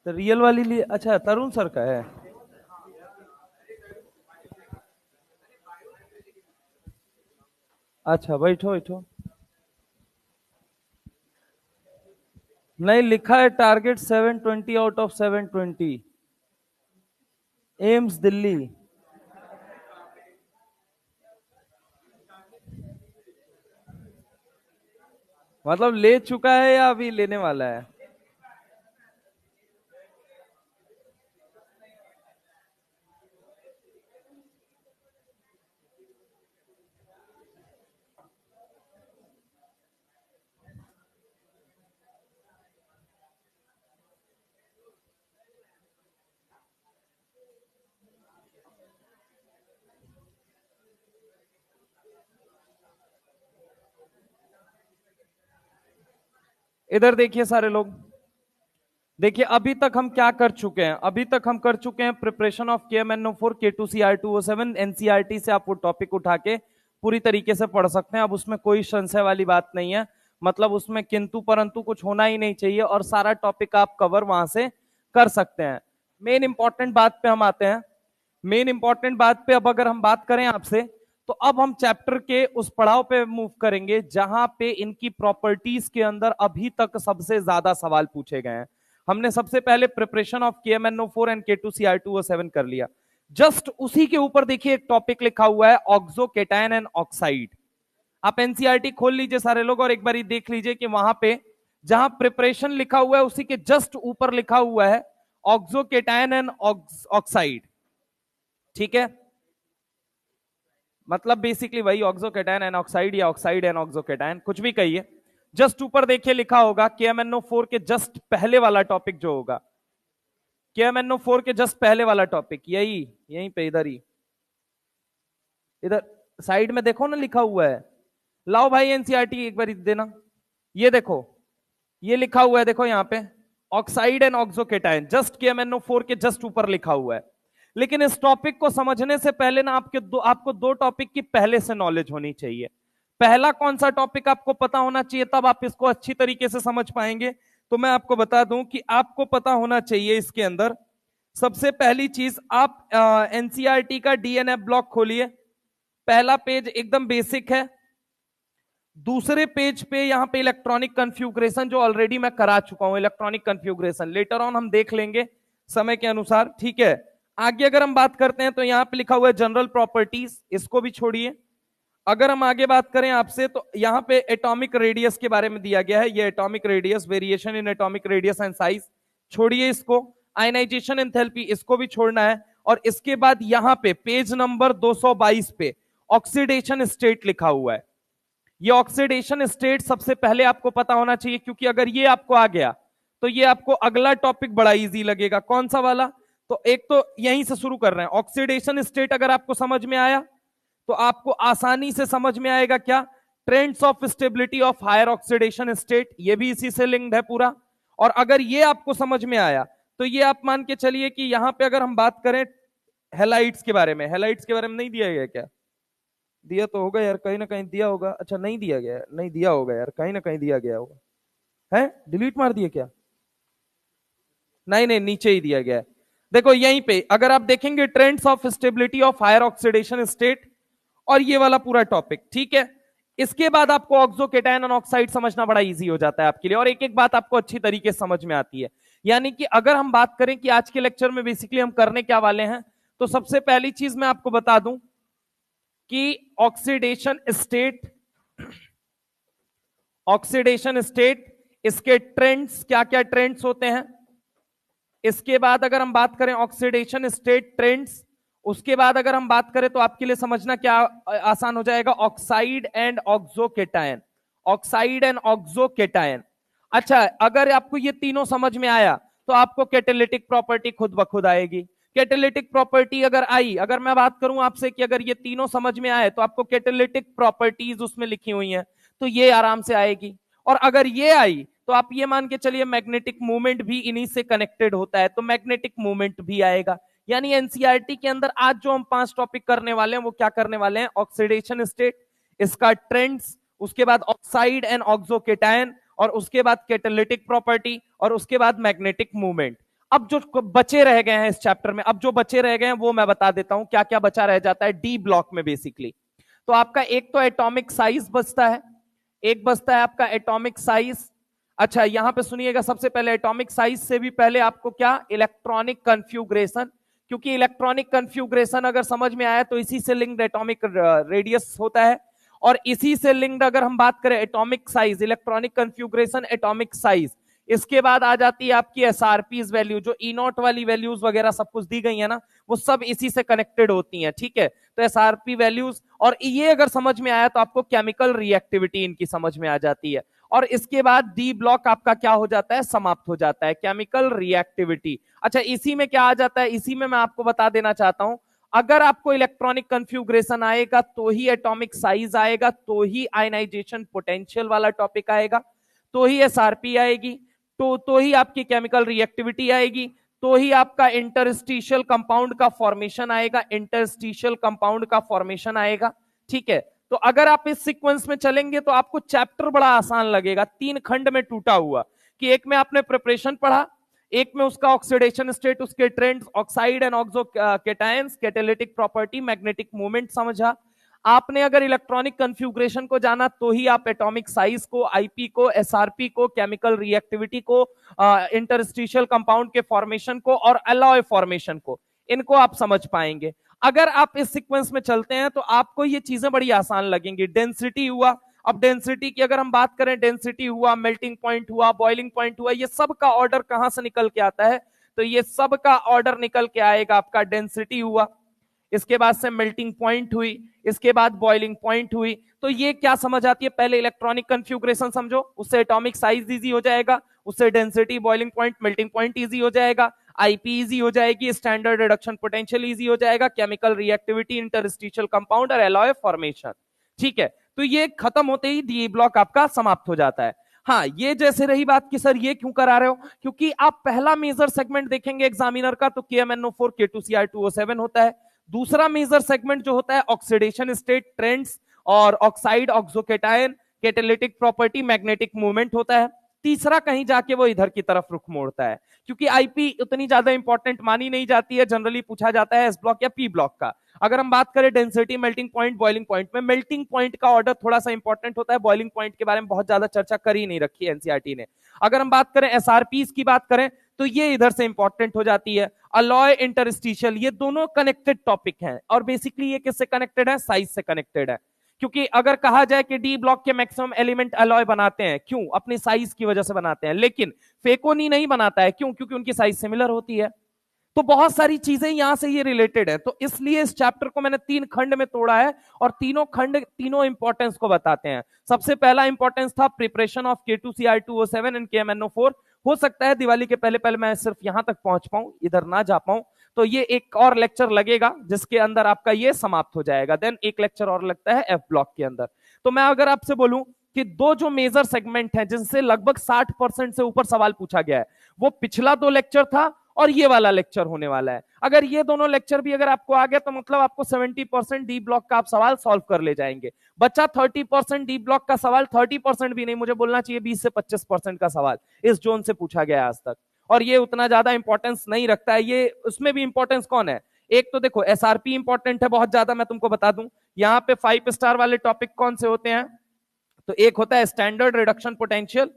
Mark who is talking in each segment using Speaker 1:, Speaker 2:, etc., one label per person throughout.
Speaker 1: तो रियल वाली लिए, अच्छा तरुण सर का है। अच्छा बैठो बैठो। नहीं लिखा है target 720 out of 720। AIIMS Delhi. मतलब ले चुका है या अभी लेने वाला है? इधर देखिए सारे लोग, देखिए अभी तक हम क्या कर चुके हैं। अभी तक हम कर चुके हैं preparation of KMNO4 K2CR207। NCERT से आप वो टॉपिक उठा के पूरी तरीके से पढ़ सकते हैं। अब उसमें कोई संशय वाली बात नहीं है, मतलब उसमें किंतु परंतु कुछ होना ही नहीं चाहिए और सारा टॉपिक आप कवर वहां से कर सकते हैं। मेन इंपॉर्टेंट बात पे हम आते हैं। मेन इंपॉर्टेंट बात पे अब अगर हम बात करें आपसे, तो अब हम चैप्टर के उस पड़ाव पे मूव करेंगे जहां पे इनकी प्रॉपर्टीज के अंदर अभी तक सबसे ज्यादा सवाल पूछे गए हैं। हमने सबसे पहले preparation of KMNO4 and K2CR207 कर लिया। जस्ट उसी के ऊपर देखिए एक टॉपिक लिखा हुआ है ऑक्सो केटायन एंड ऑक्साइड। आप एनसीईआरटी खोल लीजिए सारे लोग और एक बार देख लीजिए कि वहां पे जहां प्रिपरेशन लिखा हुआ है उसी के जस्ट ऊपर लिखा हुआ है ऑक्सो केटायन एंड ऑक्साइड। ठीक है, मतलब बेसिकली वही ऑक्सो केटायन एंड ऑक्साइड या ऑक्साइड एंड ऑक्सो केटायन, कुछ भी कहिए। जस्ट ऊपर देखिए लिखा होगा KMNO4 के जस्ट पहले वाला टॉपिक जो होगा, KMNO4 के जस्ट पहले वाला टॉपिक यही, यहीं पे इधर ही, इधर साइड में देखो ना लिखा हुआ है। लाओ भाई एनसीईआरटी एक बार देना। ये देखो, ये लिखा हुआ है, देखो यहाँ पे ऑक्साइड एंड ऑक्सोकेटाइन, जस्ट KMNO4 के जस्ट ऊपर लिखा हुआ है। लेकिन इस टॉपिक को समझने से पहले ना आपको दो टॉपिक की पहले से नॉलेज होनी चाहिए। पहला कौन सा टॉपिक आपको पता होना चाहिए, तब आप इसको अच्छी तरीके से समझ पाएंगे। तो मैं आपको बता दूं कि आपको पता होना चाहिए इसके अंदर सबसे पहली चीज, आप एनसीईआरटी का डीएनए ब्लॉक खोलिए। पहला पेज एकदम बेसिक है। दूसरे पेज पे यहां पे इलेक्ट्रॉनिक कन्फ्यूग्रेशन जो ऑलरेडी मैं करा चुका हूं, इलेक्ट्रॉनिक कन्फ्यूग्रेशन लेटर ऑन हम देख लेंगे समय के अनुसार। ठीक है, आगे अगर हम बात करते हैं तो यहां पे लिखा हुआ है जनरल प्रॉपर्टीज, इसको भी छोड़िए। अगर हम आगे बात करें आपसे तो यहां पे एटॉमिक रेडियस के बारे में दिया गया है, ये atomic radius, variation in atomic radius and size, छोड़िए इसको। आयनाइजेशन एंथैल्पी, इसको भी छोड़ना है। और इसके बाद यहां पे पेज नंबर 222 पे ऑक्सीडेशन स्टेट लिखा हुआ है। ये ऑक्सीडेशन स्टेट सबसे पहले आपको पता होना चाहिए, क्योंकि अगर ये आपको आ गया तो ये आपको अगला टॉपिक बड़ा इजी लगेगा। कौन सा वाला? तो एक तो यहीं से शुरू कर रहे हैं, ऑक्सीडेशन स्टेट अगर आपको समझ में आया तो आपको आसानी से समझ में आएगा क्या, trends of stability of higher oxidation state, ये भी इसी से लिंक्ड है पूरा। और अगर ये आपको समझ में आया तो ये आप मान के चलिए कि यहां पे अगर हम बात करें हेलाइट्स के बारे में, हेलाइट्स के बारे में नहीं दिया गया क्या? दिया तो होगा यार, कहीं ना कहीं दिया होगा। अच्छा नहीं दिया गया, नहीं दिया होगा यार, कहीं ना कहीं दिया गया होगा। है डिलीट मार दिया क्या? नहीं नहीं, नीचे ही दिया गया है। देखो यहीं पे अगर आप देखेंगे trends of stability of higher oxidation state, और ये वाला पूरा टॉपिक। ठीक है, इसके बाद आपको ऑक्सो केटायन और ऑक्साइड समझना बड़ा इजी हो जाता है आपके लिए, और एक एक बात आपको अच्छी तरीके से समझ में आती है। यानी कि अगर हम बात करें कि आज के लेक्चर में बेसिकली हम करने क्या वाले हैं, तो सबसे पहली चीज मैं आपको बता दूं कि ऑक्सीडेशन स्टेट, ऑक्सीडेशन स्टेट, इसके ट्रेंड्स क्या क्या ट्रेंड्स होते हैं। इसके बाद अगर हम बात करें ऑक्सीडेशन स्टेट ट्रेंड्स, उसके बाद अगर हम बात करें तो आपके लिए समझना क्या आसान हो जाएगा, ऑक्साइड एंड ऑक्सोकेटायन, ऑक्साइड एंड ऑक्सोकेटायन। अच्छा, अगर आपको ये तीनों समझ में आया तो आपको कैटालिटिक प्रॉपर्टी खुद ब खुद आएगी। कैटालिटिक प्रॉपर्टी अगर आई, अगर मैं बात करूं आपसे कि अगर ये तीनों समझ में आए तो आपको कैटालिटिक प्रॉपर्टीज उसमें लिखी हुई हैं, तो ये आराम से आएगी। और अगर ये आई तो आप ये मान के चलिए मैग्नेटिक मूवमेंट भी इन्हीं से कनेक्टेड होता है, तो मैग्नेटिक मूवमेंट भी आएगा। यानी एनसीईआरटी के अंदर आज जो हम 5 टॉपिक करने वाले हैं वो क्या करने वाले हैं, ऑक्सीडेशन स्टेट, इसका ट्रेंड्स, उसके बाद ऑक्साइड एंड ऑक्सोकेटायन, और उसके बाद कैटालिटिक प्रॉपर्टी और उसके बाद मैग्नेटिक मूवमेंट। अब जो बचे रह गए हैं इस चैप्टर में, अब जो बचे रह गए हैं वो मैं बता देता हूं क्या क्या बचा रह जाता है डी ब्लॉक में बेसिकली। तो आपका एक तो एटॉमिक साइज बचता है, एक बचता है आपका एटॉमिक साइज। अच्छा यहां पे सुनिएगा, सबसे पहले एटॉमिक साइज से भी पहले आपको क्या, इलेक्ट्रॉनिक कन्फ्यूग्रेशन, क्योंकि इलेक्ट्रॉनिक कन्फ्यूग्रेशन अगर समझ में आया तो इसी से लिंक्ड एटॉमिक रेडियस होता है, और इसी से लिंक्ड अगर हम बात करें atomic size, electronic configuration, atomic size, इसके बाद आ जाती है आपकी एसआरपीज वैल्यू, जो ई नॉट वाली वैल्यूज वगैरह सब कुछ दी गई है ना, वो सब इसी से कनेक्टेड होती हैं, ठीक है। तो एसआरपी वैल्यूज, और ये अगर समझ में आया तो आपको केमिकल रिएक्टिविटी इनकी समझ में आ जाती है, और इसके बाद डी ब्लॉक आपका क्या हो जाता है, समाप्त हो जाता है, केमिकल रिएक्टिविटी। अच्छा इसी में क्या आ जाता है, इसी में मैं आपको बता देना चाहता हूं, अगर आपको इलेक्ट्रॉनिक कन्फ्यूग्रेशन आएगा तो ही एटॉमिक साइज आएगा, तो ही आयनाइजेशन पोटेंशियल वाला टॉपिक आएगा, तो ही एसआरपी आएगी, तो ही आपकी केमिकल रिएक्टिविटी आएगी, तो ही आपका इंटरस्टिशियल कंपाउंड का फॉर्मेशन आएगा, इंटरस्टिशियल कंपाउंड का फॉर्मेशन आएगा, ठीक है। तो अगर आप इस सीक्वेंस में चलेंगे तो आपको चैप्टर बड़ा आसान लगेगा, 3 खंड में टूटा हुआ, कि एक में आपने प्रिपरेशन पढ़ा, एक में उसका ऑक्सीडेशन स्टेट, उसके trends, oxide and oxo cations, catalytic property, magnetic movement समझा। आपने अगर इलेक्ट्रॉनिक कन्फ्यूग्रेशन को जाना तो ही आप एटॉमिक साइज को, आईपी को, एसआरपी को, केमिकल रिएक्टिविटी को, इंटरस्टिशियल कंपाउंड के फॉर्मेशन को और अलॉय फॉर्मेशन को, इनको आप समझ पाएंगे। अगर आप इस सीक्वेंस में चलते हैं तो आपको ये चीजें बड़ी आसान लगेंगी। डेंसिटी हुआ, अब डेंसिटी की अगर हम बात करें, डेंसिटी हुआ, मेल्टिंग पॉइंट हुआ, बॉइलिंग पॉइंट हुआ, ये सब का ऑर्डर कहां से निकल के आता है, तो ये सब का ऑर्डर निकल के आएगा आपका, डेंसिटी हुआ, इसके बाद से मेल्टिंग पॉइंट हुई, इसके बाद बॉइलिंग पॉइंट हुई। तो ये क्या समझ आती है, पहले इलेक्ट्रॉनिक कन्फ्यूग्रेशन समझो, उससे एटॉमिक साइज इजी हो जाएगा, उससे density, boiling point, melting point easy हो जाएगा, आईपी इजी हो जाएगी, स्टैंडर्ड रिडक्शन पोटेंशियल इजी हो जाएगा, केमिकल रिएक्टिविटी, इंटरस्टिशियल कंपाउंड और एलॉय फॉर्मेशन, ठीक है। तो ये खत्म होते ही डी ब्लॉक आपका समाप्त हो जाता है। हाँ ये जैसे रही बात कि सर ये क्यों करा रहे हो, क्योंकि आप पहला मेजर सेगमेंट देखेंगे एग्जामिनर का तो KMnO4 K2Cr2O7 होता है, दूसरा मेजर सेगमेंट जो होता है ऑक्सीडेशन स्टेट, ट्रेंड्स और oxide, oxocation, catalytic property, magnetic movement होता है, तीसरा कहीं जाके वो इधर की तरफ रुख मोड़ता है, क्योंकि आईपी उतनी ज्यादा इंपॉर्टेंट मानी नहीं जाती है, जनरली पूछा जाता है एस ब्लॉक या पी ब्लॉक का। अगर हम बात करें density, melting point, boiling point में, मेल्टिंग पॉइंट का ऑर्डर थोड़ा सा इंपॉर्टेंट होता है, बॉइलिंग पॉइंट के बारे में बहुत ज्यादा चर्चा कर ही नहीं रखी है एनसीईआरटी ने। अगर हम बात करें एसआरपीज की बात करें तो ये इधर से इंपॉर्टेंट हो जाती है, अलॉय, इंटरस्टिशियल, ये दोनों कनेक्टेड टॉपिक हैं, और बेसिकली ये किससे कनेक्टेड है, साइज से कनेक्टेड है। क्योंकि अगर कहा जाए कि डी ब्लॉक के मैक्सिमम एलिमेंट अलॉय बनाते हैं, क्यों, अपनी साइज की वजह से बनाते हैं, लेकिन फेकोनी नहीं बनाता है, क्यों, क्योंकि उनकी साइज सिमिलर होती है। तो बहुत सारी चीजें यहां से ये रिलेटेड है, तो इसलिए इस चैप्टर को मैंने 3 खंड में तोड़ा है, और तीनों खंड तीनों इंपॉर्टेंस को बताते हैं। सबसे पहला इंपॉर्टेंस था preparation of K2Cr2O7 and KMnO4। हो सकता है दिवाली के पहले पहले मैं सिर्फ यहां तक पहुंच पाऊं, इधर ना जा पाऊं, तो ये एक और लेक्चर लगेगा जिसके अंदर आपका ये समाप्त हो जाएगा। देन एक लेक्चर और लगता है एफ ब्लॉक के अंदर। तो मैं अगर आपसे बोलूं कि दो जो मेजर सेगमेंट हैं जिनसे लगभग 60% से ऊपर सवाल पूछा गया है, वो पिछला 2 लेक्चर था और ये वाला लेक्चर होने वाला है। अगर ये दोनों लेक्चर भी अगर आपको आ गया तो मतलब आपको 70% डी ब्लॉक का आप सवाल सॉल्व कर ले जाएंगे। बच्चा 30% डी ब्लॉक का सवाल, 30% भी नहीं, मुझे बोलना चाहिए 20 से 25% का सवाल इस जोन से पूछा गया आज तक, और ये उतना ज्यादा इंपॉर्टेंस नहीं रखता है। ये उसमें भी इंपॉर्टेंस कौन है, एक तो देखो एसआरपी इंपॉर्टेंट है बहुत ज्यादा, मैं तुमको बता दूं यहाँ पे 5 स्टार वाले टॉपिक कौन से होते हैं, तो एक होता है स्टैंडर्ड रिडक्शन पोटेंशियल,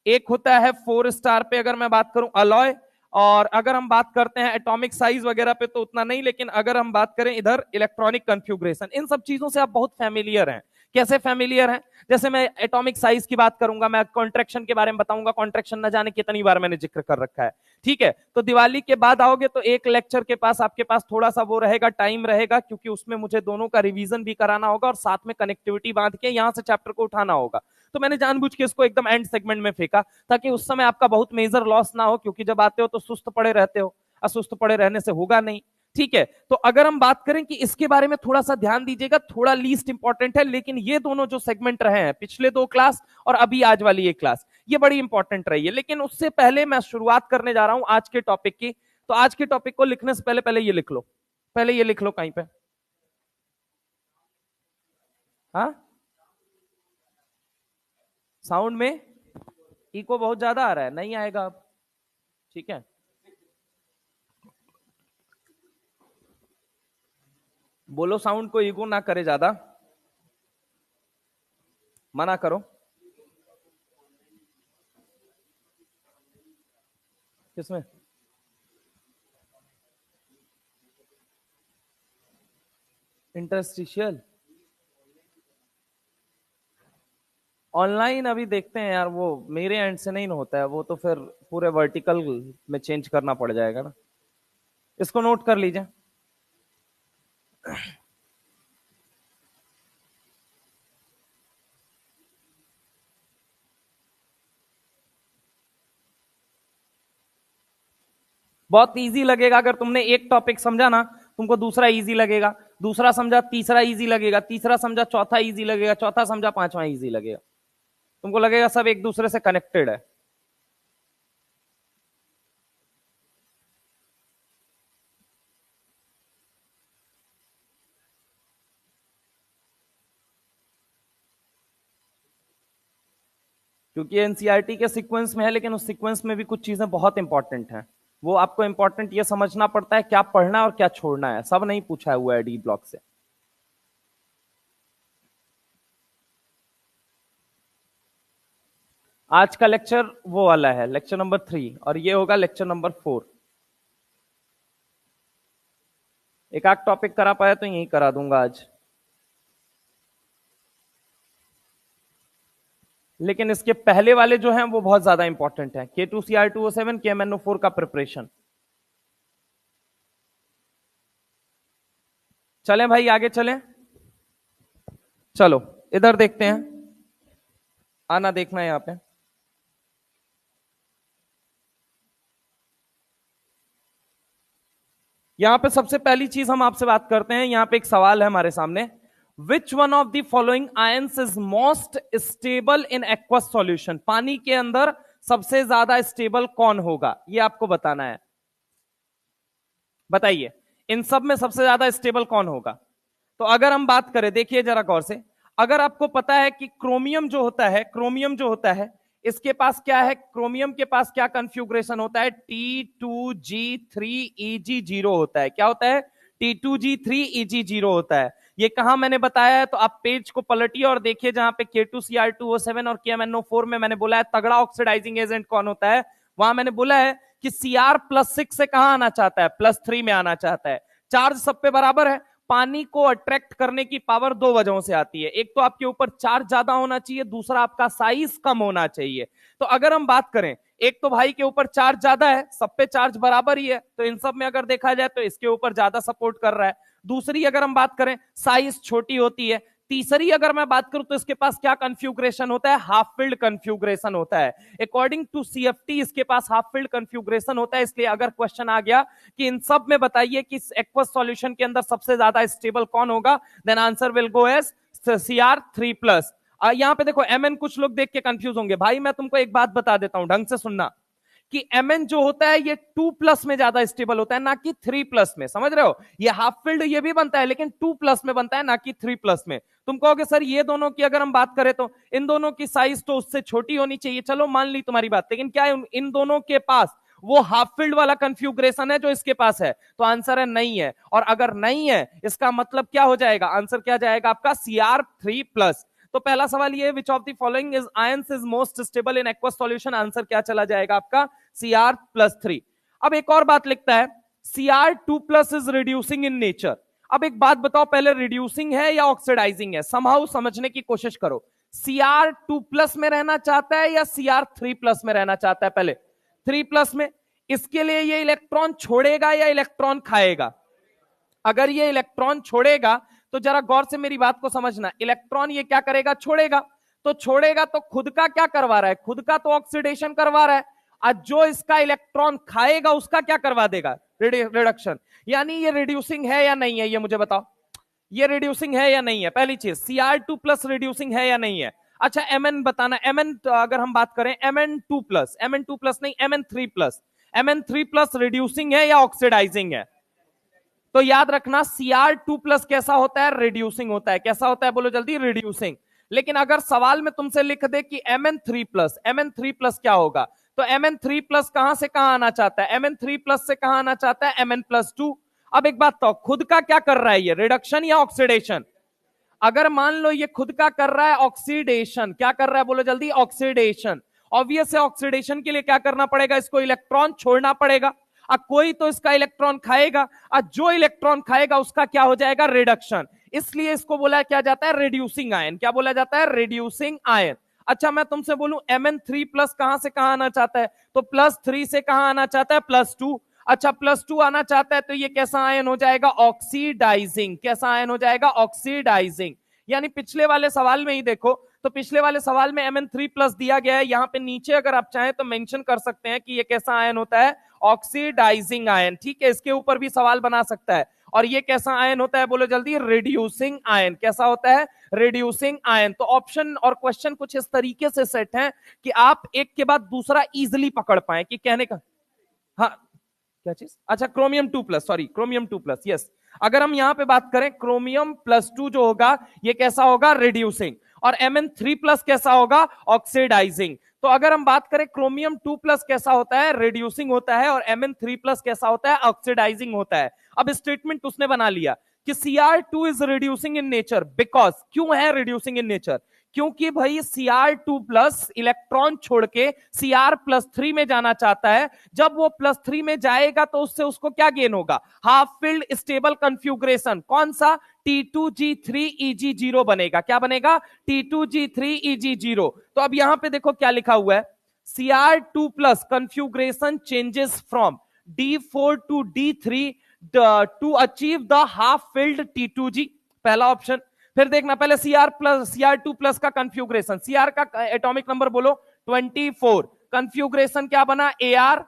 Speaker 1: एक होता है 4 स्टार पे अगर मैं बात करूं अलॉय, और अगर हम बात करते हैं एटॉमिक साइज वगैरह पे तो उतना नहीं, लेकिन अगर हम बात करें इधर इलेक्ट्रॉनिक कन्फ्यूग्रेशन, इन सब चीजों से आप बहुत फैमिलियर हैं। कैसे फैमिलियर हैं, जैसे मैं एटॉमिक साइज की बात करूंगा, मैं कॉन्ट्रैक्शन के बारे में बताऊंगा, कॉन्ट्रैक्शन न जाने कितनी बार मैंने जिक्र कर रखा है, ठीक है। तो दिवाली के बाद आओगे तो एक लेक्चर के पास आपके पास थोड़ा सा वो रहेगा, टाइम रहेगा, क्योंकि उसमें मुझे दोनों का रिवीजन भी कराना होगा और साथ में कनेक्टिविटी बांध के यहां से चैप्टर को उठाना होगा। तो मैंने जानबूझ के इसको एकदम एंड सेगमेंट में फेंका ताकि उस समय आपका बहुत मेजर लॉस ना हो, क्योंकि जब आते हो तो सुस्त पड़े रहते हो, असुस्त पड़े रहने से होगा नहीं, ठीक है। तो अगर हम बात करें कि इसके बारे में थोड़ा सा ध्यान दीजिएगा, थोड़ा लीस्ट इंपॉर्टेंट है, लेकिन ये दोनों जो सेगमेंट रहे हैं, पिछले 2 क्लास और अभी आज वाली एक क्लास, ये बड़ी इंपॉर्टेंट रही है। लेकिन उससे पहले मैं शुरुआत करने जा रहा हूं आज के टॉपिक की। तो आज के टॉपिक को लिखने से पहले पहले ये लिख लो, पहले ये लिख लो कहीं पे, हाँ साउंड में इको बहुत ज्यादा आ रहा है, नहीं आएगा अब, ठीक है। बोलो साउंड को इको ना करे ज्यादा, मना करो। किसमें? इंटरस्टिशियल ऑनलाइन अभी देखते हैं यार, वो मेरे एंड से नहीं होता है वो, तो फिर पूरे वर्टिकल में चेंज करना पड़ जाएगा ना। इसको नोट कर लीजिए। बहुत इजी लगेगा अगर तुमने एक टॉपिक समझा ना, तुमको दूसरा इजी लगेगा, दूसरा समझा तीसरा इजी लगेगा, तीसरा समझा चौथा इजी लगेगा, चौथा समझा पांचवा इजी लगेगा। तुमको लगेगा सब एक दूसरे से कनेक्टेड है। क्योंकि एनसीईआरटी के सीक्वेंस में है, लेकिन उस सीक्वेंस में भी कुछ चीजें बहुत इंपॉर्टेंट हैं। वो आपको इंपॉर्टेंट ये समझना पड़ता है क्या पढ़ना है और क्या छोड़ना है, सब नहीं पूछा हुआ है डी ब्लॉक से। आज का लेक्चर वो वाला है, लेक्चर नंबर 3, और ये होगा लेक्चर नंबर 4। एक आध टॉपिक करा पाया तो यही करा दूंगा आज, लेकिन इसके पहले वाले जो हैं वो बहुत ज्यादा इंपॉर्टेंट है। K2CR2O7 KMNO4 का प्रिपरेशन। चलें भाई आगे चलें, चलो इधर देखते हैं, आना देखना है यहां पे। यहां पे सबसे पहली चीज हम आपसे बात करते हैं, यहां पे एक सवाल है हमारे सामने, which one of the following ions is most stable in aqueous solution. पानी के अंदर सबसे ज्यादा स्टेबल कौन होगा, ये आपको बताना है। बताइए इन सब में सबसे ज्यादा स्टेबल कौन होगा। तो अगर हम बात करें, देखिए जरा गौर से, अगर आपको पता है कि क्रोमियम जो होता है, क्रोमियम जो होता है इसके पास क्या है, क्रोमियम के पास क्या कंफ्यूग्रेशन होता है, T2G3Eg0 होता है। क्या होता है? T2G3Eg0 होता है। ये कहां मैंने बताया है, तो आप पेज को पलटिए और देखिए जहां पे K2Cr2O7 और KMNO4 में मैंने बोला है तगड़ा ऑक्सीडाइजिंग एजेंट कौन होता है, वहां मैंने बोला है कि Cr+6 से कहां आना चाहता है, +3 में आना चाहता है। चार्ज सब पे बराबर है। पानी को अट्रैक्ट करने की पावर दो वजहों से आती है, एक तो आपके ऊपर चार्ज ज्यादा होना चाहिए, दूसरा आपका साइज कम होना चाहिए। तो अगर हम बात करें, एक तो भाई के ऊपर चार्ज ज्यादा है, सब पे चार्ज बराबर ही है, तो इन सब में अगर देखा जाए तो इसके ऊपर ज्यादा सपोर्ट कर रहा है। दूसरी अगर हम बात करें, साइज छोटी होती है। तीसरी अगर मैं बात करूं तो इसके पास क्या कन्फ्यूग्रेशन होता है, हाफ फिल्ड कन्फ्यूग्रेशन होता है। अकॉर्डिंग टू सीएफटी इसके पास हाफ फिल्ड कन्फ्यूग्रेशन होता है। इसलिए अगर क्वेश्चन आ गया कि इन सब में बताइए कि एक्वस सॉल्यूशन के अंदर सबसे ज्यादा स्टेबल कौन होगा, then answer will go as Cr3+। यहां पे देखो Mn, कुछ लोग देख के कंफ्यूज होंगे। भाई मैं तुमको एक बात बता देता हूं, ढंग से सुनना, कि Mn जो होता है ये 2+ में ज्यादा स्टेबल होता है, ना कि 3+ में। समझ रहे हो? ये हाफ फील्ड ये भी बनता है, लेकिन 2+ में बनता है, ना कि 3+ में। तुम कहोगे सर ये दोनों की अगर हम बात करें तो इन दोनों की साइज तो उससे छोटी होनी चाहिए, चलो मान ली तुम्हारी बात, लेकिन क्या है इन दोनों के पास वो हाफ फील्ड वाला कंफ्यूग्रेशन है जो इसके पास है? तो आंसर है नहीं है। और अगर नहीं है इसका मतलब क्या हो जाएगा, आंसर क्या जाएगा आपका Cr3+। तो पहला सवाल ये, which of the following is ions is most stable in aqueous solution, answer क्या चला जाएगा आपका Cr+3। अब एक और बात लिखता है, Cr2+ is reducing in nature. अब एक बात बताओ, पहले रिड्यूसिंग है या ऑक्सीडाइजिंग है, समहाउ समझने की कोशिश करो। Cr2+ में रहना चाहता है या Cr3+ में रहना चाहता है? पहले 3+ में। इसके लिए ये इलेक्ट्रॉन छोड़ेगा या इलेक्ट्रॉन खाएगा? अगर ये इलेक्ट्रॉन छोड़ेगा तो जरा गौर से मेरी बात को समझना, इलेक्ट्रॉन ये क्या करेगा, छोड़ेगा। तो छोड़ेगा तो खुद का क्या करवा रहा है, खुद का तो ऑक्सीडेशन करवा रहा है। आज जो इसका इलेक्ट्रॉन खाएगा उसका क्या करवा देगा, रिडक्शन। यानी ये रिड्यूसिंग है या नहीं है, ये मुझे बताओ, ये रिड्यूसिंग है या नहीं है? पहली चीज, Cr2+ रिड्यूसिंग है या नहीं है? अच्छा Mn बताना। Mn अगर हम बात करें, Mn2+, Mn2+ नहीं, Mn3+, Mn3+ रिड्यूसिंग है या ऑक्सीडाइजिंग है? तो याद रखना Cr2+ कैसा होता है, रिड्यूसिंग होता है। कैसा होता है बोलो जल्दी, रिड्यूसिंग। लेकिन अगर सवाल में तुमसे लिख दे कि Mn3+, Mn3+ क्या होगा, तो Mn3+ कहां से कहां आना चाहता है, Mn3+ से कहां आना चाहता है, Mn+2। अब एक बात तो, खुद का क्या कर रहा है ये, रिडक्शन या ऑक्सीडेशन? अगर मान लो ये खुद का कर रहा है ऑक्सीडेशन, क्या कर रहा है बोलो जल्दी, ऑक्सीडेशन। ऑब्वियस है ऑक्सीडेशन के लिए क्या करना पड़ेगा, इसको इलेक्ट्रॉन छोड़ना पड़ेगा। कोई तो इसका इलेक्ट्रॉन खाएगा, जो इलेक्ट्रॉन खाएगा उसका क्या हो जाएगा, रिडक्शन। इसलिए इसको बोला क्या जाता है, रिड्यूसिंग आयन। क्या बोला जाता है, रिड्यूसिंग आयन। अच्छा मैं तुमसे बोलूं Mn3+ कहां से कहां आना चाहता है, तो +3 से कहां आना चाहता है, +2। अच्छा +2 आना चाहता है तो ये कैसा आयन हो जाएगा, ऑक्सीडाइजिंग। कैसा आयन हो जाएगा, ऑक्सीडाइजिंग। यानी पिछले वाले सवाल में ही देखो, तो पिछले वाले सवाल में Mn3+ दिया गया है, यहां पे नीचे अगर आप चाहें तो मेंशन कर सकते हैं कि ये कैसा आयन होता है, ऑक्सीडाइजिंग आयन। ठीक है, इसके ऊपर भी सवाल बना सकता है। और ये कैसा आयन होता है बोलो जल्दी, रिड्यूसिंग आयन। कैसा होता है, रिड्यूसिंग आयन। तो ऑप्शन और क्वेश्चन कुछ इस तरीके से सेट हैं कि आप एक के बाद दूसरा इजिली पकड़ पाए कि कहने का, हाँ क्या चीज, अच्छा क्रोमियम 2+, सॉरी क्रोमियम 2+, यस। अगर हम यहां पे बात करें क्रोमियम+2 जो होगा ये कैसा होगा, रिड्यूसिंग। और Mn3+ कैसा होगा, ऑक्सीडाइजिंग। तो अगर हम बात करें क्रोमियम 2+ कैसा होता है, रिड्यूसिंग होता है, और Mn3+ कैसा होता है, ऑक्सीडाइजिंग होता है। अब स्टेटमेंट उसने बना लिया कि Cr2 is reducing in nature because, क्यों है रिड्यूसिंग इन नेचर, क्योंकि भाई Cr2+ इलेक्ट्रॉन छोड़ के Cr+3 में जाना चाहता है। जब वो +3 में जाएगा तो उससे उसको क्या गेन होगा, हाफ फील्ड स्टेबल कंफ्यूग्रेशन। कौन सा, T2G3Eg0 बनेगा। क्या बनेगा, T2G3Eg0। तो अब यहां पे देखो क्या लिखा हुआ है, Cr2+ configuration changes from D4 to D3 to achieve the half field T2G, पहला ऑप्शन। फिर देखना पहले Cr2+ का कंफ्यूग्रेशन, Cr का एटॉमिक नंबर बोलो 24, कंफ्यूग्रेशन क्या बना, Ar,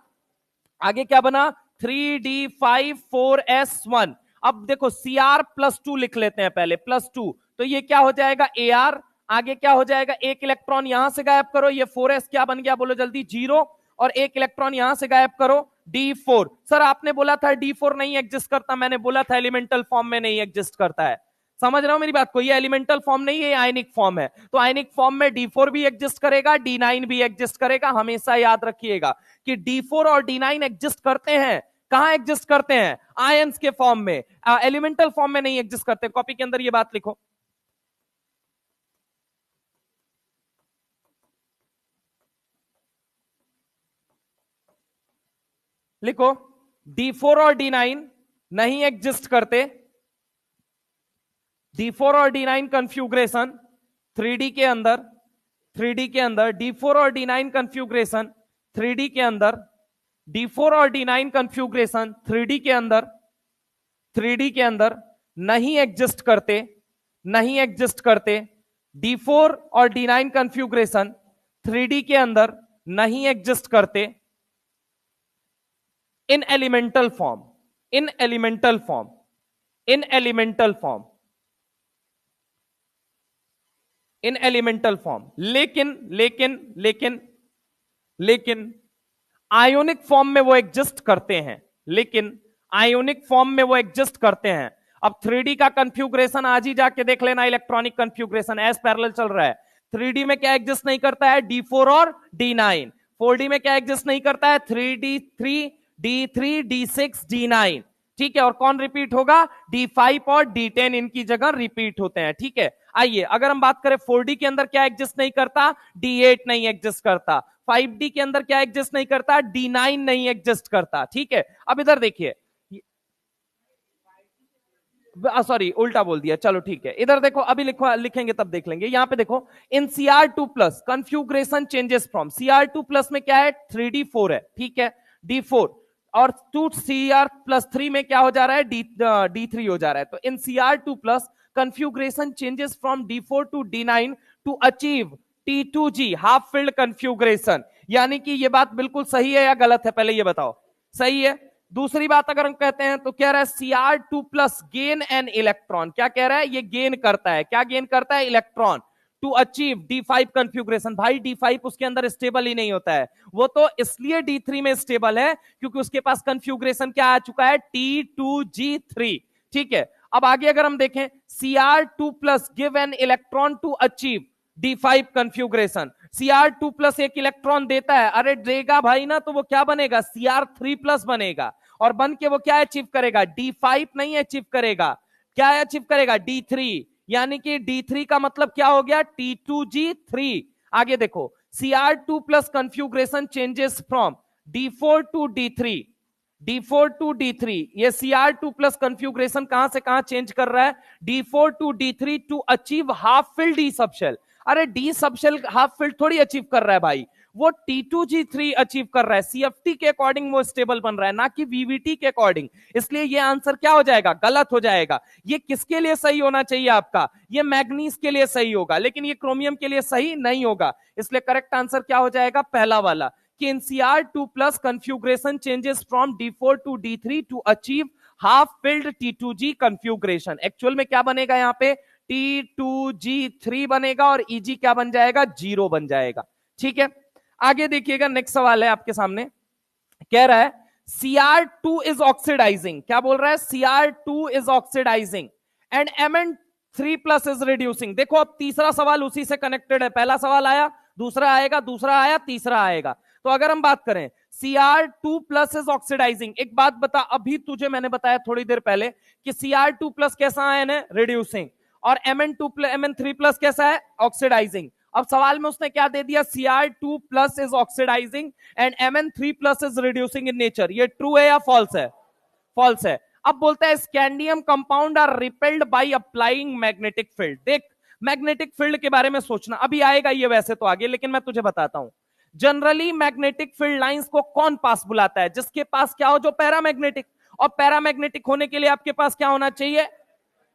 Speaker 1: आगे क्या बना 3d5 4s1। अब देखो Cr+2 लिख लेते हैं पहले, +2, तो ये क्या हो जाएगा Ar, आगे क्या हो जाएगा, एक इलेक्ट्रॉन यहां से गायब करो, ये 4s क्या बन गया बोलो जल्दी, 0, और एक इलेक्ट्रॉन यहां से गायब करो, D4। सर आपने बोला था D4 नहीं एग्जिस्ट करता, मैंने बोला था एलिमेंटल फॉर्म में नहीं एग्जिस्ट करता है। समझ रहे हो मेरी बात को, ये एलिमेंटल फॉर्म नहीं है, ये आयनिक फॉर्म है। तो आयनिक फॉर्म में D4 भी एग्जिस्ट करेगा, D9 भी एग्जिस्ट करेगा। हमेशा याद रखिएगा कि D4 और D9 एग्जिस्ट करते हैं, कहां एग्जिस्ट करते हैं, आयंस के फॉर्म में, एलिमेंटल फॉर्म में नहीं एग्जिस्ट करते। कॉपी के अंदर ये बात लिखो, लिखो D4 और D9 नहीं एग्जिस्ट करते। D4 और D9 कंफ्यूग्रेशन 3D के अंदर, 3D के अंदर D4 और D9 कंफ्यूग्रेशन 3D के अंदर, D4 और D9 कंफ्यूग्रेशन 3D के अंदर, 3D के अंदर नहीं एग्जिस्ट करते, नहीं एग्जिस्ट करते। D4 और D9 कंफ्यूग्रेशन 3D के अंदर नहीं एग्जिस्ट करते इन एलिमेंटल फॉर्म, इन एलिमेंटल फॉर्म, इन एलिमेंटल फॉर्म, इन एलिमेंटल फॉर्म। लेकिन लेकिन लेकिन लेकिन आयोनिक फॉर्म में वो एग्जिस्ट करते हैं, लेकिन आयोनिक फॉर्म में वो एग्जिस्ट करते हैं। अब 3D का कंफ्यूग्रेशन आज ही जाके देख लेना, इलेक्ट्रॉनिक कंफ्यूग्रेशन एस पैरेलल चल रहा है। 3D में क्या एग्जिस्ट नहीं करता है, D4 और D9। 4D में क्या एग्जिस्ट नहीं करता है, 3D3, D3, D6, D9। ठीक है, और कौन रिपीट होगा, D5 और D10 इनकी जगह रिपीट होते हैं। ठीक है, आइए अगर हम बात करें 4D के अंदर क्या एग्जिस्ट नहीं करता, D8 नहीं एग्जिस्ट करता। 5D के अंदर क्या एग्जिस्ट नहीं करता, D9 नहीं एग्जिस्ट करता। ठीक है, अब इधर देखिए, सॉरी उल्टा बोल दिया, चलो ठीक है। इधर देखो, अभी लिखेंगे तब देख लेंगे। यहां पे देखो, इन Cr2+ configuration changes from, Cr2+ में क्या है, 3D4 है, ठीक है, D4, और 2Cr+3 में क्या हो जा रहा है, D3 हो जा रहा है। तो इन Cr2+ configuration changes from D4 to D9 to achieve T2G half field configuration. यानी कि ये बात बिल्कुल सही है या गलत है, पहले ये बताओ, सही है। दूसरी बात अगर हम कहते हैं तो कह रहा है Cr2+ गेन एन इलेक्ट्रॉन, क्या कह रहा है, ये गेन करता है, क्या गेन करता है, इलेक्ट्रॉन, टू अचीव D5 कंफ्यूग्रेशन। भाई D5 उसके अंदर स्टेबल ही नहीं होता है, वो तो इसलिए D3 में स्टेबल है क्योंकि उसके पास कंफ्यूग्रेशन क्या आ चुका है, T2G3। ठीक है, अब आगे अगर हम देखें, Cr2+ give an electron to achieve D5 configuration. Cr2 plus एक इलेक्ट्रॉन देता है, अरे देगा भाई ना, तो वो क्या बनेगा, Cr3 प्लस बनेगा, और बन के वो क्या अचीव करेगा, D5 नहीं अचीव करेगा, क्या अचीव करेगा, D3। यानी कि D3 का मतलब क्या हो गया, T2G3। आगे देखो, Cr2 plus configuration changes from D4 to D3, D4 to D3। ये Cr2 प्लस कंफ्यूग्रेशन कहां से कहां चेंज कर रहा है, D4 to D3 to achieve half filled d subshell. अरे डी सबशेल हाफ फिल्ड थोड़ी अचीव कर रहा है भाई, वो T2G3 अचीव कर रहा है, CFT के अकॉर्डिंग वो स्टेबल बन रहा है, ना कि VVT के अकॉर्डिंग। इसलिए ये आंसर क्या हो जाएगा, गलत हो जाएगा। ये किसके लिए सही होना चाहिए आपका, ये मैग्नीज के लिए सही होगा, लेकिन ये क्रोमियम के लिए सही नहीं होगा। इसलिए करेक्ट आंसर क्या हो जाएगा, पहला वाला, कि in Cr2 plus configuration changes from D4 to D3 to achieve half filled T2G configuration। Actual में क्या बनेगा यहाँ पे, T2G3 बनेगा और Eg क्या बन जाएगा, 0 बन जाएगा। ठीक है, आगे देखिएगा, नेक्स्ट सवाल है आपके सामने, कह रहा है Cr2 is oxidizing, क्या बोल रहा है, Cr2 is oxidizing and Mn3 plus is reducing। देखो अब तीसरा सवाल उसी से कनेक्टेड है, पहला सवाल आया, दूसरा आएगा, दूसरा आया, तीसरा आएगा। तो अगर हम बात करें Cr2 प्लस इज ऑक्सीडाइजिंग, एक बात बता, अभी तुझे मैंने बताया थोड़ी देर पहले कि Cr2 प्लस कैसा आयन है, रिड्यूसिंग, और Mn3 प्लस कैसा है, ऑक्सीडाइजिंग। अब सवाल में उसने क्या दे दिया, Cr2 plus is oxidising and Mn3 plus is reducing in nature. ये ट्रू है या फॉल्स है, फॉल्स है। अब बोलता है scandium compound are repelled by applying magnetic field. देख, मैग्नेटिक फील्ड के बारे में सोचना, अभी आएगा ये वैसे तो आगे, लेकिन मैं तुझे बताता हूं। जनरली मैग्नेटिक फील्ड लाइंस को कौन पास बुलाता है, जिसके पास क्या हो, जो पैरामैग्नेटिक, और पैरामैग्नेटिक होने के लिए आपके पास क्या होना चाहिए,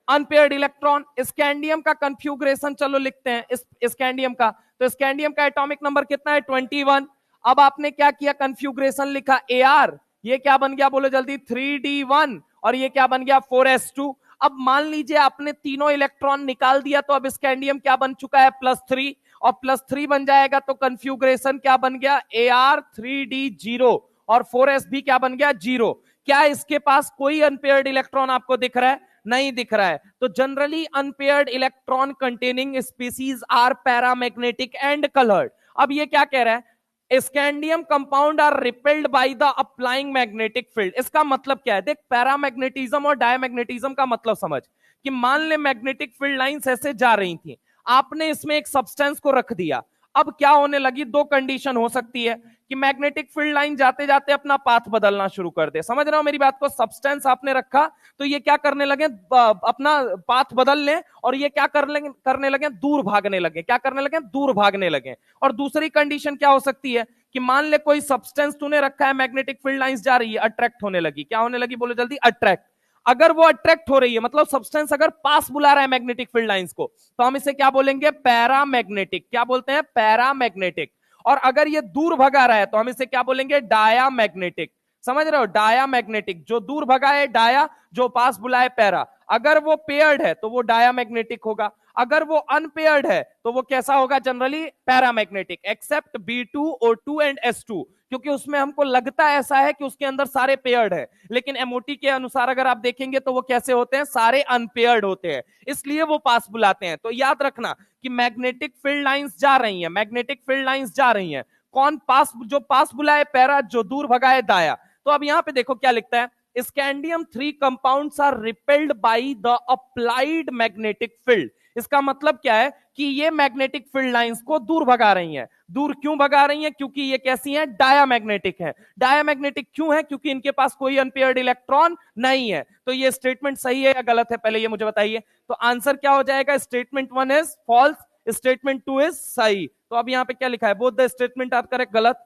Speaker 1: अनपेयर्ड इलेक्ट्रॉन। स्कैंडियम का कंफ्यूग्रेशन चलो लिखते हैं, स्कैंडियम का, तो स्कैंडियम का एटॉमिक नंबर कितना है, 21। अब आपने क्या किया, कंफ्यूग्रेशन लिखा Ar, ये क्या बन गया, बोलो जल्दी, 3d1, और ये क्या बन गया, 4s2। अब मान लीजिए आपने तीनों इलेक्ट्रॉन निकाल दिया, तो अब स्कैंडियम क्या बन चुका है, +3, और +3 बन जाएगा तो कंफ्यूग्रेशन क्या बन गया, Ar3d0, और 4s भी क्या बन गया, 0। क्या इसके पास कोई अनपेयर्ड इलेक्ट्रॉन आपको दिख रहा है, नहीं दिख रहा है। तो generally unpaired electron containing species are paramagnetic and coloured. अब ये क्या कह रहा है, scandium compound are repelled by the applying magnetic field. इसका मतलब क्या है, देख, पैरामैग्नेटिज्म और डायमैग्नेटिज्म का मतलब समझ, कि मान ले मैग्नेटिक फील्ड लाइंस ऐसे जा रही थी, आपने इसमें एक सब्सटेंस को रख दिया, अब क्या होने लगी, दो कंडीशन हो सकती है, कि मैग्नेटिक फील्ड लाइन जाते जाते अपना पाथ बदलना शुरू कर दे। समझ रहे हो मेरी बात को, सब्सटेंस आपने रखा तो ये क्या करने लगे, अपना पाथ बदल लें, और ये क्या करने लगे, दूर भागने लगे, क्या करने लगे, दूर भागने लगे। और दूसरी कंडीशन क्या हो सकती है, कि मान ले कोई सब्सटेंस तूने रखा है, मैग्नेटिक फील्ड लाइंस जा रही है, अट्रैक्ट होने लगी, क्या होने लगी, बोलो जल्दी, अट्रैक्ट। अगर वो अट्रैक्ट हो रही है, मतलब सब्सटेंस अगर पास बुला रहा है मैग्नेटिक फील्ड लाइंस को, तो हम इसे क्या बोलेंगे, पैरामैग्नेटिक। क्या बोलते हैं, पैरामैग्नेटिक। और अगर ये दूर भगा रहा है तो हम इसे क्या बोलेंगे, डायामैग्नेटिक। समझ रहे हो, डायामैग्नेटिक, जो दूर भगा है डाया, जो पास बुलाए पैरा। अगर वो पेयर्ड है तो वो डायामैग्नेटिक होगा, अगर वो अनपेयर्ड है तो वो कैसा होगा, generally paramagnetic, accept B2O2 and S2, क्योंकि उसमें हमको लगता ऐसा है कि उसके अंदर सारे पेयर्ड है, लेकिन एमओटी के अनुसार अगर आप देखेंगे तो वो कैसे होते हैं, सारे अनपेयर्ड होते हैं, इसलिए वो पास बुलाते हैं। तो याद रखना कि मैग्नेटिक फील्ड लाइंस जा रही हैं, मैग्नेटिक फील्ड लाइंस जा रही हैं, कौन पास, जो पास बुलाए पैरा, जो दूर भगाए दाया। तो अब यहां पे देखो क्या लिखता है, scandium 3 compounds are repelled by the applied magnetic field. इसका मतलब क्या है, कि ये मैग्नेटिक फील्ड लाइंस को दूर भगा रही हैं। दूर क्यों भगा रही हैं, क्योंकि ये कैसी हैं, डायामैग्नेटिक है। डायामैग्नेटिक क्यों है, क्योंकि इनके पास कोई अनपेयर्ड इलेक्ट्रॉन नहीं है। तो ये स्टेटमेंट सही है या गलत है, पहले ये मुझे बताइए। तो आंसर क्या हो जाएगा, statement 1 is false, statement 2 is सही। तो अब यहां पे क्या लिखा है, both the statement are correct, गलत।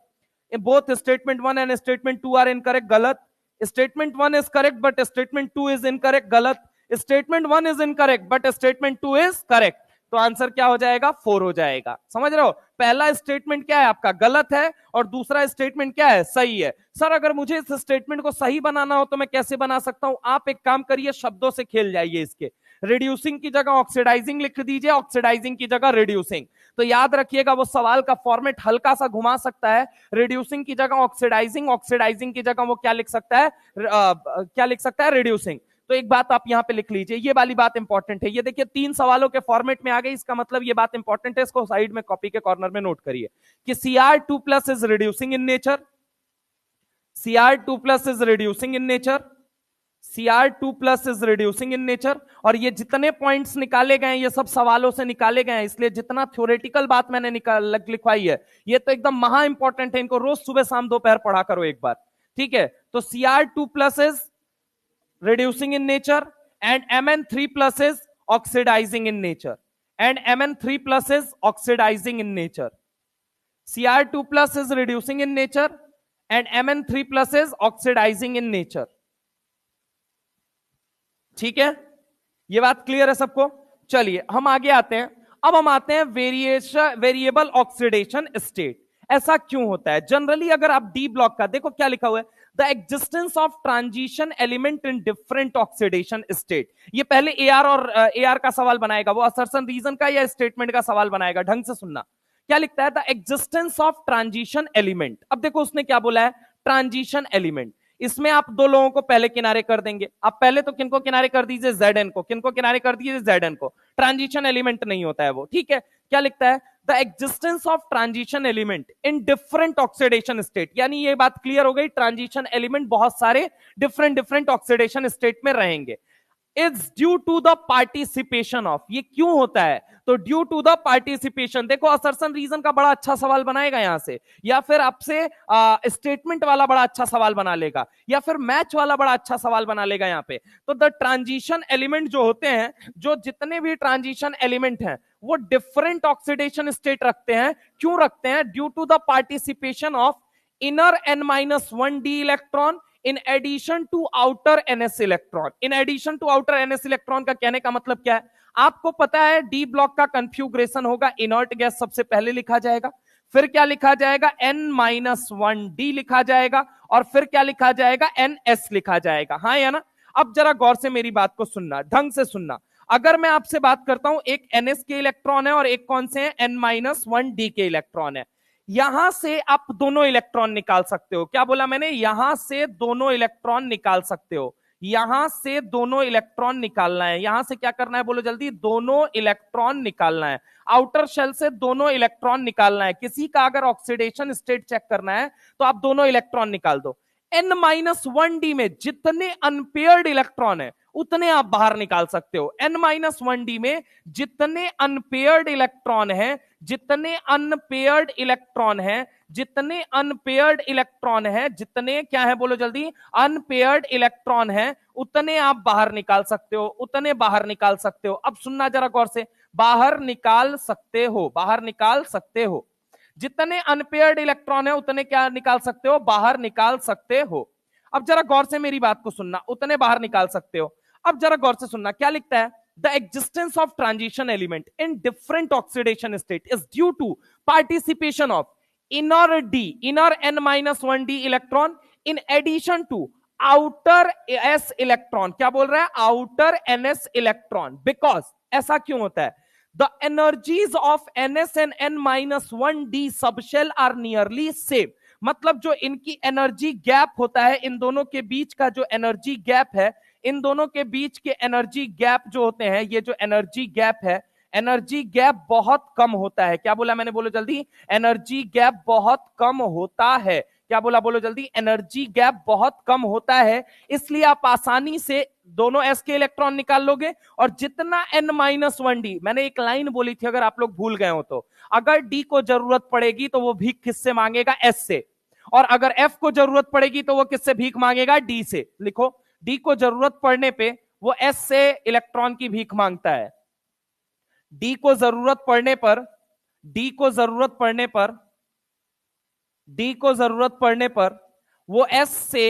Speaker 1: Both statement 1 and statement 2 are incorrect, गलत। Statement 1 is correct but statement 2 is incorrect, गलत। Statement 1 is incorrect but statement 2 is correct. तो आंसर क्या हो जाएगा, 4 हो जाएगा। समझ रहे हो, पहला स्टेटमेंट क्या है आपका, गलत है, और दूसरा स्टेटमेंट क्या है, सही है। सर अगर मुझे इस स्टेटमेंट को सही बनाना हो तो मैं कैसे बना सकता हूं, आप एक काम करिए, शब्दों से खेल जाइए इसके। रिड्यूसिंग की जगह ऑक्सीडाइजिंग लिख दीजिए, ऑक्सीडाइजिंग की जगह रिड्यूसिंग। तो याद रखिएगा वो सवाल का फॉर्मेट हल्का सा घुमा सकता है, रिड्यूसिंग की जगह ऑक्सीडाइजिंग, ऑक्सीडाइजिंग की जगह वो क्या लिख सकता है, क्या लिख सकता है, रिड्यूसिंग। तो एक बात आप यहां पे लिख लीजिए, ये वाली बात इंपॉर्टेंट है। ये देखिए 3 सवालों के फॉर्मेट में आ गई, इसका मतलब ये बात इंपॉर्टेंट है, इसको साइड में कॉपी के कॉर्नर में नोट करिए कि Cr2+ is reducing in nature, Cr2+ is reducing in nature, Cr2+ is reducing in nature. और ये जितने पॉइंट्स निकाले गए ये सब सवालों से निकाले गए हैं, इसलिए जितना थ्योरेटिकल बात मैंने लिखवाई है ये तो एकदम महा इंपॉर्टेंट है, इनको रोज सुबह शाम दोपहर पढ़ा करो एक बार, ठीक है। तो Cr2+ is reducing in nature and Mn3+ is oxidizing in nature, and Mn3+ is oxidizing in nature. Cr2+ is reducing in nature and Mn3+ is oxidizing in nature. ठीक है, ये बात क्लियर है सबको। चलिए हम आगे आते हैं। अब हम आते हैं वेरिएबल ऑक्सीडेशन स्टेट। ऐसा क्यों होता है? जनरली अगर आप डी ब्लॉक का देखो क्या लिखा हुआ है, the existence of transition element in different oxidation state. ये पहले एआर और एआर का सवाल बनाएगा, वो असर्शन रीजन का या स्टेटमेंट का सवाल बनाएगा। ढंग से सुनना क्या लिखता है, the existence of transition element. अब देखो उसने क्या बोला है, ट्रांजिशन एलिमेंट। इसमें आप दो लोगों को पहले किनारे कर देंगे। आप पहले तो किनको किनारे कर दीजिए, Zn को। किनको किनारे कर दीजिए, Zn को। ट्रांजिशन एलिमेंट नहीं होता है वो, ठीक है। क्या लिखता है, the existence of transition element in different oxidation state. यानी ये बात क्लियर हो गई, ट्रांजिशन एलिमेंट बहुत सारे डिफरेंट ऑक्सीडेशन स्टेट में रहेंगे। Is due to the participation of. ये क्यों होता है, तो ड्यू टू द पार्टिसिपेशन। देखो असर्शन रीजन का बड़ा अच्छा सवाल बनाएगा यहां से, या फिर आपसे स्टेटमेंट वाला बड़ा अच्छा सवाल बना लेगा, या फिर मैच वाला बड़ा अच्छा सवाल बना लेगा यहां पे। तो द ट्रांजिशन एलिमेंट जो होते हैं, जो जितने भी ट्रांजिशन एलिमेंट हैं वो डिफरेंट ऑक्सीडेशन स्टेट रखते हैं। क्यों रखते हैं, due to the participation of inner n-1d electron in addition to outer ns electron. In addition to outer ns electron का कहने का मतलब क्या है, आपको पता है डी ब्लॉक का कंफ्यूग्रेशन होगा, इनर्ट गैस सबसे पहले लिखा जाएगा, फिर क्या लिखा जाएगा, n-1d लिखा जाएगा, और फिर क्या लिखा जाएगा, ns लिखा जाएगा। हाँ या ना? अब जरा गौर से मेरी बात को सुनना, ढंग से सुनना। अगर मैं आपसे बात करता हूं एक ns के इलेक्ट्रॉन है और एक कौन से हैं, n-1d के इलेक्ट्रॉन है, यहां से आप दोनों इलेक्ट्रॉन निकाल सकते हो। क्या बोला मैंने, यहां से दोनों इलेक्ट्रॉन निकाल सकते हो। यहां से दोनों इलेक्ट्रॉन निकालना है। यहां से क्या करना है, बोलो जल्दी, दोनों इलेक्ट्रॉन निकालना है। आउटर शेल से दोनों इलेक्ट्रॉन निकालना है। किसी का अगर ऑक्सीडेशन स्टेट चेक करना है तो आप दोनों इलेक्ट्रॉन निकाल दो। n-1d में जितने अनपेयर्ड इलेक्ट्रॉन है उतने आप बाहर निकाल सकते हो। n-1d में जितने अनपेयर्ड इलेक्ट्रॉन है, जितने अनपेयर्ड इलेक्ट्रॉन है, जितने अनपेयर्ड इलेक्ट्रॉन है, जितने क्या है बोलो जल्दी, अनपेयर्ड इलेक्ट्रॉन है, उतने आप बाहर निकाल सकते हो, उतने बाहर निकाल सकते हो। अब सुनना जरा गौर से, बाहर निकाल सकते हो, बाहर निकाल सकते हो। जितने अनपेयर्ड इलेक्ट्रॉन है उतने क्या निकाल सकते हो, बाहर निकाल सकते हो। अब जरा गौर से मेरी बात को सुनना, उतने बाहर निकाल सकते हो। अब जरा गौर से सुनना, क्या लिखता है, the existence of transition element in different oxidation state is due to participation of inner n-1d electron in addition to outer s electron। क्या बोल रहा है, outer ns electron। because ऐसा क्यों होता है, the energies of ns and n-1d subshell are nearly same। मतलब जो इनकी एनर्जी गैप होता है, इन दोनों के बीच का जो एनर्जी गैप है, इन दोनों के बीच के एनर्जी गैप जो होते हैं, ये जो एनर्जी गैप है, एनर्जी गैप बहुत कम होता है। क्या बोला मैंने, बोलो जल्दी, एनर्जी गैप बहुत कम होता है। क्या बोला, बोलो जल्दी, एनर्जी गैप बहुत कम होता है। इसलिए आप आसानी से दोनों s के इलेक्ट्रॉन निकाल लोगे। और जितना n-1d, मैंने एक लाइन बोली थी अगर आप लोग भूल गए हो तो, अगर d को जरूरत पड़ेगी तो वो भीख किससे मांगेगा, s से, और अगर f को जरूरत पड़ेगी तो वो किससे भीख मांगेगा, d से। लिखो, d को जरूरत पड़ने पे वो s से इलेक्ट्रॉन की भीख मांगता है। d को जरूरत पड़ने पर, d को जरूरत पड़ने पर, d को जरूरत पड़ने पर वो s से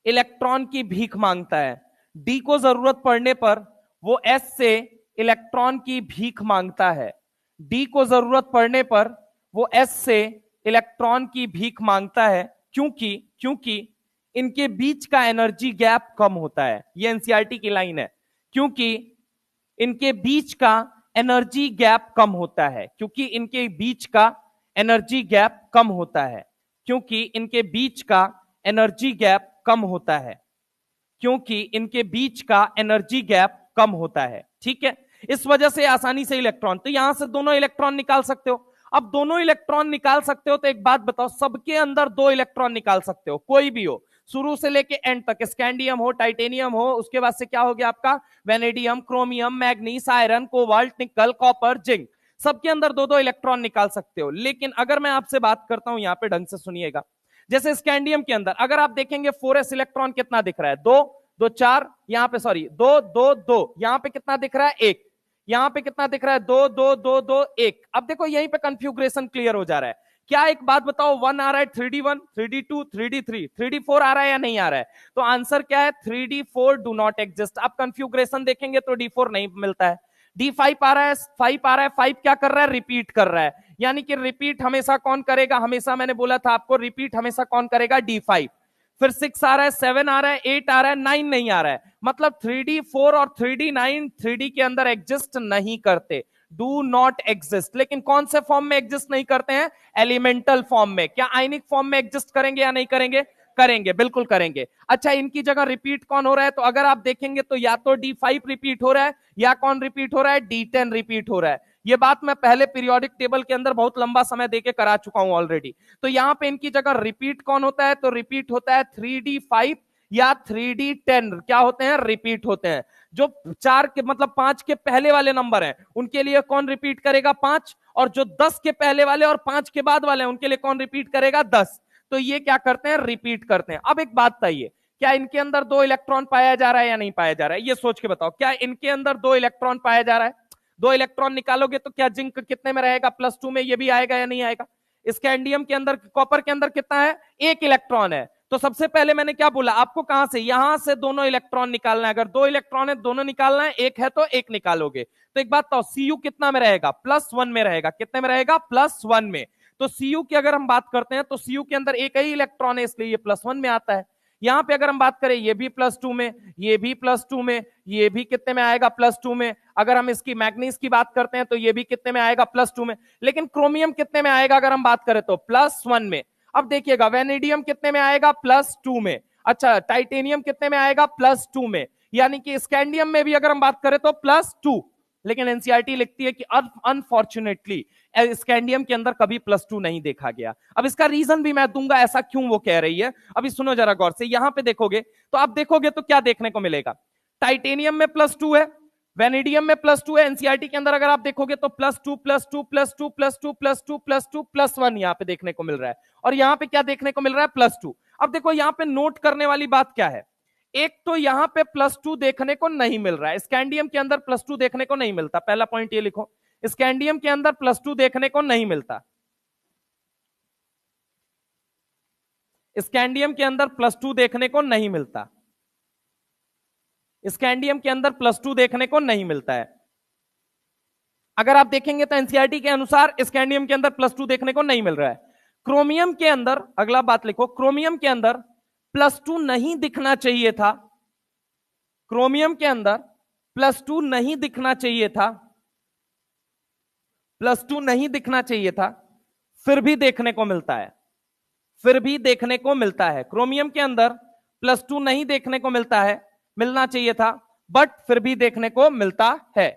Speaker 1: इलेक्ट्रॉन की भीख मांगता है। d को जरूरत पड़ने पर वो s से इलेक्ट्रॉन की भीख मांगता है। d को जरूरत पड़ने पर वो s से इलेक्ट्रॉन की भीख मांगता है, क्योंकि इनके बीच का एनर्जी गैप कम होता है। ये एनसीईआरटी की लाइन है, क्योंकि इनके बीच का एनर्जी गैप कम होता है, क्योंकि इनके बीच का एनर्जी गैप कम होता है, क्योंकि इनके बीच का एनर्जी गैप कम होता है, क्योंकि इनके बीच का एनर्जी गैप कम होता है, ठीक है। इस वजह से आसानी से इलेक्ट्रॉन, तो यहां से दोनों इलेक्ट्रॉन निकाल सकते हो। अब दोनों इलेक्ट्रॉन निकाल सकते हो तो एक बात बताओ, सबके अंदर 2 इलेक्ट्रॉन निकाल सकते हो, कोई भी हो, शुरू से लेके एंड तक, स्कैंडियम हो, टाइटेनियम हो, उसके बाद से क्या हो गया आपका, vanadium, chromium, manganese, iron, cobalt, nickel, copper, zinc, सबके अंदर 2-2 इलेक्ट्रॉन निकाल सकते हो। लेकिन अगर मैं आपसे बात करता हूं, यहां पे ढंग से सुनिएगा, जैसे स्कैंडियम के अंदर अगर आप देखेंगे 4s इलेक्ट्रॉन कितना दिख रहा है, 2 2 4, यहां पे सॉरी 2 2 2, यहां पे कितना दिख रहा है, 1, यहां पे कितना दिख रहा है, 2 2 2 2 1। अब देखो यहीं पे कंफ्यूग्रेशन क्लियर हो जा रहा है। क्या एक बात बताओ, 1 आ रहा है, 3D1, 3D2, 3D3, 3D4 आ रहा है या नहीं आ रहा है? तो आंसर क्या है, 3D4 डू नॉट एग्जिस्ट। आप कंफ्यूग्रेशन देखेंगे तो D4 नहीं मिलता है, D5 आ रहा है, 5 आ रहा है, 5 क्या कर रहा है, रिपीट कर रहा है, यानी कि रिपीट हमेशा कौन करेगा, हमेशा मैंने बोला था आपको, रिपीट हमेशा कौन करेगा, D5। फिर 6 आ रहा है, 7 आ रहा है, 8 आ रहा है, 9 नहीं आ रहा है, मतलब 3D4 और 3D9 3D के अंदर एग्जिस्ट नहीं करते, डू नॉट एग्जिस्ट। लेकिन कौन से फॉर्म में एग्जिस्ट नहीं करते हैं, एलिमेंटल फॉर्म में। क्या आयनिक फॉर्म में एग्जिस्ट करेंगे या नहीं करेंगे, करेंगे, बिल्कुल करेंगे। अच्छा, इनकी जगह रिपीट कौन हो रहा है, तो अगर आप देखेंगे तो या तो D5 रिपीट हो रहा है, या कौन रिपीट हो रहा है, D10 रिपीट हो रहा है। ये बात मैं पहले पीरियोडिक टेबल के अंदर बहुत लंबा समय देके करा चुका हूं ऑलरेडी। तो यहां पे इनकी जगह रिपीट कौन होता है, तो रिपीट होता है 3D5 या 3D10, क्या होते हैं, रिपीट होते हैं। जो 4 के मतलब 5 के पहले वाले नंबर हैं उनके लिए कौन रिपीट करेगा, 5, और जो 10 के पहले वाले और 5 के बाद वाले हैं उनके लिए कौन रिपीट करेगा, 10। तो ये क्या करते हैं, रिपीट करते हैं। अब एक बात बताइए, क्या इनके अंदर 2 इलेक्ट्रॉन पाया जा रहा है या नहीं पाया जा रहा है, ये सोच के बताओ, क्या इनके अंदर 2 इलेक्ट्रॉन पाया जा रहा है? 2 इलेक्ट्रॉन निकालोगे तो क्या जिंक कितने में रहेगा, +2 में, ये भी आएगा या नहीं आएगा? स्कैंडियम के अंदर, कॉपर के अंदर कितना है, 1 इलेक्ट्रॉन है। तो सबसे पहले मैंने क्या बोला आपको, कहां से, यहां से दोनों इलेक्ट्रॉन निकालना है। अगर 2 इलेक्ट्रॉन है, दोनों निकालना है, 1 है तो 1 निकालोगे। तो एक बात तो Cu कितना में रहेगा, +1 में रहेगा, कितने में रहेगा, +1 में। तो Cu की अगर हम बात करते हैं तो Cu के अंदर एक ही इलेक्ट्रॉन है, इसलिए ये +1 में आता है। यहां पे अगर हम बात करें, ये भी +2 में, ये भी +2 में, ये भी कितने में आएगा, +2 में। अगर हम इसकी मैग्नीज की बात करते हैं तो ये भी कितने में आएगा, +2 में। लेकिन क्रोमियम कितने में आएगा अगर हम बात करें तो +1 में। अब देखिएगा वेनेडियम कितने में आएगा, +2 में। अच्छा, टाइटेनियम कितने में आएगा, +2 में। यानी कि स्कैंडियम में भी अगर हम बात करें तो +2। लेकिन एनसीईआरटी लिखती है कि अनफॉर्चुनेटली स्कैंडियम के अंदर कभी +2 नहीं देखा गया। अब इसका रीजन भी मैं दूंगा, ऐसा क्यों वो कह रही है, अभी सुनो जरा गौर से। यहां पे देखोगे तो आप देखोगे तो क्या देखने को मिलेगा, टाइटेनियम में +2 है, वेनेडियम में +2 है। एनसीईआरटी के अंदर अगर आप देखोगे तो +2 +2 +2 +2 +2 +2 +1 यहां पे देखने को मिल रहा है, और यहां पे क्या देखने को मिल रहा है, +2। अब देखो यहां पे नोट करने वाली बात क्या है, एक तो यहां पे +2 देखने को नहीं मिल रहा है, स्कैंडियम के अंदर +2 देखने को नहीं मिलता। पहला पॉइंट ये लिखो, स्कैंडियम के अंदर +2 देखने को नहीं मिलता, स्कैंडियम के अंदर +2 देखने को नहीं मिलता, स्कैंडियम के अंदर +2 देखने को नहीं मिलता है। अगर आप देखेंगे तो एनसीईआरटी के अनुसार स्कैंडियम के अंदर +2 देखने को नहीं मिल रहा है। क्रोमियम के अंदर, अगला बात लिखो, क्रोमियम के अंदर +2 नहीं दिखना चाहिए था, क्रोमियम के अंदर +2 नहीं दिखना चाहिए था, +2 नहीं दिखना चाहिए था, फिर भी देखने को मिलता है, फिर भी देखने को मिलता है। क्रोमियम के अंदर +2 नहीं देखने को मिलता है, मिलना चाहिए था, बट फिर भी देखने को मिलता है,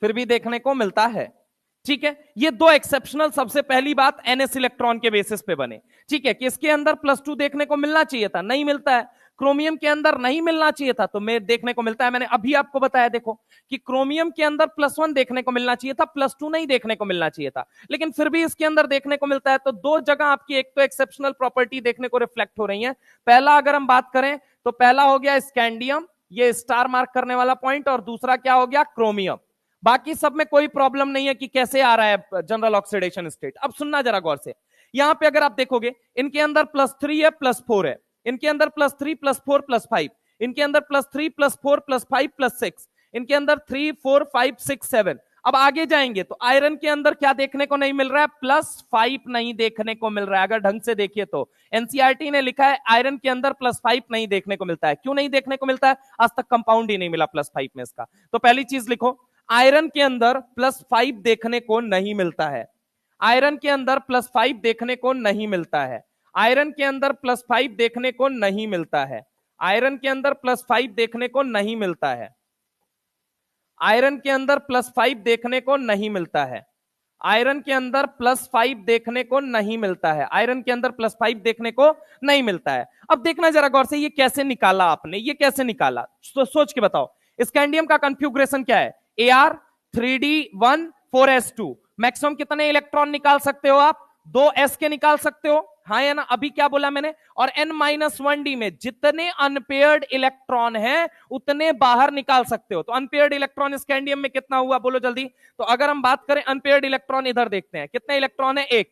Speaker 1: फिर भी देखने को मिलता है। ठीक है, ये 2 एक्सेप्शनल, सबसे पहली बात NS इलेक्ट्रॉन के बेसिस पे बने। ठीक है, कि इसके अंदर +2 देखने को मिलना चाहिए था, नहीं मिलता है। क्रोमियम के अंदर नहीं मिलना चाहिए था, तो मैं देखने को मिलता है। मैंने अभी आपको बताया देखो कि क्रोमियम के अंदर +1 देखने को मिलना चाहिए था, +2 नहीं देखने को मिलना चाहिए था, लेकिन फिर भी इसके अंदर देखने को मिलता है। तो 2 जगह आपकी एक तो एक्सेप्शनल प्रॉपर्टी देखने को रिफ्लेक्ट हो रही है। पहला अगर हम बात करें तो पहला हो गया स्कैंडियम, ये स्टार मार्क करने वाला पॉइंट, और दूसरा क्या हो गया, क्रोमियम। बाकी सब में कोई प्रॉब्लम नहीं है कि कैसे आ रहा है जनरल ऑक्सीडेशन स्टेट। अब सुनना जरा गौर से, यहां पे अगर आप देखोगे इनके अंदर +3 है, +4 है, इनके अंदर +3 +4 +5, इनके अंदर +3 +4 +5 +6, इनके अंदर 3 4 5 6 7। अब आगे जाएंगे तो आयरन के अंदर क्या देखने को नहीं मिल रहा है, +5 नहीं देखने को मिल रहा है। अगर ढंग से देखिए तो एनसीईआरटी ने लिखा है आयरन के अंदर +5 नहीं देखने को मिलता है। क्यों नहीं देखने को मिलता है, आज तक कंपाउंड ही नहीं मिला +5 में इसका। तो पहली चीज लिखो, आयरन के अंदर +5 देखने को नहीं मिलता है, आयरन के अंदर +5 देखने को नहीं मिलता है, आयरन के अंदर +5 देखने को नहीं मिलता है। आयरन के अंदर +5 देखने को नहीं मिलता है, आयरन के अंदर +5 देखने को नहीं मिलता है, आयरन के अंदर +5 देखने को नहीं मिलता है, आयरन के अंदर +5 देखने को नहीं मिलता है। अब देखना जरा गौर से, ये कैसे निकाला आपने, ये कैसे निकाला, तो सोच के बताओ। स्कैंडियम का कन्फ्यूग्रेशन क्या है, Ar3d1 4s2। मैक्सिमम कितने इलेक्ट्रॉन निकाल सकते हो आप, 2s के निकाल सकते हो, हाँ या ना। अभी क्या बोला मैंने, और n-1d में जितने अनपेयर्ड इलेक्ट्रॉन हैं उतने बाहर निकाल सकते हो। तो अनपेयर्ड इलेक्ट्रॉन स्कैंडियम में कितना हुआ, बोलो जल्दी। तो अगर हम बात करें अनपेयर्ड इलेक्ट्रॉन, इधर देखते हैं कितने इलेक्ट्रॉन है, एक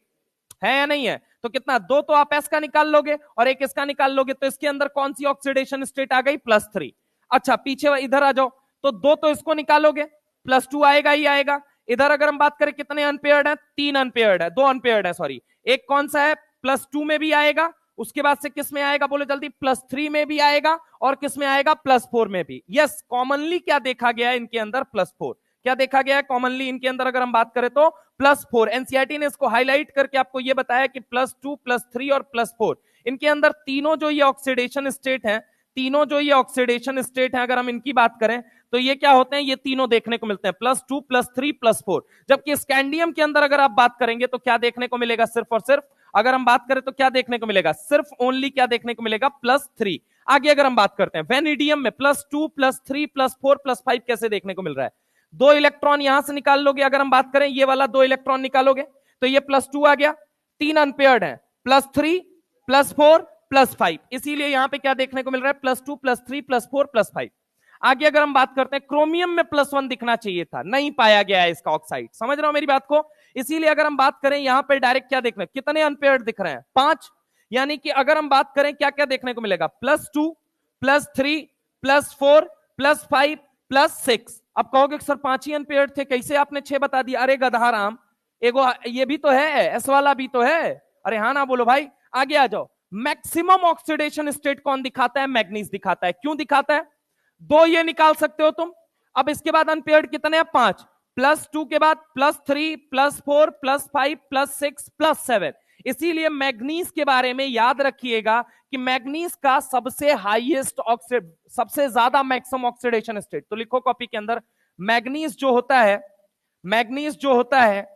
Speaker 1: है या नहीं है, तो कितना, 2 तो आप s का निकाल लोगे और एक इसका निकाल लोगे, तो इसके अंदर कौन सी ऑक्सीडेशन स्टेट आ गई, +3। अच्छा पीछे इधर आ जाओ, तो 2 तो इसको निकालोगे, +2 आएगा ही आएगा। इधर अगर हम बात करें कितने अनपेयर्ड है, 3 अनपेयर्ड है, 2 अनपेयर्ड है सॉरी, एक कौन सा है, +2 में भी आएगा, उसके बाद से किस में आएगा, बोलो जल्दी, +3 में भी आएगा, और किस में आएगा, +4 में भी। यस, कॉमनली क्या देखा गया है इनके अंदर, +4। क्या देखा गया है कॉमनली इनके अंदर, अगर हम बात करें तो +4। एनसीईआरटी ने इसको हाईलाइट करके आपको यह बताया कि +2, +3 और +4 इनके अंदर तीनों जो ये ऑक्सीडेशन स्टेट है, तीनों जो ये ऑक्सीडेशन स्टेट है, अगर हम इनकी बात करें तो ये क्या होते हैं, ये तीनों देखने को मिलते हैं, +2, +3, +4। जबकि स्कैंडियम के अंदर अगर आप बात करेंगे तो क्या देखने को मिलेगा, सिर्फ और सिर्फ अगर हम बात करें तो क्या देखने को मिलेगा, सिर्फ ओनली क्या देखने को मिलेगा, +3। आगे अगर हम बात करते हैं वेनेडियम में +2, +3, +4, +5 कैसे देखने को मिल रहा है, 2 इलेक्ट्रॉन यहां से निकाल लोगे, अगर हम बात करें ये वाला 2 इलेक्ट्रॉन निकालोगे तो ये +2 आ गया, 3 अनपेयर्ड है, +3, +4, +5, इसीलिए यहां पे क्या देखने को मिल रहा है, +2, +3, +4, +5। आगे अगर हम बात करते हैं क्रोमियम में +1 दिखना चाहिए था, नहीं पाया गया है इसका ऑक्साइड, समझ रहे हो मेरी बात को। इसीलिए अगर हम बात करें यहां पे डायरेक्ट क्या देख रहे हैं, कितने अनपेयर्ड दिख रहे हैं, 5। यानी कि अगर हम बात करें क्या क्या देखने को मिलेगा, +2, +3, +4, +5, +6। अब कहोगे सर 5 ही अनपेयर्ड थे, कैसे आपने 6 बता दिया, अरे गधाराम, एगो ये भी तो है, एस वाला भी तो है, अरे हाँ ना बोलो भाई। आगे आ जाओ, मैक्सिमम ऑक्सीडेशन स्टेट कौन दिखाता है, मैग्नीज दिखाता है। क्यों दिखाता है, 2 ये निकाल सकते हो तुम। अब इसके बाद अनपेयर्ड कितने हैं, 5, +2 के बाद +3, +4, +5, +6, +7। इसीलिए मैग्नीज के बारे में याद रखिएगा कि मैग्नीज का सबसे हाईएस्ट ऑक्सीड, सबसे ज्यादा मैक्सिमम ऑक्सीडेशन स्टेट, तो लिखो कॉपी के अंदर, मैग्नीज जो होता है, मैग्नीज जो होता है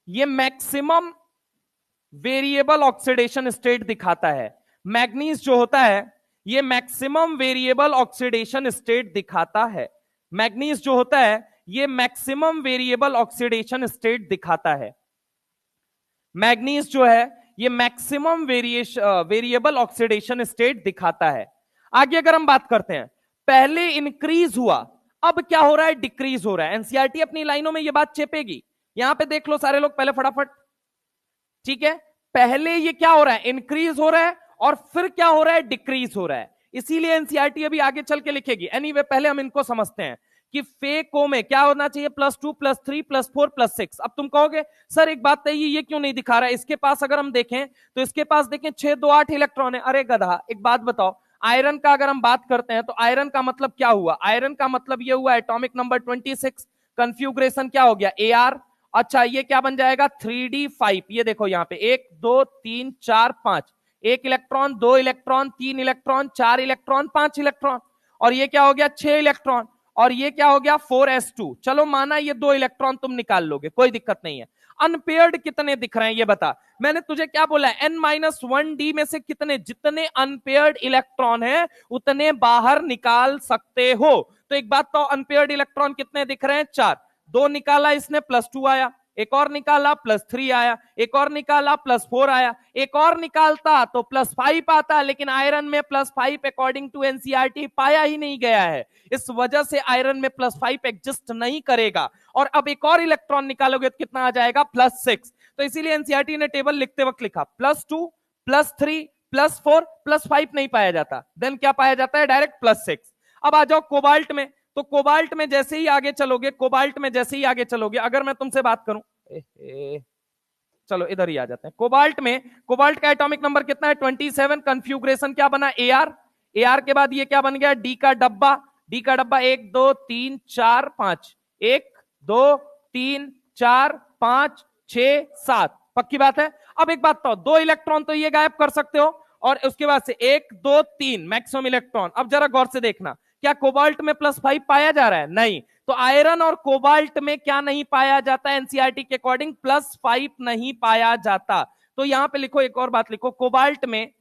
Speaker 1: ये मैक्सिमम वेरिएबल ऑक्सीडेशन स्टेट दिखाता है। मैग्नीज जो होता है ये मैक्सिमम वेरिएबल ऑक्सीडेशन स्टेट दिखाता है। मैग्नीज जो होता है ये मैक्सिमम वेरिएबल ऑक्सीडेशन स्टेट दिखाता है। मैग्नीज जो है ये मैक्सिमम वेरिएबल ऑक्सीडेशन स्टेट दिखाता है। आगे अगर हम बात करते हैं, पहले इंक्रीज हुआ, अब क्या हो रहा है, डिक्रीज हो रहा है। एनसीईआरटी अपनी लाइनों में ये बात चेपेगी, यहां पे देख लो सारे लोग पहले फटाफट, ठीक है। पहले ये क्या हो रहा है, इंक्रीज हो रहा है, और फिर क्या हो रहा है, डिक्रीज हो रहा है। इसीलिए एनसीईआरटी अभी आगे चल के लिखेगी। एनीवे पहले हम इनको समझते हैं कि फेको में क्या होना चाहिए, +2, +3, +4, +6। अब तुम कहोगे सर एक बात है, ये क्यों नहीं दिखा रहा है, इसके पास अगर हम देखें तो इसके पास देखें 6, 2, 8 इलेक्ट्रॉन है। अरे गधा, एक बात बताओ, आयरन का अगर हम बात करते हैं तो आयरन का मतलब क्या हुआ, आयरन का मतलब ये हुआ एटॉमिक नंबर 26, कन्फ्यूग्रेशन क्या हो गया, Ar। अच्छा ये क्या बन जाएगा, 3d5। ये देखो यहाँ पे 1, 2, 3, 4, 5, 1 electron, 2 electron, 3 electron, 4 electron, 5 electron, और ये क्या हो गया, 6 इलेक्ट्रॉन, और ये क्या हो गया, 4s2। चलो माना ये 2 इलेक्ट्रॉन तुम निकाल लोगे, कोई दिक्कत नहीं है। अनपेयर्ड कितने दिख रहे हैं ये बता, मैंने तुझे क्या बोला, n-1d में से कितने, जितने अनपेयर्ड इलेक्ट्रॉन है उतने बाहर निकाल सकते हो। तो एक बात तो, अनपेयर्ड इलेक्ट्रॉन कितने दिख रहे हैं, 4। 2 निकाला इसने, +2 आया, एक और निकाला +3 आया, एक और निकाला +4 आया, एक और निकालता तो +5 आता, लेकिन आयरन में +5 अकॉर्डिंग टू एनसीईआरटी पाया ही नहीं गया है। इस वजह से आयरन में +5 एग्जिस्ट नहीं करेगा। और अब एक और इलेक्ट्रॉन निकालोगे तो कितना आ जाएगा, +6। तो इसीलिए एनसीईआरटी ने टेबल लिखते वक्त लिखा +2, +3, +4, +5 नहीं पाया जाता, देन क्या पाया जाता है, डायरेक्ट +6। अब आ जाओ कोबाल्ट में, तो कोबाल्ट में जैसे ही आगे चलोगे, कोबाल्ट में जैसे ही आगे चलोगे, अगर मैं तुमसे बात करूं, चलो इधर ही आ जाते हैं। कोबाल्ट में, कोबाल्ट का एटॉमिक नंबर कितना है, 27। कन्फ्यूग्रेशन क्या बना, Ar। Ar के बाद ये क्या बन गया, डी का डब्बा। डी का डब्बा 1, 2, 3, 4, 5, 1, 2, 3, 4, 5, 6, 7। पक्की बात है। अब एक बात तो, 2 इलेक्ट्रॉन तो ये गायब कर सकते हो, और उसके बाद से 1 2 3 मैक्सिमम इलेक्ट्रॉन। अब जरा गौर से देखना, क्या कोबाल्ट में +5 पाया जा रहा है? नहीं। तो आयरन और कोबाल्ट में क्या नहीं पाया जाता? एनसीईआरटी के अकॉर्डिंग +5 नहीं पाया जाता। तो यहां पे लिखो, एक और बात लिखो, कोबाल्ट में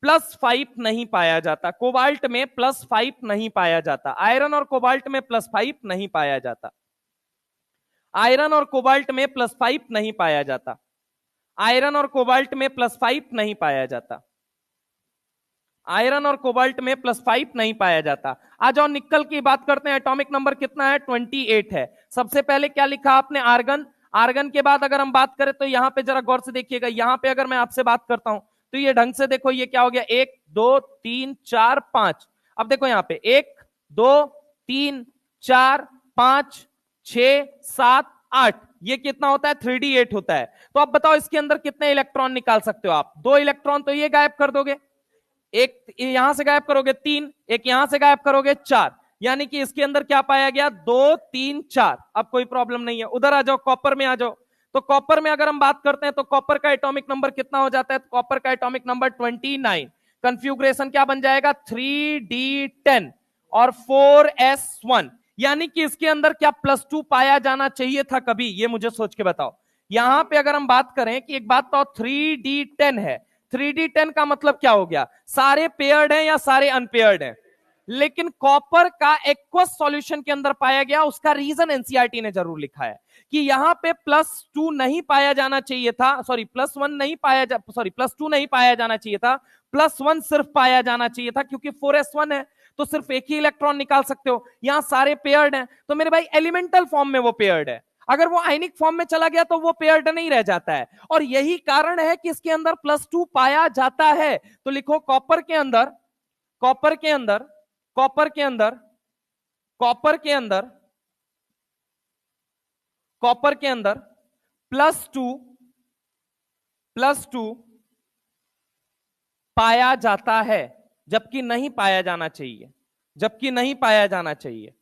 Speaker 1: +5 नहीं पाया जाता। कोबाल्ट में +5 नहीं पाया जाता। आयरन और कोबाल्ट में +5 नहीं पाया जाता। आयरन और कोबाल्ट में +5 नहीं पाया जाता। आयरन और कोबाल्ट में +5 नहीं पाया जाता। आयरन और कोबाल्ट में +5 नहीं पाया जाता। आ जाओ निकल की बात करते हैं। एटॉमिक नंबर कितना है? 28 है। सबसे पहले क्या लिखा आपने? आर्गन। आर्गन के बाद अगर हम बात करें तो यहां पे जरा गौर से देखिएगा, यहां पे अगर मैं आपसे बात करता हूं तो ये ढंग से देखो, ये क्या हो गया? 1 2 3 4 5। अब देखो यहां पे 1 2 3 4 5 6 7 8, ये कितना होता है? 3d8 होता है। तो अब बताओ इसके अंदर कितने इलेक्ट्रॉन निकाल सकते हो आप? 2 इलेक्ट्रॉन तो ये गायब कर दोगे, एक यहां से गायब करोगे 3, एक यहां से गायब करोगे 4, यानी कि इसके अंदर क्या पाया गया? 2 3 4। अब कोई प्रॉब्लम नहीं है। उधर आ जाओ, कॉपर में आ जाओ। तो कॉपर में अगर हम बात करते हैं तो कॉपर का एटॉमिक नंबर कितना हो जाता है? तो कॉपर का एटॉमिक नंबर 29। कंफ्यूग्रेशन क्या बन जाएगा? 3d10 और 4s1, यानी कि इसके अंदर क्या +2 पाया जाना चाहिए था कभी? ये मुझे सोच के बताओ। यहां पे अगर हम बात करें कि एक बात तो 3d10 है, 3d10 का मतलब क्या हो गया? सारे पेयर्ड हैं या सारे अनपेयर्ड हैं? लेकिन कॉपर का एक्वस सॉल्यूशन के अंदर पाया गया। उसका रीजन एनसीईआरटी ने जरूर लिखा है कि यहां पे +2 नहीं पाया जाना चाहिए था, सॉरी +1 नहीं पाया सॉरी +2 नहीं पाया जाना चाहिए था, +1 सिर्फ पाया जाना चाहिए था, क्योंकि 4s1 है तो सिर्फ एक ही इलेक्ट्रॉन निकाल सकते हो। यहां सारे पेयर्ड हैं तो मेरे भाई एलिमेंटल फॉर्म में वो पेयर्ड है। अगर वो आयनिक फॉर्म में चला गया तो वो पेयर्ड नहीं रह जाता है, और यही कारण है कि इसके अंदर +2 पाया जाता है। तो लिखो कॉपर के अंदर, कॉपर के अंदर, कॉपर के अंदर, कॉपर के अंदर, कॉपर के अंदर +2 पाया जाता है, जबकि नहीं पाया जाना चाहिए, जबकि नहीं पाया जाना चाहिए,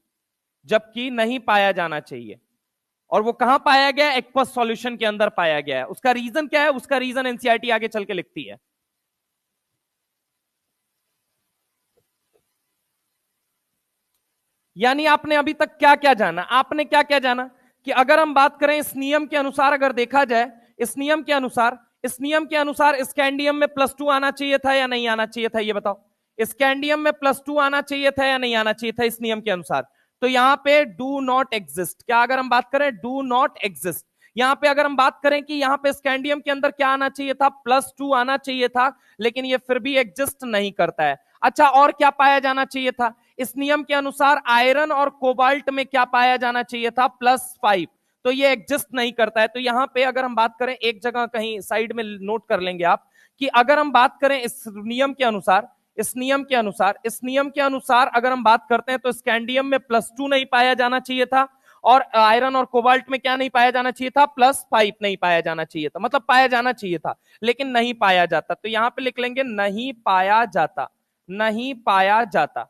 Speaker 1: जबकि नहीं पाया जाना चाहिए। और वो कहां पाया गया? एक्वस सॉल्यूशन के अंदर पाया गया है। उसका रीजन क्या है? उसका रीजन एनसीईआरटी आगे चल के लिखती है। यानी आपने अभी तक क्या क्या जाना? आपने क्या क्या जाना कि अगर हम बात करें इस नियम के अनुसार, अगर देखा जाए इस नियम के अनुसार, इस नियम के अनुसार स्कैंडियम में +2 आना चाहिए था या नहीं आना चाहिए था? ये बताओ, स्कैंडियम में +2 आना चाहिए था या नहीं आना चाहिए था इस नियम के अनुसार? तो यहां पे डू नॉट एग्जिस्ट। क्या अगर हम बात करें? Do not exist. यहां पे अगर हम बात करें कि यहां पे स्कैंडियम के अंदर क्या आना चाहिए था? +2 आना चाहिए था, लेकिन ये फिर भी एग्जिस्ट नहीं करता है। अच्छा, और क्या पाया जाना चाहिए था? इस नियम के अनुसार आयरन और कोबाल्ट में क्या पाया जाना चाहिए था? +5। तो ये एग्जिस्ट नहीं करता है। तो यहां पे अगर हम बात करें, एक जगह कहीं साइड में नोट कर लेंगे आप, कि अगर हम बात करें इस नियम के अनुसार, इस नियम के अनुसार, इस नियम के अनुसार अगर हम बात करते हैं तो स्कैंडियम में +2 नहीं पाया जाना चाहिए था, और आयरन और कोबाल्ट में क्या नहीं पाया जाना चाहिए था? +5 नहीं पाया जाना चाहिए था। मतलब पाया जाना चाहिए था लेकिन नहीं पाया जाता। तो यहां पे लिख लेंगे नहीं पाया जाता, नहीं पाया जाता।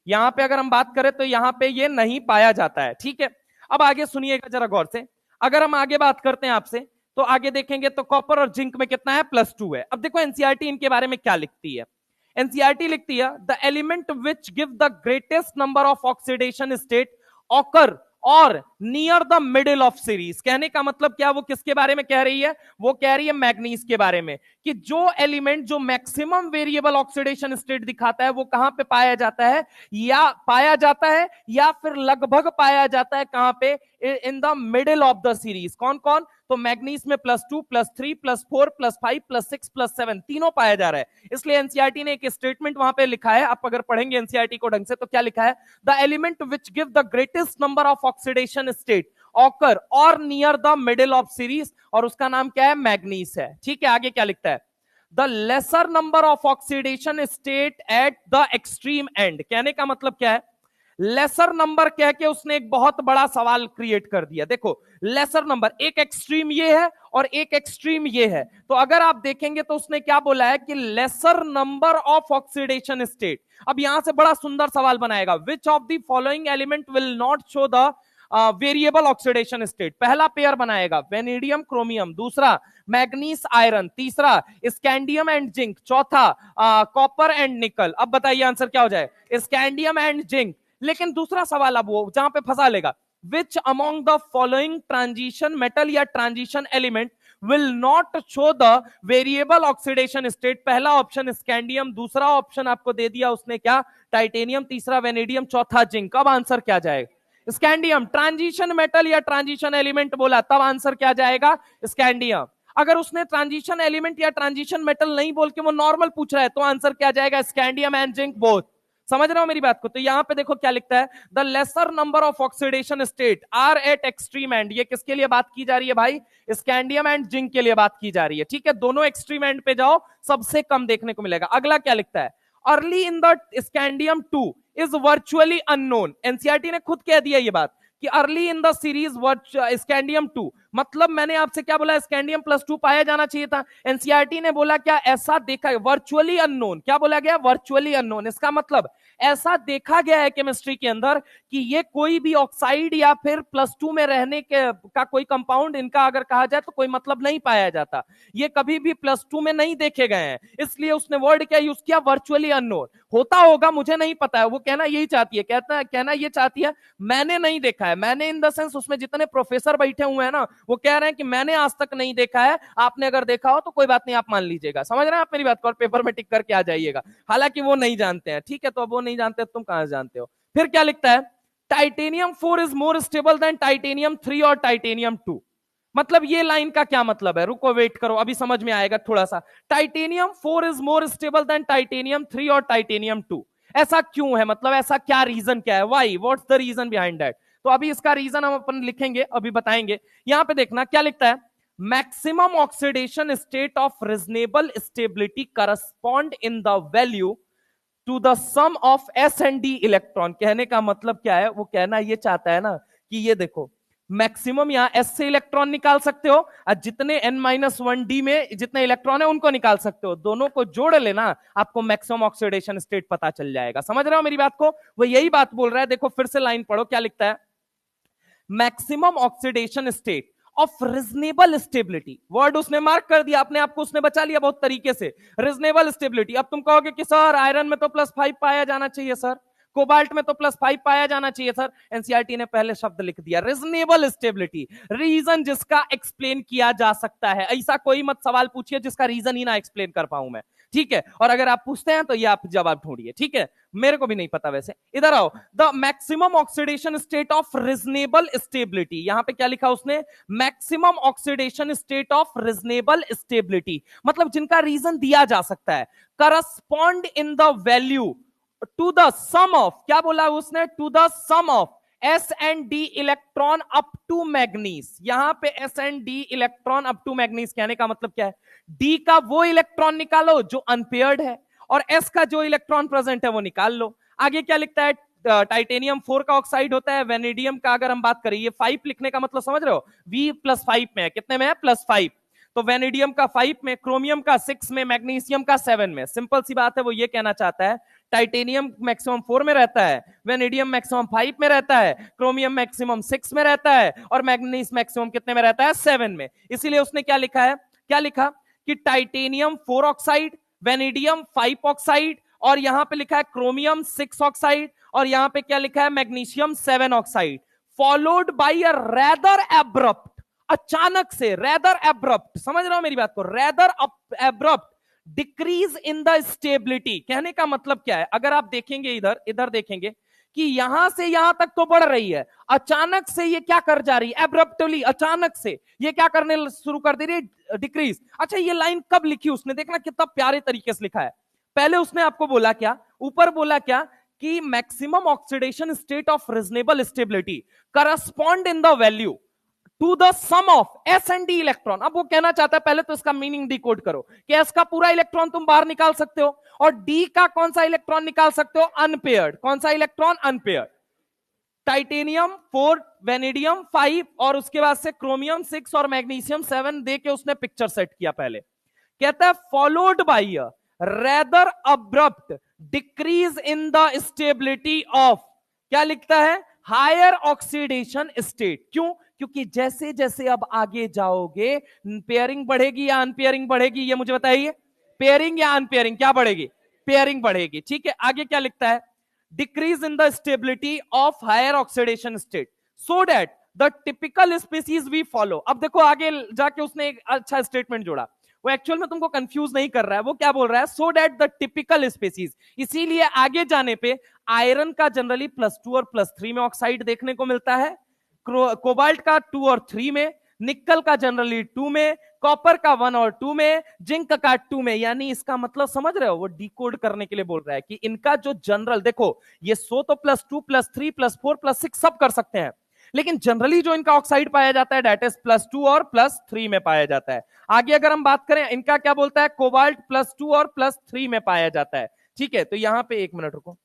Speaker 1: यहां पे अगर हम बात करें तो यहां पे ये नहीं पाया जाता है। ठीक है, अब आगे सुनिएगा जरा गौर से। अगर हम आगे बात करते हैं आपसे तो आगे देखेंगे तो कॉपर और जिंक में कितना है? +2 है। अब देखो एनसीईआरटी इनके बारे में क्या लिखती है। एनसीईआरटी लिखती है the element which give the greatest number of oxidation state occur or near the middle of series. कहने का मतलब क्या? वो किसके बारे में कह रही है? वो कह रही है मैग्नीज के बारे में, कि जो एलिमेंट जो मैक्सिमम वेरिएबल ऑक्सीडेशन स्टेट दिखाता है वो कहां पे पाया जाता है, या पाया जाता है या फिर लगभग पाया जाता है, कहां पे? In the middle of the series. कौन कौन? तो मैग्नीज में +2 +3 +4 +5 +6 +7 तीनों पाया जा रहा है। इसलिए एनसीईआरटी ने एक स्टेटमेंट वहां पे लिखा है, आप अगर पढ़ेंगे एनसीईआरटी को ढंग से तो क्या लिखा है? The element which give the greatest number of oxidation state occur or near the middle of series, और उसका नाम क्या है? मैग्नीज है। ठीक है, आगे क्या लिखता है? The lesser number of oxidation state at the extreme and. कहने का मतलब क्या है? लेसर नंबर कह के उसने एक बहुत बड़ा सवाल क्रिएट कर दिया। देखो लेसर नंबर, एक एक्सट्रीम ये है और एक एक्सट्रीम ये है, तो अगर आप देखेंगे तो उसने क्या बोला है कि laser number of oxidation state. अब यहां से बड़ा सुंदर सवाल बनाएगा, which of the following element will not show the variable oxidation state, पहला पेयर बनाएगा वेनेडियम क्रोमियम, दूसरा मैग्नीस आयरन, तीसरा स्कैंडियम एंड जिंक, चौथा कॉपर एंड निकल। अब बताइए आंसर क्या हो जाए, स्कैंडियम एंड जिंक। लेकिन दूसरा सवाल अब वो जहां पे फंसा लेगा, which among the following transition metal या transition element will not show the variable oxidation state। पहला ऑप्शन स्कैंडियम, दूसरा ऑप्शन आपको दे दिया उसने क्या, टाइटेनियम, तीसरा वेनेडियम, चौथा जिंक। अब आंसर क्या जाएगा, स्कैंडियम। ट्रांजिशन मेटल या ट्रांजिशन एलिमेंट बोला, तब आंसर क्या जाएगा, स्कैंडियम। अगर उसने ट्रांजिशन एलिमेंट या ट्रांजिशन मेटल नहीं बोल के वो नॉर्मल पूछ रहा है, तो आंसर क्या जाएगा, स्कैंडियम एंड जिंक बोथ। समझ रहे हो मेरी बात को। तो यहां पे देखो क्या लिखता है, the lesser number of oxidation state are at extreme end. ये किसके लिए बात की जा रही है भाई, स्कैंडियम एंड जिंक के लिए बात की जा रही है। ठीक है, दोनों एक्सट्रीम एंड पे जाओ, सबसे कम देखने को मिलेगा। अगला क्या लिखता है, early in the scandium 2 is virtually unknown. NCERT ने खुद कह दिया ये बात कि early in the series scandium 2, मतलब मैंने आपसे क्या बोला, स्कैंडियम +2 पाया जाना चाहिए था। एनसीईआरटी ने बोला क्या, ऐसा देखा है, वर्चुअली अननोन। क्या बोला गया, वर्चुअली अननोन। इसका मतलब ऐसा देखा गया है केमिस्ट्री के अंदर कि ये कोई भी ऑक्साइड या फिर +2 में रहने का कोई कंपाउंड, इनका अगर कहा जाए तो कोई मतलब नहीं पाया जाता। ये कभी भी +2 में नहीं देखे गए हैं, इसलिए उसने वर्ड क्या यूज किया, वर्चुअली अननोन। होता होगा, मुझे नहीं पता है। वो कहना यही चाहती है, कहना ये चाहती है मैंने नहीं देखा है। मैंने इन द सेंस उसमें जितने प्रोफेसर बैठे हुए हैं ना, वो कह रहे हैं कि मैंने आज तक नहीं देखा है, आपने अगर देखा हो तो कोई बात नहीं, आप मान लीजिएगा। समझ रहे हैं आप मेरी बात को, और पेपर में टिक करके आ जाइएगा। हालांकि वो नहीं जानते हैं। ठीक है, तो अब वो नहीं जानते, तुम कहां जानते हो। फिर क्या लिखता है, titanium 4 is more stable then titanium 3 और टाइटेनियम 2। मतलब ये लाइन का क्या मतलब है, रुको वेट करो, अभी समझ में आएगा थोड़ा सा। Titanium 4 is more stable then titanium 3 और टाइटेनियम 2। ऐसा क्यों है, मतलब ऐसा क्या रीजन क्या है, why, what's the reason behind that. तो अभी इसका रीजन हम अपन लिखेंगे, अभी बताएंगे। यहां पे देखना क्या लिखता है, maximum oxidation state of reasonable stability correspond in the value to the sum of s and d electron. कहने का मतलब क्या है, वो कहना ये चाहता है ना कि ये देखो, मैक्सिमम यहां एस से इलेक्ट्रॉन निकाल सकते हो, और जितने n-1d में जितने इलेक्ट्रॉन है उनको निकाल सकते हो। दोनों को जोड़ लेना, आपको मैक्सिमम ऑक्सीडेशन स्टेट पता चल जाएगा। समझ रहे हो मेरी बात को, वो यही बात बोल रहा है। देखो फिर से लाइन पढ़ो, क्या लिखता है, maximum oxidation state of reasonable stability. Word उसने मार्क कर दिया, अपने आप को उसने बचा लिया बहुत तरीके से, रिजनेबल स्टेबिलिटी। अब तुम कहोगे कि सर आयरन में तो +5 पाया जाना चाहिए, सर कोबाल्ट में तो +5 पाया जाना चाहिए सर। एनसीईआरटी ने पहले शब्द लिख दिया रीजनेबल स्टेबिलिटी, रीजन जिसका एक्सप्लेन किया जा सकता है। ऐसा कोई मत सवाल पूछिए जिसका रीजन ही ना एक्सप्लेन कर पाऊं मैं। ठीक है, और अगर आप पूछते हैं तो ये आप जवाब ढूंढिए। ठीक है, मेरे को भी नहीं पता वैसे। इधर आओ, the maximum oxidation state of reasonable stability. यहां पे क्या लिखा उसने, maximum oxidation state of reasonable stability, मतलब जिनका रीजन दिया जा सकता है। Correspond in the value to the sum of, क्या बोला उसने, to the sum of s and d electron up to manganese. यहां पे s and d electron up to manganese कहने का मतलब क्या है, डी का वो इलेक्ट्रॉन निकालो जो अनपेयर्ड है, और एस का जो इलेक्ट्रॉन प्रेजेंट है वो निकाल लो। आगे क्या लिखता है, टाइटेनियम 4 का ऑक्साइड होता है, वेनेडियम का अगर हम बात करें, ये 5 लिखने का मतलब समझ रहे हो, V+5 में है, कितने में है, +5। तो वेनेडियम का 5 में, क्रोमियम का 6 में, मैग्नीशियम का 7 में। सिंपल सी बात है, वो ये कहना चाहता है टाइटेनियम मैक्सिमम 4 में रहता है, वेनेडियम मैक्सिमम 5 में रहता है, क्रोमियम मैक्सिमम 6 में रहता है, और मैग्नीज मैक्सिमम कितने में रहता है, 7 में। इसीलिए उसने क्या लिखा है, क्या लिखा कि टाइटेनियम 4 ऑक्साइड, वेनेडियम 5 ऑक्साइड, और यहां पे लिखा है क्रोमियम 6 ऑक्साइड, और यहां पे क्या लिखा है, magnesium 7 oxide, followed by a rather abrupt, अचानक से, रेदर एब्रप्ट, समझ रहे हो मेरी बात को, rather abrupt decrease in the stability. कहने का मतलब क्या है, अगर आप देखेंगे इधर देखेंगे कि यहां से यहां तक तो बढ़ रही है, अचानक से ये क्या कर जा रही है, एब्रप्टली, अचानक से ये क्या करने शुरू कर दे रही है, डिक्रीज। अच्छा, ये लाइन कब लिखी उसने, देखना कितना प्यारे तरीके से लिखा है। पहले उसने आपको बोला क्या, ऊपर बोला क्या कि maximum oxidation state of reasonable stability correspond in the value to the sum of s and d electron. अब वो कहना चाहता है, पहले तो इसका मीनिंग डिकोड करो कि एस का पूरा इलेक्ट्रॉन तुम बाहर निकाल सकते हो, और डी का कौन सा इलेक्ट्रॉन निकाल सकते हो, अनपेयर्ड। कौन सा इलेक्ट्रॉन, अनपेयर्ड। टाइटेनियम 4, वेनेडियम 5, और उसके बाद से क्रोमियम 6 और मैग्नीशियम 7 दे के उसने पिक्चर सेट किया। पहले कहता है followed by a rather abrupt decrease in the stability of, क्या लिखता है, हायर ऑक्सीडेशन स्टेट। क्यों? क्योंकि जैसे जैसे अब आगे जाओगे पेयरिंग बढ़ेगी या अनपेयरिंग बढ़ेगी, ये मुझे बताइए। पेयरिंग या अनपेयरिंग, क्या बढ़ेगी? पेयरिंग बढ़ेगी। ठीक है, आगे क्या लिखता है? Decrease in the stability of higher oxidation state so that the typical species we follow. अब देखो आगे जाके उसने एक अच्छा स्टेटमेंट जोड़ा, वो एक्चुअल में तुमको कंफ्यूज नहीं कर रहा है। वो क्या बोल रहा है? सो दैट द टिपिकल स्पीसीज, इसीलिए आगे जाने पे आयरन का जनरली +2 और +3 में ऑक्साइड देखने को मिलता है, कोबाल्ट का 2 और 3 में, निकल का जनरली 2 में, कॉपर का 1 और 2 में, जिंक का 2 में। यानी इसका मतलब समझ रहे हो? वो डिकोड करने के लिए बोल रहा है कि इनका जो जनरल, देखो ये 100 तो +2 +3 +4 +6 सब कर सकते हैं, लेकिन जनरली जो इनका ऑक्साइड पाया जाता है डेट इज +2 और +3 में पाया जाता है। आगे अगर हम बात करें, इनका क्या बोलता है? कोबाल्ट +2 और +3 में पाया जाता है। ठीक है, तो यहां पे एक मिनट रुको,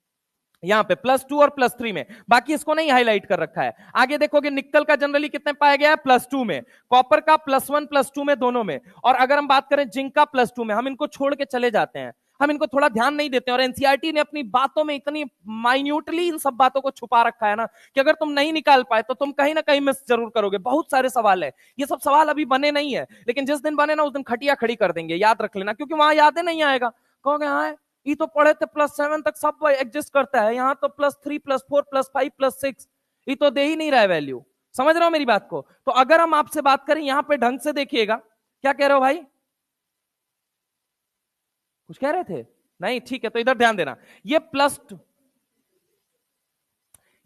Speaker 1: यहां पे +2 और +3 में, बाकी इसको नहीं हाईलाइट कर रखा है। आगे देखोगे निकल का जनरली कितने पाया गया है? +2 में, कॉपर का +1 +2 में, दोनों में। और अगर हम बात करें जिंक का +2 में, हम इनको छोड़ के चले जाते हैं, हम इनको थोड़ा ध्यान नहीं देते। और एनसीईआरटी ने अपनी बातों में इतनी माइन्यूटली इन सब बातों को छुपा रखा है ना, कि अगर तुम नहीं निकाल पाए तो तुम कहीं ना कहीं मिस जरूर करोगे। बहुत सारे सवाल है, ये सब सवाल अभी बने नहीं है, लेकिन जिस दिन बने ना उस दिन खटिया खड़ी कर देंगे, याद रख लेना, क्योंकि वहां याद नहीं आएगा। कहोगे हाँ ये तो पढ़े थे +7 तक सब एग्जिस्ट करता है, यहाँ तो +3 +4 +5 +6, ये तो दे ही नहीं रहा है वैल्यू। समझ रहे हो मेरी बात को? तो अगर हम आपसे बात करें, यहां पे ढंग से देखिएगा, क्या कह रहे हो भाई? कुछ कह रहे थे? नहीं, ठीक है, तो इधर ध्यान देना। ये +2,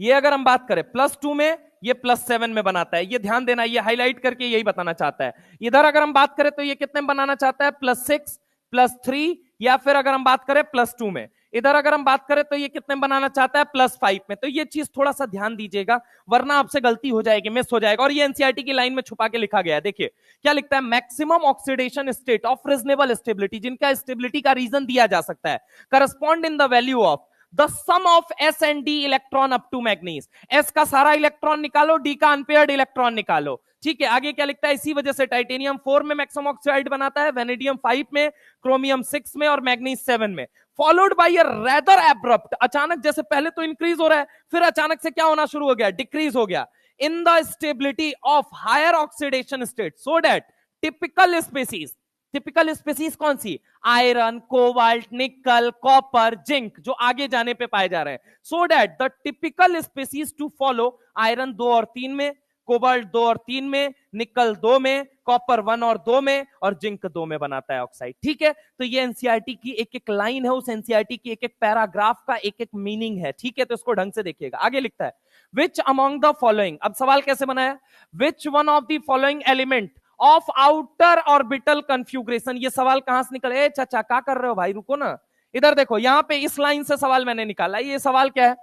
Speaker 1: ये अगर हम बात करें +2 में, ये +7 में बनाता है, ये ध्यान देना, ये हाईलाइट करके यही बताना चाहता है। इधर अगर हम बात करें तो ये कितने में बनाना चाहता है? +6 +3, या फिर अगर हम बात करें +2 में। इधर अगर हम बात करें तो ये कितने में बनाना चाहता है? +5 में। तो ये चीज थोड़ा सा ध्यान दीजिएगा, वरना आपसे गलती हो जाएगी, मिस हो जाएगा। और ये एनसीईआरटी की लाइन में छुपा के लिखा गया है। देखिए क्या लिखता है? Maximum oxidation state of reasonable stability, जिनका स्टेबिलिटी का रीजन दिया जा सकता है, correspond in the value of the sum of S and D electron up to manganese. S का सारा इलेक्ट्रॉन निकालो, D का अनपेयर्ड इलेक्ट्रॉन निकालो। ठीक है, आगे क्या लिखता है? इसी वजह से टाइटेनियम 4 में मैक्सिमम ऑक्साइड बनाता है, वेनेडियम 5 में, क्रोमियम 6 में और मैग्नीज 7 में। Followed by a rather abrupt, अचानक, जैसे पहले तो इंक्रीज हो रहा है, फिर अचानक से क्या होना शुरू हो गया? डिक्रीज हो गया in the stability of higher oxidation state so that typical species, typical species कौन सी? Iron, cobalt, nickel, copper, zinc, जो आगे जाने पे पाए जा रहे हैं। So that the typical species to follow, iron 2 और 3 में, कोबाल्ट 2 और 3 में, निकल 2 में, कॉपर 1 और 2 में, और जिंक 2 में बनाता है ऑक्साइड। ठीक है, तो ये एनसीईआरटी की एक एक लाइन है, उस एनसीईआरटी की एक एक पैराग्राफ का एक एक मीनिंग है। ठीक है, तो इसको ढंग से देखिएगा। आगे लिखता है विच अमॉन्ग द फॉलोइंग, अब सवाल कैसे बनाया? Which one of the following element of outer orbital configuration. ये सवाल कहां से निकले? चाचा क्या कर रहे हो भाई, रुको ना। इधर देखो, यहां पे इस लाइन से सवाल मैंने निकाला। ये सवाल क्या है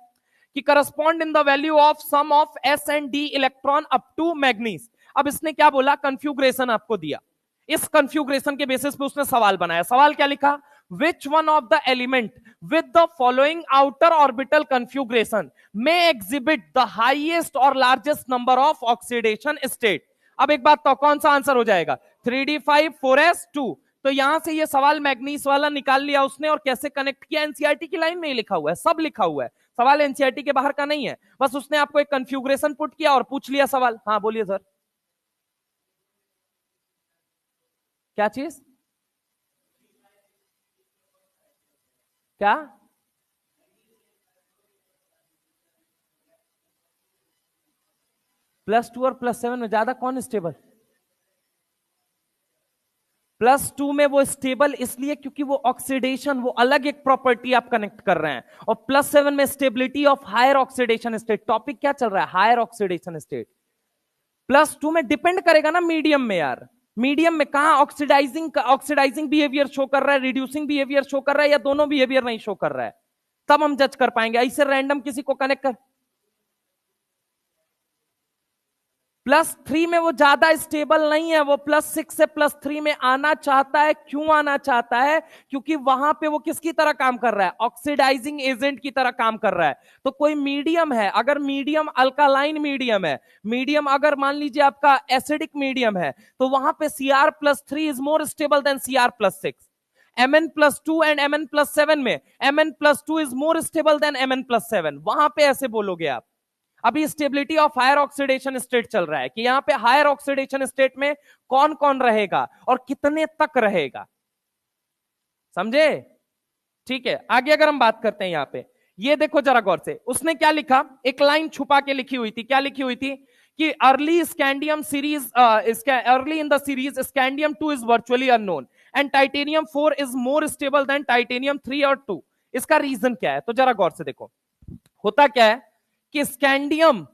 Speaker 1: कि correspond in the value of sum of S and D electron up to manganese. अब इसने क्या बोला? कन्फ्यूग्रेशन आपको दिया, इस कन्फ्यूग्रेशन के बेसिस पे उसने सवाल बनाया। सवाल क्या लिखा? Which one of the element with the following outer orbital configuration में एग्जिबिट द हाईएस्ट और largest number of oxidation state. अब एक बात तो, कौन सा आंसर हो जाएगा? 3d5 4s2। तो यहां से ये सवाल मैग्नीज वाला निकाल लिया उसने, और कैसे कनेक्ट किया? एनसीईआरटी की लाइन में ही लिखा हुआ है, सब लिखा हुआ है, सवाल एनसीईआरटी के बाहर का नहीं है। बस उसने आपको एक कंफ्यूग्रेशन पुट किया और पूछ लिया सवाल। हाँ बोलिए सर, क्या चीज? क्या? +2 और +7 में ज्यादा कौन स्टेबल? +2 में वो स्टेबल इसलिए क्योंकि वो ऑक्सीडेशन, वो अलग एक प्रॉपर्टी आप कनेक्ट कर रहे हैं। और +7 में stability of higher oxidation state. Topic क्या चल रहा है? Higher oxidation state. +2 में डिपेंड करेगा ना मीडियम में यार, मीडियम में कहां ऑक्सीडाइजिंग बिहेवियर शो कर रहा है, रिड्यूसिंग बिहेवियर शो कर रहा है, या दोनों बिहेवियर नहीं शो कर रहा है, तब हम जज कर पाएंगे। ऐसे रैंडम किसी को कनेक्ट कर। +3 में वो ज्यादा स्टेबल नहीं है, वो +6 से +3 में आना चाहता है। क्यों आना चाहता है? क्योंकि वहां पे वो किसकी तरह काम कर रहा है? ऑक्सीडाइजिंग एजेंट की तरह काम कर रहा है। तो कोई मीडियम है, अगर मीडियम अल्कालाइन मीडियम है, मीडियम अगर मान लीजिए आपका एसिडिक मीडियम है, तो वहां पे Cr+3 is more stable than Cr+6। Mn+2 and Mn+7 में Mn+2 is more stable then Mn+7। वहां पे ऐसे बोलोगे आप। अभी stability of higher oxidation state चल रहा है कि यहां पे हायर ऑक्सीडेशन स्टेट में कौन कौन रहेगा और कितने तक रहेगा, समझे? ठीक है, आगे अगर हम बात करते हैं यहां पे, ये देखो जरा गौर से, उसने क्या लिखा, एक लाइन छुपा के लिखी हुई थी, क्या लिखी हुई थी कि early scandium series, early in the series scandium 2 is virtually unknown and titanium 4 is more stable then titanium 3 और 2। इसका रीजन क्या है? तो जरा गौर से देखो, होता क्या है कि स्कैंडियम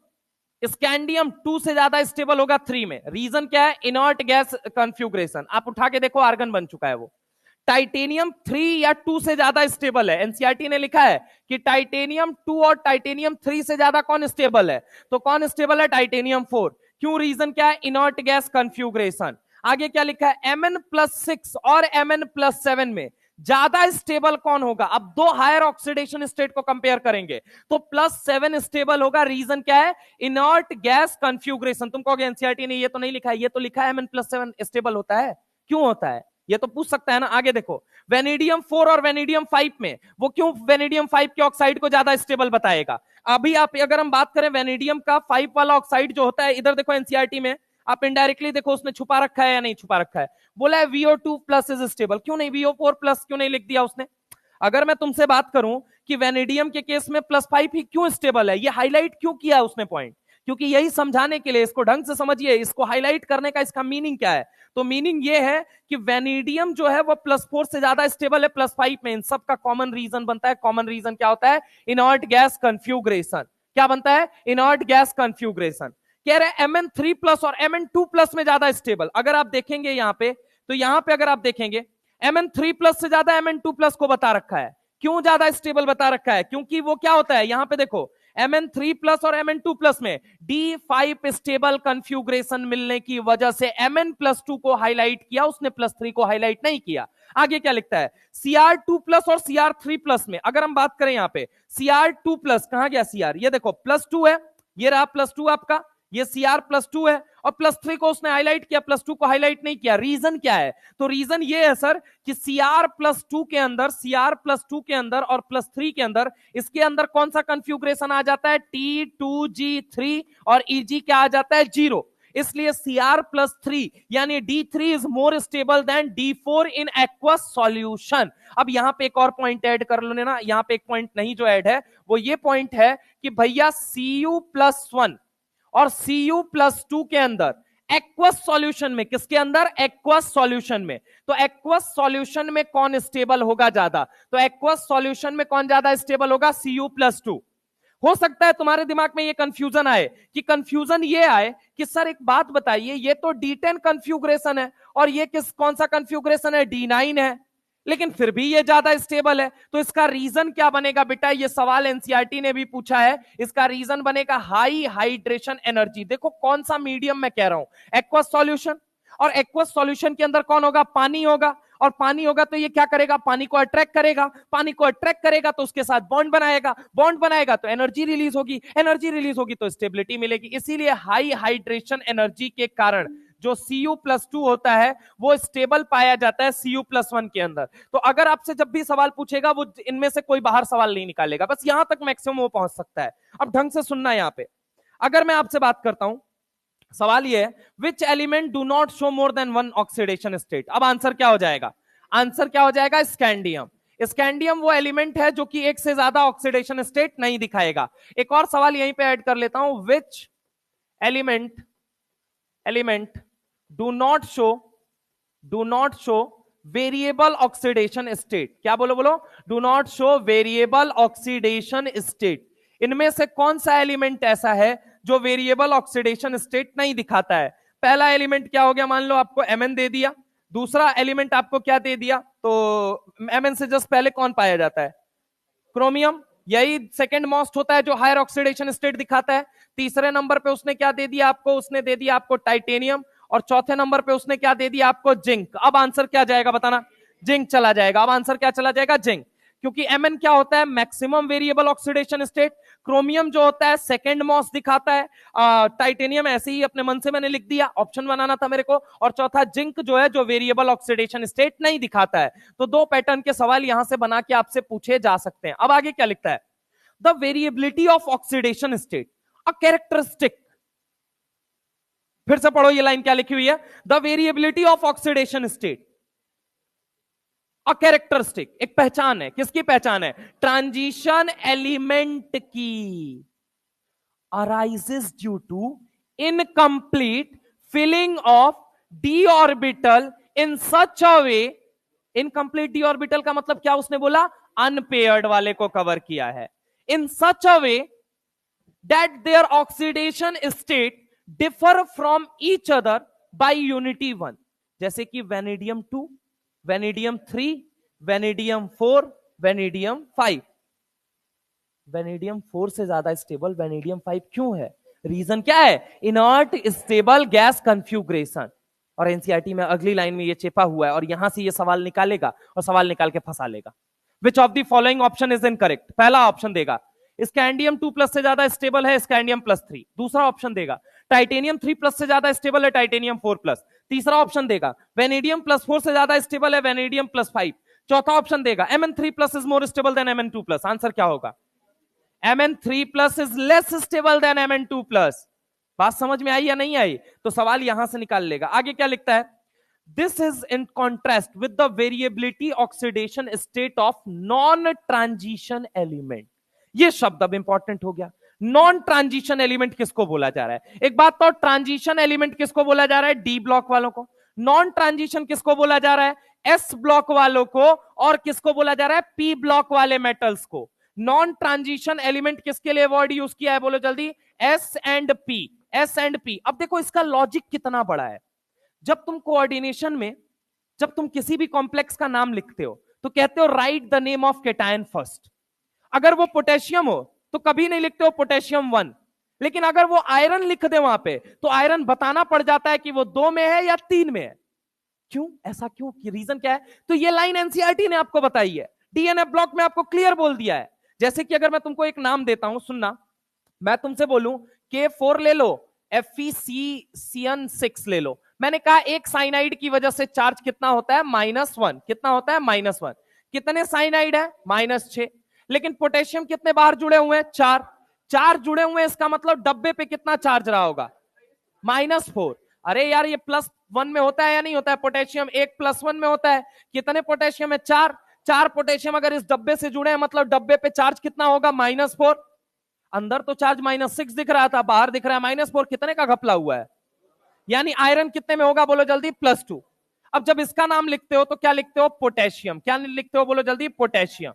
Speaker 1: स्कैंडियम 2 से ज्यादा स्टेबल होगा 3 में। रीजन क्या है? Inert gas configuration. आप उठा के देखो, आर्गन बन चुका है वो। टाइटेनियम 3 या 2 से ज्यादा स्टेबल है, एनसीईआरटी ने लिखा है कि टाइटेनियम 2 और टाइटेनियम 3 से ज्यादा कौन स्टेबल है? तो कौन स्टेबल है? टाइटेनियम 4। क्यों? रीजन क्या है? Inert gas configuration. आगे क्या लिखा है? Mn+6 और Mn+7 में ज्यादा स्टेबल कौन होगा? अब दो हायर ऑक्सीडेशन स्टेट को कंपेयर करेंगे तो +7 स्टेबल होगा। रीजन क्या है? Inert gas configuration. तुम कहोगे एनसीईआरटी ने ये तो नहीं लिखा है, ये तो लिखा है Mn+7 स्टेबल होता है। क्यों होता है? ये तो पूछ सकता है ना। आगे देखो, वेनेडियम 4 और वेनेडियम 5 में वो क्यों वेनेडियम 5 के ऑक्साइड को ज्यादा स्टेबल बताएगा? अभी आप अगर हम बात करें वेनेडियम का 5 वाला ऑक्साइड जो होता है, इधर देखो एनसीईआरटी में, आप इनडायरेक्टली देखो उसने छुपा रखा है या नहीं छुपा रखा है। बोला है VO2+ इज स्टेबल। क्यों नहीं? VO4+ क्यों नहीं लिख दिया उसने? अगर मैं तुमसे बात करूं कि वेनेडियम के केस में +5 ही क्यों स्टेबल है, ये हाईलाइट क्यों किया उसने पॉइंट? क्योंकि यही समझाने के लिए, इसको ढंग से समझिए, इसको हाईलाइट करने का इसका मीनिंग क्या है। तो मीनिंग ये है कि वेनेडियम जो है वो +4 से ज्यादा स्टेबल है +5 में। इन सब का कॉमन रीजन बनता है। कॉमन रीजन क्या होता है? Inert gas configuration. क्या बनता है? Inert gas configuration. कह रहे Mn3+ और Mn2+ में ज्यादा स्टेबल। अगर आप देखेंगे यहां पे, तो यहां पे अगर आप देखेंगे Mn3+ से ज्यादा Mn2+ को बता रखा है। क्यों ज्यादा स्टेबल बता रखा है? क्योंकि वो क्या होता है, यहां पे देखो Mn3+ और Mn2+ में D5 स्टेबल कॉन्फ़िगरेशन मिलने की वजह से Mn+2 को हाईलाइट किया उसने, +3 को हाईलाइट नहीं किया। आगे क्या लिखता है? Cr2+ और Cr3+ में अगर हम बात करें यहां पे, Cr2+, कहां गया Cr? ये देखो +2 है, ये रहा +2 आपका, ये Cr+2 है, और +3 को उसने हाईलाइट किया, +2 को हाईलाइट नहीं किया। रीजन क्या है? तो रीजन ये है सर कि Cr+2 के अंदर और +3 के अंदर, इसके अंदर कौन सा कॉन्फ़िगरेशन आ जाता है? T2G3, और Eg क्या आ जाता है? 0। इसलिए Cr+3 यानी D3 is more stable then D4 in aqueous solution. अब यहां पे एक और पॉइंट ऐड कर लो ना, यहां पे एक पॉइंट नहीं जो ऐड है वो ये पॉइंट है कि भैया Cu+1 और Cu+2 के अंदर एक्वस सॉल्यूशन में, किसके अंदर? एक्वस सॉल्यूशन में। तो एक्वस सॉल्यूशन में कौन स्टेबल होगा ज्यादा? तो एक्वस सॉल्यूशन में कौन ज्यादा स्टेबल होगा? Cu+2। हो सकता है तुम्हारे दिमाग में ये कंफ्यूजन आए, कि कंफ्यूजन ये आए कि सर एक बात बताइए, ये तो D10 कॉन्फ़िगरेशन है और ये कौन सा कॉन्फ़िगरेशन है? D9 है, लेकिन फिर भी ये ज्यादा स्टेबल है। तो इसका रीजन क्या बनेगा बेटा? ये सवाल एनसीईआरटी ने भी पूछा है। इसका रीजन बनेगा हाई हाइड्रेशन एनर्जी। देखो कौन सा मीडियम मैं कह रहा हूं, एक्वस सॉल्यूशन, और एक्वस सॉल्यूशन के अंदर कौन होगा? पानी होगा, और पानी होगा तो ये क्या करेगा? पानी को अट्रैक्ट करेगा, पानी को अट्रैक्ट करेगा तो उसके साथ बॉन्ड बनाएगा, बॉन्ड बनाएगा तो एनर्जी रिलीज होगी, एनर्जी रिलीज होगी तो स्टेबिलिटी मिलेगी। इसीलिए हाई हाइड्रेशन एनर्जी के कारण जो Cu+2 होता है वो स्टेबल पाया जाता है Cu+1 के अंदर। तो अगर आपसे जब भी सवाल पूछेगा वो इनमें से कोई बाहर सवाल नहीं निकालेगा, बस यहां तक मैक्सिमम वो पहुंच सकता है। अब ढंग से सुनना यहां पे, अगर मैं आपसे बात करता हूं, सवाल ये है which element do not show more than 1 oxidation state. अब आंसर क्या हो जाएगा? आंसर क्या हो जाएगा? स्कैंडियम। स्कैंडियम वो एलिमेंट है जो कि एक से ज्यादा ऑक्सीडेशन स्टेट नहीं दिखाएगा। एक और सवाल यहीं पे ऐड कर लेता हूं, which element do not show variable oxidation state. क्या बोलो बोलो? Do not show variable oxidation state. इनमें से कौन सा एलिमेंट ऐसा है जो वेरिएबल ऑक्सीडेशन स्टेट नहीं दिखाता है? पहला एलिमेंट क्या हो गया? मान लो आपको Mn दे दिया, दूसरा एलिमेंट आपको क्या दे दिया? तो Mn से जस्ट पहले कौन पाया जाता है? क्रोमियम। यही सेकंड मोस्ट होता है जो हायर ऑक्सीडेशन स्टेट दिखाता है। तीसरे नंबर पे उसने क्या दे दिया आपको? उसने दे दिया आपको टाइटेनियम, और चौथे नंबर पे उसने क्या दे दिया आपको? जिंक। अब आंसर क्या जाएगा बताना? जिंक चला जाएगा। अब आंसर क्या चला जाएगा? जिंक। क्योंकि Mn क्या होता है? Maximum variable oxidation state. Chromium जो होता है सेकंड मोस्ट दिखाता है। टाइटेनियम ऐसे ही अपने मन से मैंने लिख दिया, ऑप्शन बनाना था मेरे को। और चौथा जिंक जो है, जो वेरिएबल ऑक्सीडेशन स्टेट नहीं दिखाता है। तो दो पैटर्न के सवाल यहां से बना के आपसे पूछे जा सकते हैं। अब आगे क्या लिखता है? The variability of oxidation state. A characteristic, फिर से पढ़ो ये लाइन क्या लिखी हुई है, the variability of oxidation state, a characteristic, एक पहचान है, किसकी पहचान है, ट्रांजिशन एलिमेंट की, arises due to incomplete filling of d orbital in such a way, incomplete d orbital का मतलब क्या उसने बोला, अनपेयर्ड वाले को कवर किया है, in such a way that their oxidation state differ from each other by unity 1, जैसे कि vanadium 2, vanadium 3, vanadium 4, vanadium 5। Vanadium 4 से ज्यादा स्टेबल वेनेडियम 5 क्यों है, रीजन क्या है, इनर्ट स्टेबल गैस कन्फ्यूग्रेशन। और एनसीईआरटी में अगली लाइन में ये चेपा हुआ है और यहां से ये सवाल निकालेगा और सवाल निकाल के फंसा लेगा। Which of the following option is incorrect, पहला ऑप्शन देगा स्कैंडियम 2+ से ज्यादा स्टेबल है स्कैंडियम +3, दूसरा ऑप्शन देगा टाइटेनियम 3+ से ज्यादा स्टेबल है टाइटेनियम 4+, तीसरा ऑप्शन देगा वेनेडियम +4 से ज्यादा स्टेबल है वेनेडियम +5, चौथा ऑप्शन देगा Mn3+ is more stable then Mn2+। Answer क्या होगा, Mn3+ is less stable then Mn2+। बात समझ में आई या नहीं आई, तो सवाल यहां से निकाल लेगा। आगे क्या लिखता है, this is in contrast with the variability oxidation state of non transition element. ये शब्द अब इंपॉर्टेंट हो गया, नॉन ट्रांजिशन एलिमेंट किसको बोला जा रहा है, एक बात तो ट्रांजिशन एलिमेंट किसको बोला जा रहा है, डी ब्लॉक वालों को, नॉन ट्रांजिशन किसको बोला जा रहा है, एस ब्लॉक वालों को, और किसको बोला जा रहा है, पी ब्लॉक वाले मेटल्स को। नॉन ट्रांजिशन एलिमेंट किसके लिए वर्ड यूज किया है, बोलो जल्दी, S and P, S and P. अब देखो इसका लॉजिक कितना बड़ा है, जब तुम कोऑर्डिनेशन में, जब तुम किसी भी कॉम्प्लेक्स का नाम लिखते हो तो कहते हो right the name of cation first. अगर वो पोटेशियम हो तो कभी नहीं लिखते हो पोटेशियम 1, लेकिन अगर वो आयरन लिख दे वहां पे तो आयरन बताना पड़ जाता है कि वो 2 में है या 3 में है। क्यों, ऐसा क्यों, रीजन क्या है, तो ये लाइन एनसीईआरटी ने आपको बताई है, डीएनए ब्लॉक में आपको क्लियर बोल दिया है। जैसे कि अगर मैं तुमको एक नाम देता हूं, सुनना, मैं तुमसे बोलूं K4 ले लो, FeCN6 ले लो, मैंने कहा एक साइनाइड की वजह से चार्ज कितना होता है, -1, कितना होता है, -1, कितने साइनाइड है, -6, लेकिन पोटेशियम कितने बार जुड़े हुए हैं, 4 जुड़े हुए हैं, इसका मतलब डब्बे पे कितना चार्ज रहा होगा, -4। अरे यार ये +1 में होता है या नहीं होता है, पोटेशियम एक +1 में होता है, कितने पोटेशियम है, 4 पोटेशियम अगर इस डब्बे से जुड़े हैं मतलब डब्बे पे चार्ज कितना होगा, -4। अंदर तो चार्ज -6 दिख रहा था, बाहर दिख रहा है -4, कितने का घपला हुआ है, यानी आयरन कितने में होगा, बोलो जल्दी, +2। अब जब इसका नाम लिखते हो तो क्या लिखते हो, पोटेशियम, क्या लिखते हो, बोलो जल्दी, पोटेशियम,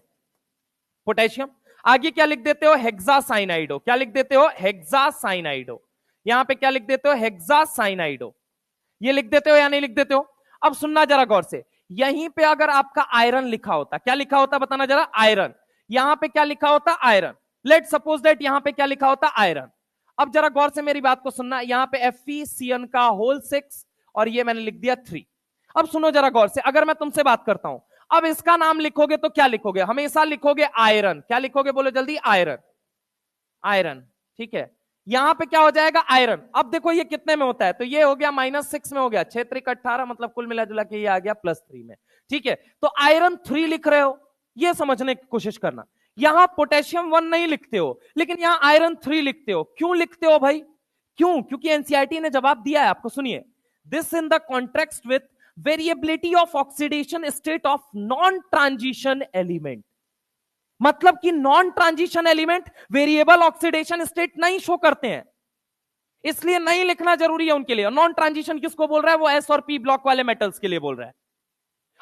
Speaker 1: पोटेशियम। आगे क्या लिख देते हो, हेक्सासाइनाइडो, क्या लिख देते हो, हेक्सासाइनाइडो, यहां पे क्या लिख देते हो, हेक्सासाइनाइडो, ये लिख देते हो या नहीं लिख देते हो। अब सुनना जरा गौर से, यहीं पे अगर आपका आयरन लिखा होता, क्या लिखा होता बताना जरा, आयरन, यहां पे क्या लिखा होता, आयरन, लेट सपोज दैट यहां पे क्या लिखा होता, आयरन। अब जरा गौर से मेरी बात को सुनना, यहां पे FeCN का होल 6 और ये मैंने लिख दिया 3। अब सुनो जरा गौर से, अगर मैं तुमसे बात करता हूं, अब इसका नाम लिखोगे तो क्या लिखोगे, हमेशा लिखोगे आयरन, क्या लिखोगे, बोलो जल्दी, आयरन, आयरन, ठीक है, यहां पे क्या हो जाएगा, आयरन। अब देखो ये कितने में होता है, तो ये हो गया -6 में हो गया, 6 3 18, मतलब कुल मिला जुला के ये आ गया +3 में, ठीक है। तो आयरन 3 लिख रहे हो, ये समझने की कोशिश करना, यहां पोटेशियम 1 नहीं लिखते हो लेकिन यहां आयरन 3 लिखते हो, क्यों लिखते हो भाई, क्यों, क्योंकि एनसीईआरटी ने जवाब दिया है आपको, सुनिए, this in the context with variability of oxidation state of non transition element. मतलब कि non transition element variable oxidation state नहीं शो करते हैं, इसलिए नहीं लिखना जरूरी है उनके लिए। नॉन ट्रांजिशन किसको बोल रहा है, वो एस और पी ब्लॉक वाले मेटल्स के लिए बोल रहा है।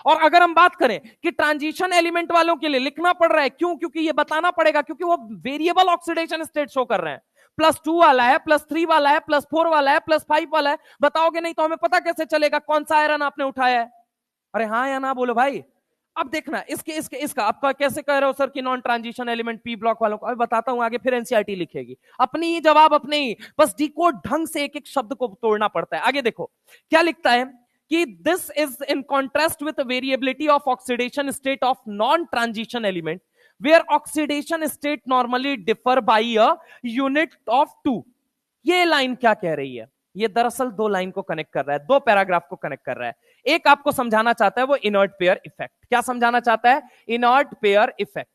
Speaker 1: और अगर हम बात करें कि ट्रांजिशन एलिमेंट वालों के लिए लिखना पड़ रहा है, क्यों, क्योंकि ये बताना पड़ेगा, क्योंकि वो वेरिएबल ऑक्सीडेशन स्टेट शो कर रहे हैं, +2 वाला है, +3 वाला है, +4 वाला है, +5 वाला है, बताओगे नहीं तो हमें पता कैसे चलेगा कौन सा आयरन आपने उठाया है। अरे हाँ या ना बोलो भाई। अब देखना इसका आपका कैसे कह रहे हो सर कि non transition element P block वालों को, अभी बताता हूं आगे, फिर एनसीईआरटी लिखेगी अपनी ही जवाब, अपने ही, बस डिकोड ढंग से एक एक शब्द को तोड़ना पड़ता है। आगे देखो क्या लिखता है कि this is in contrast with variability of oxidation state of non transition element where oxidation state normally differ by a unit of 2। ये लाइन क्या कह रही है, ये दरअसल 2 लाइन को कनेक्ट कर रहा है, 2 पैराग्राफ को कनेक्ट कर रहा है। एक आपको समझाना चाहता है वो इनर्ट पेयर इफेक्ट, क्या समझाना चाहता है, inert pair effect.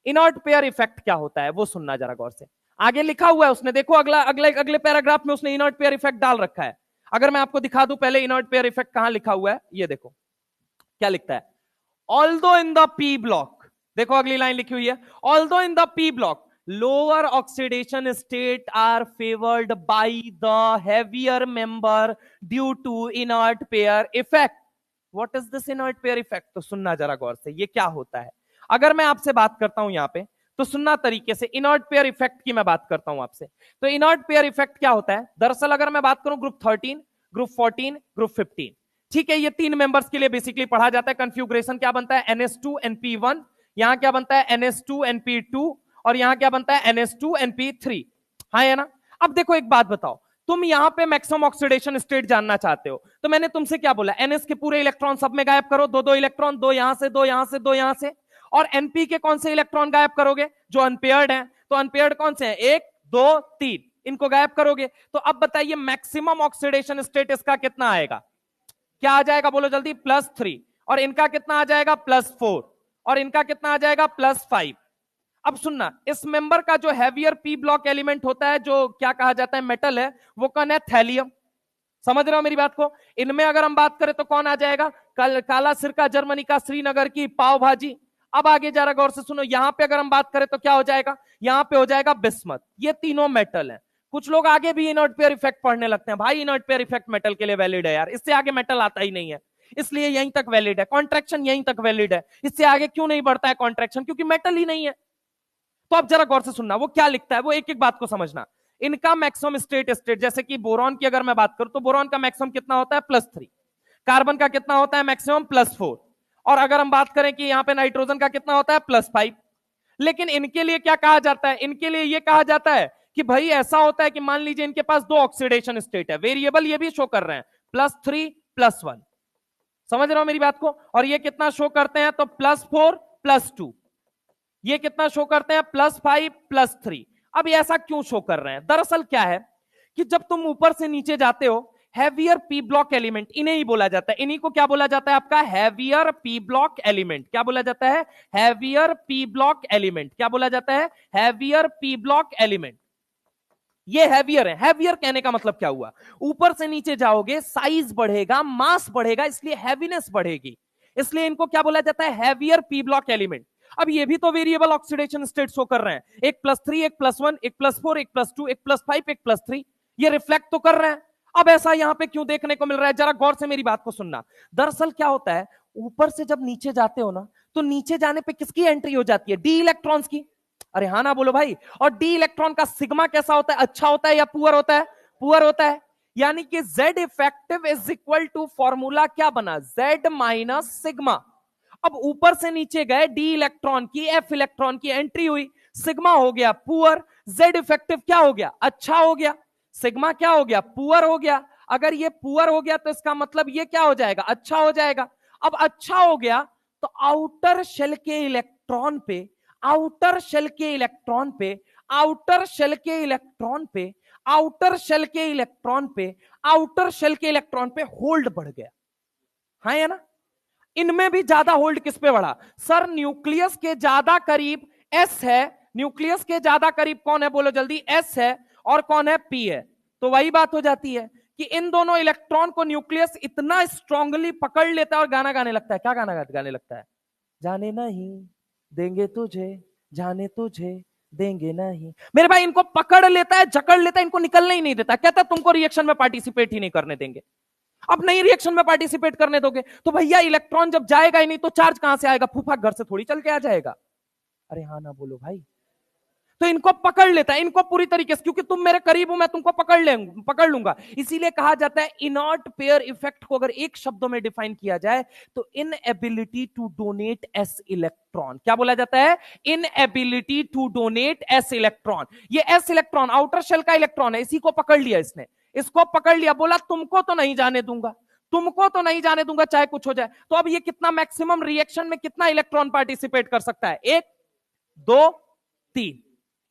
Speaker 1: Inert pair effect क्या होता है वो सुनना जरा गौर से। आगे लिखा हुआ है उसने, देखो अगला अगले अगले पैराग्राफ में उसने इनर्ट पेयर इफेक्ट डाल रखा है। अगर मैं आपको दिखा दूं पहले इनर्ट पेयर इफेक्ट कहां लिखा हुआ है, ये देखो क्या लिखता है, although in the p block, देखो अगली लाइन लिखी हुई है, although in the p block lower oxidation state are favored by the heavier member due to inert pair effect. What is this inert pair effect? तो सुनना जरा गौर से, ये क्या होता है। अगर मैं आपसे बात करता हूं यहां पे तो सुनना तरीके से, इनर्ट पेयर इफेक्ट की मैं बात करता हूं आपसे। तो इनर्ट पेयर इफेक्ट क्या होता है, दरअसल अगर मैं बात करूं ग्रुप 13, ग्रुप 14, ग्रुप 15, ठीक है, ये तीन मेंबर्स के लिए बेसिकली पढ़ा जाता है। कन्फ्यूग्रेशन क्या बनता है, NS2 NP1, यहां क्या बनता है NS2 NP2, और यहां क्या बनता है NS2 NP3, हाँ है ना। अब देखो एक बात बताओ, तुम यहां पे मैक्सिमम ऑक्सीडेशन स्टेट जानना चाहते हो, तो मैंने तुमसे क्या बोला, NS के पूरे इलेक्ट्रॉन सब में गायब करो, दो दो इलेक्ट्रॉन, दो यहां से, दो यहां से, दो यहां से, और NP के कौन से इलेक्ट्रॉन गायब करोगे, जो अनपेयर्ड हैं। तो अनपेयर्ड कौन से हैं, 1 2 3, इनको गायब करोगे। तो अब बताइए मैक्सिमम ऑक्सीडेशन स्टेट इसका कितना आएगा, क्या आ जाएगा बोलो जल्दी, +3, और इनका कितना आ जाएगा +4, और इनका कितना आ जाएगा +5। अब सुनना, इस मेंबर का जो हैवियर पी ब्लॉक एलिमेंट होता है, जो क्या कहा जाता है मेटल है, वो कौन है, थैलियम। समझ रहे हो मेरी बात को। इनमें अगर हम बात करें तो कौन आ जाएगा, काला सिरका जर्मनी का, श्रीनगर की पाव भाजी। अब आगे जरा गौर से सुनो, यहां पे अगर हम बात करें तो क्या हो जाएगा, यहां पे हो जाएगा बिस्मथ। ये तीनों मेटल है। कुछ लोग आगे भी इनर्ट पेयर इफेक्ट पढ़ने लगते हैं, भाई इनर्ट पेयर इफेक्ट मेटल के लिए वैलिड है यार, इससे आगे मेटल आता ही नहीं है, इसलिए यहीं तक वैलिड है। कॉन्ट्रैक्शन यहीं तक वैलिड है, इससे आगे क्यों नहीं बढ़ता है कॉन्ट्रैक्शन, क्योंकि मेटल ही नहीं है। तो अब जरा गौर से सुनना, वो क्या लिखता है, वो एक एक बात को समझना। इनका मैक्सिमम स्टेट, जैसे कि बोरॉन की अगर मैं बात करूं तो बोरॉन का मैक्सिमम कितना होता है, +3, कार्बन का कितना होता है मैक्सिमम +4, और अगर हम बात करें कि यहां पे नाइट्रोजन का कितना होता है +5। लेकिन इनके लिए क्या कहा जाता है, इनके लिए यह कहा जाता है कि भाई ऐसा होता है कि मान लीजिए इनके पास 2 ऑक्सीडेशन स्टेट है, वेरिएबल ये भी शो कर रहे हैं, +3 +1, समझ रहे हो मेरी बात को। और ये कितना शो करते हैं, तो +4 +2, ये कितना शो करते हैं, +5 +3। अब ये ऐसा क्यों शो कर रहे हैं, दरअसल क्या है कि जब तुम ऊपर से नीचे जाते हो, हैवियर पी ब्लॉक एलिमेंट, इन्हें ही बोला जाता है, इन्हीं को क्या बोला जाता है आपका, हैवियर पी ब्लॉक एलिमेंट। क्या बोला जाता है, हैवियर पी ब्लॉक एलिमेंट। क्या बोला जाता है, हैवियर पी ब्लॉक एलिमेंट। ये हैवियर है, हैवियर कहने का मतलब क्या हुआ, ऊपर से नीचे जाओगे साइज बढ़ेगा, मास बढ़ेगा, इसलिए हैवीनेस बढ़ेगी, इसलिए इनको क्या बोला जाता है, हैवियर पी ब्लॉक एलिमेंट। अब ये भी तो वेरिएबल ऑक्सीडेशन स्टेट शो कर रहे हैं, एक +3, एक +1, एक +4, एक +2, एक +5, एक +3, ये रिफ्लेक्ट तो कर रहे हैं। अब ऐसा यहां पे क्यों देखने को मिल रहा है, जरा गौर से मेरी बात को सुनना। दरअसल क्या होता है, ऊपर से जब नीचे जाते हो ना, तो नीचे जाने पे किसकी एंट्री हो जाती है, डी इलेक्ट्रॉन्स की। अरे हाँ ना बोलो भाई। और डी इलेक्ट्रॉन का सिग्मा कैसा होता है, अच्छा होता है या पुअर होता है, पुअर होता है। यानी कि Z effective is equal to formula क्या बना, Z माइनस सिग्मा। अब ऊपर से नीचे गए, डी इलेक्ट्रॉन की, F इलेक्ट्रॉन की एंट्री हुई, सिग्मा हो गया पुअर, Z इफेक्टिव क्या हो गया, अच्छा हो गया, सिग्मा क्या हो गया, पुअर हो गया। अगर ये पुअर हो गया तो इसका मतलब ये क्या हो जाएगा, अच्छा हो जाएगा। अब अच्छा हो गया तो आउटर शेल के इलेक्ट्रॉन पे, आउटर शेल के इलेक्ट्रॉन पे, आउटर शेल के इलेक्ट्रॉन पे, आउटर शेल के इलेक्ट्रॉन पे, आउटर शेल के इलेक्ट्रॉन पे होल्ड बढ़ गया, हाँ है ना। इनमें भी ज्यादा होल्ड किस पे बढ़ा, सर न्यूक्लियस के ज्यादा करीब S है, न्यूक्लियस के ज्यादा करीब कौन है बोलो जल्दी, S है, और कौन है, P है। तो वही बात हो जाती है कि इन दोनों इलेक्ट्रॉन को न्यूक्लियस इतना स्ट्रांगली पकड़ लेता है और गाना गाने लगता है। क्या गाना गाने लगता है, जाने नहीं देंगे तुझे, जाने तुझे देंगे नहीं। मेरे भाई इनको पकड़ लेता है, जकड़ लेता है, इनको निकलने ही नहीं देता, कहता तुमको रिएक्शन में पार्टिसिपेट ही नहीं करने देंगे। अब नहीं रिएक्शन में पार्टिसिपेट करने दोगे तो भैया इलेक्ट्रॉन जब जाएगा ही नहीं तो चार्ज कहां से आएगा, फूफा घर से थोड़ी चल के आ जाएगा। अरे हाँ ना बोलो भाई। तो इनको पकड़ लेता है, इनको पूरी तरीके से, क्योंकि तुम मेरे करीब हो, मैं तुमको पकड़ लूंगा। इसीलिए कहा जाता है इनर्ट पेयर इफेक्ट को अगर एक शब्दों में डिफाइन किया जाए तो inability to donate s electron. क्या बोला जाता है, inability to donate s electron. ये एस इलेक्ट्रॉन आउटर शेल का इलेक्ट्रॉन है, इसी को पकड़ लिया इसने, इसको पकड़ लिया, बोला तुमको तो नहीं जाने दूंगा, तुमको तो नहीं जाने दूंगा चाहे कुछ हो जाए। तो अब ये कितना मैक्सिमम रिएक्शन में कितना इलेक्ट्रॉन पार्टिसिपेट कर सकता है, 1 2 3।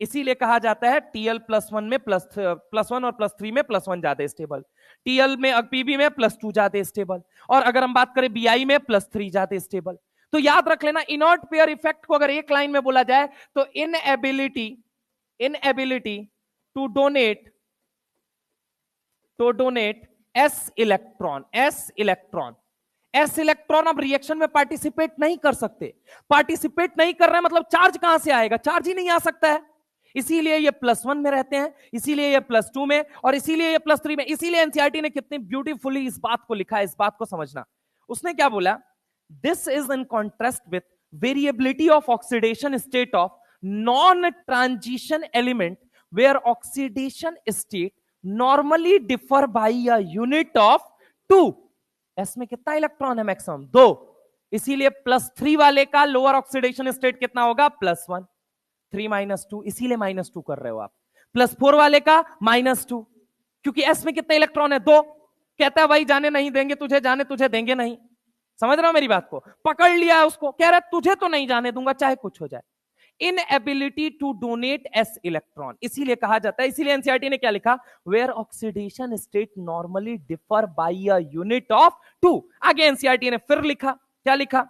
Speaker 1: इसीलिए कहा जाता है Tl+1 में +1 और +3 में +1 ज्यादा स्टेबल, Tl में Pb में +2 ज्यादा स्टेबल, और अगर हम बात करें Bi में +3 ज्यादा स्टेबल। तो याद रख लेना, इनर्ट पेयर इफेक्ट को अगर एक लाइन में बोला जाए तो inability inability to donate s electron. अब रिएक्शन में पार्टिसिपेट नहीं कर सकते। पार्टिसिपेट नहीं कर रहे हैं मतलब चार्ज कहां से आएगा? चार्ज ही नहीं आ सकता है। इसीलिए ये +1 में रहते हैं, इसीलिए ये +2 में, और इसीलिए ये +3 में। इसीलिए एनसीईआरटी ने कितनी ब्यूटीफुली इस बात को लिखा है। इस बात को समझना, उसने क्या बोला, this is in contrast with variability of oxidation state of non transition element where oxidation state normally differ by a unit of 2। S में कितना इलेक्ट्रॉन है? मैक्सिमम 2। इसीलिए +3 वाले का लोअर ऑक्सीडेशन स्टेट कितना होगा? +1। 3 - 2, इसीलिए -2 कर रहे हो आप। +4 वाले का -2, क्योंकि एस में कितने इलेक्ट्रॉन है? 2। कहता है भाई जाने नहीं देंगे तुझे, जाने तुझे देंगे नहीं। समझ रहे हो मेरी बात को? पकड़ लिया है उसको, कह रहा है तुझे तो नहीं जाने दूंगा चाहे कुछ हो जाए। Inability to donate s electron, इसीलिए कहा जाता है, इसीलिए एनसीईआरटी ने क्या लिखा, where oxidation state normally differ by a unit of 2। आगे एनसीईआरटी ने फिर लिखा, क्या लिखा,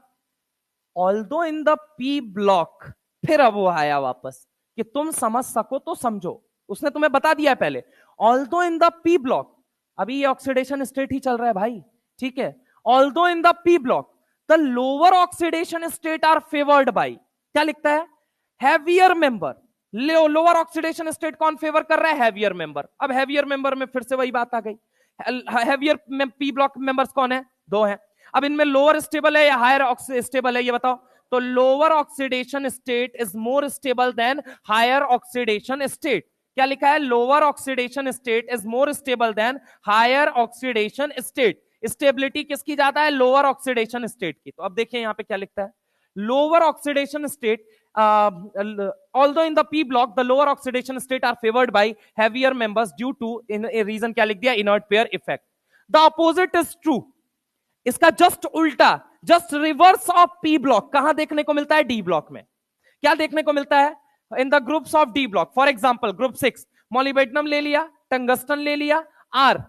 Speaker 1: although in the p block, फिर अब वो आया वापस कि तुम समझ सको तो समझो। उसने तुम्हें बता दिया है पहले, although in the p block, अभी ये ऑक्सीडेशन स्टेट ही चल रहा है भाई, ठीक है। Although in the p block the lower oxidation state are favoured by, क्या लिखता है, heavier member. Lower oxidation state कौन फेवर कर रहा है? Heavier member. अब हैवियर मेंबर में फिर से वही बात आ गई, हैवियर पी ब्लॉक मेंबर्स कौन है? 2 हैं। अब इनमें लोअर स्टेबल है या हायर स्टेबल है, ये बताओ। तो lower oxidation state is more stable than higher oxidation state. क्या लिखा है? Lower oxidation state is more stable than higher oxidation state. Stability किसकी ज्यादा है? लोअर ऑक्सीडेशन स्टेट की। तो अब देखिए यहां पे क्या लिखता है, lower oxidation state although in the p block the lower oxidation state are favored by heavier members due to in a reason क्या लिख दिया, inert pair effect. The opposite is true. इसका जस्ट उल्टा, just reverse of P block कहां देखने को मिलता है? डी ब्लॉक में। क्या देखने को मिलता है? In the groups of d block. For example group 6 molybdenum ले लिया, टंगस्टन ले लिया, are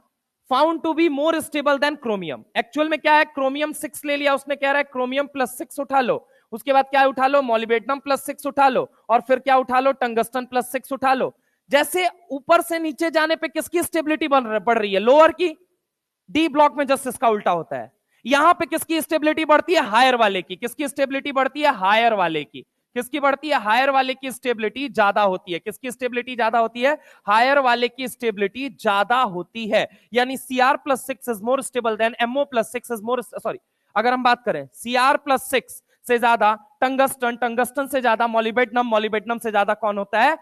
Speaker 1: found to be more stable than chromium. Actual में क्या है, क्रोमियम 6 ले लिया, उसने कह रहा है क्रोमियम +6 उठा लो, उसके बाद क्या उठा लो, मोलिब्डेनम +6 उठा लो, और फिर क्या उठा लो, टंगस्टन +6 उठा लो। जैसे ऊपर से नीचे जाने पे किसकी स्टेबिलिटी बढ़ रही है? लोअर की। डी ब्लॉक में जस्ट इसका उल्टा होता है। यहां पे किसकी स्टेबिलिटी बढ़ती है? हायर वाले की। किसकी स्टेबिलिटी बढ़ती है? हायर वाले की। किसकी बढ़ती है? हायर वाले की स्टेबिलिटी ज्यादा होती है। किसकी स्टेबिलिटी ज्यादा होती है? हायर वाले की स्टेबिलिटी ज्यादा होती है। यानी Cr+6 is more stable then MO+6 is more, sorry, अगर हम बात करें Cr+6 से ज्यादा टंगस्टन, टंगस्टन से ज्यादा मोलिब्डेनम, मोलिब्डेनम से ज्यादा कौन होता है?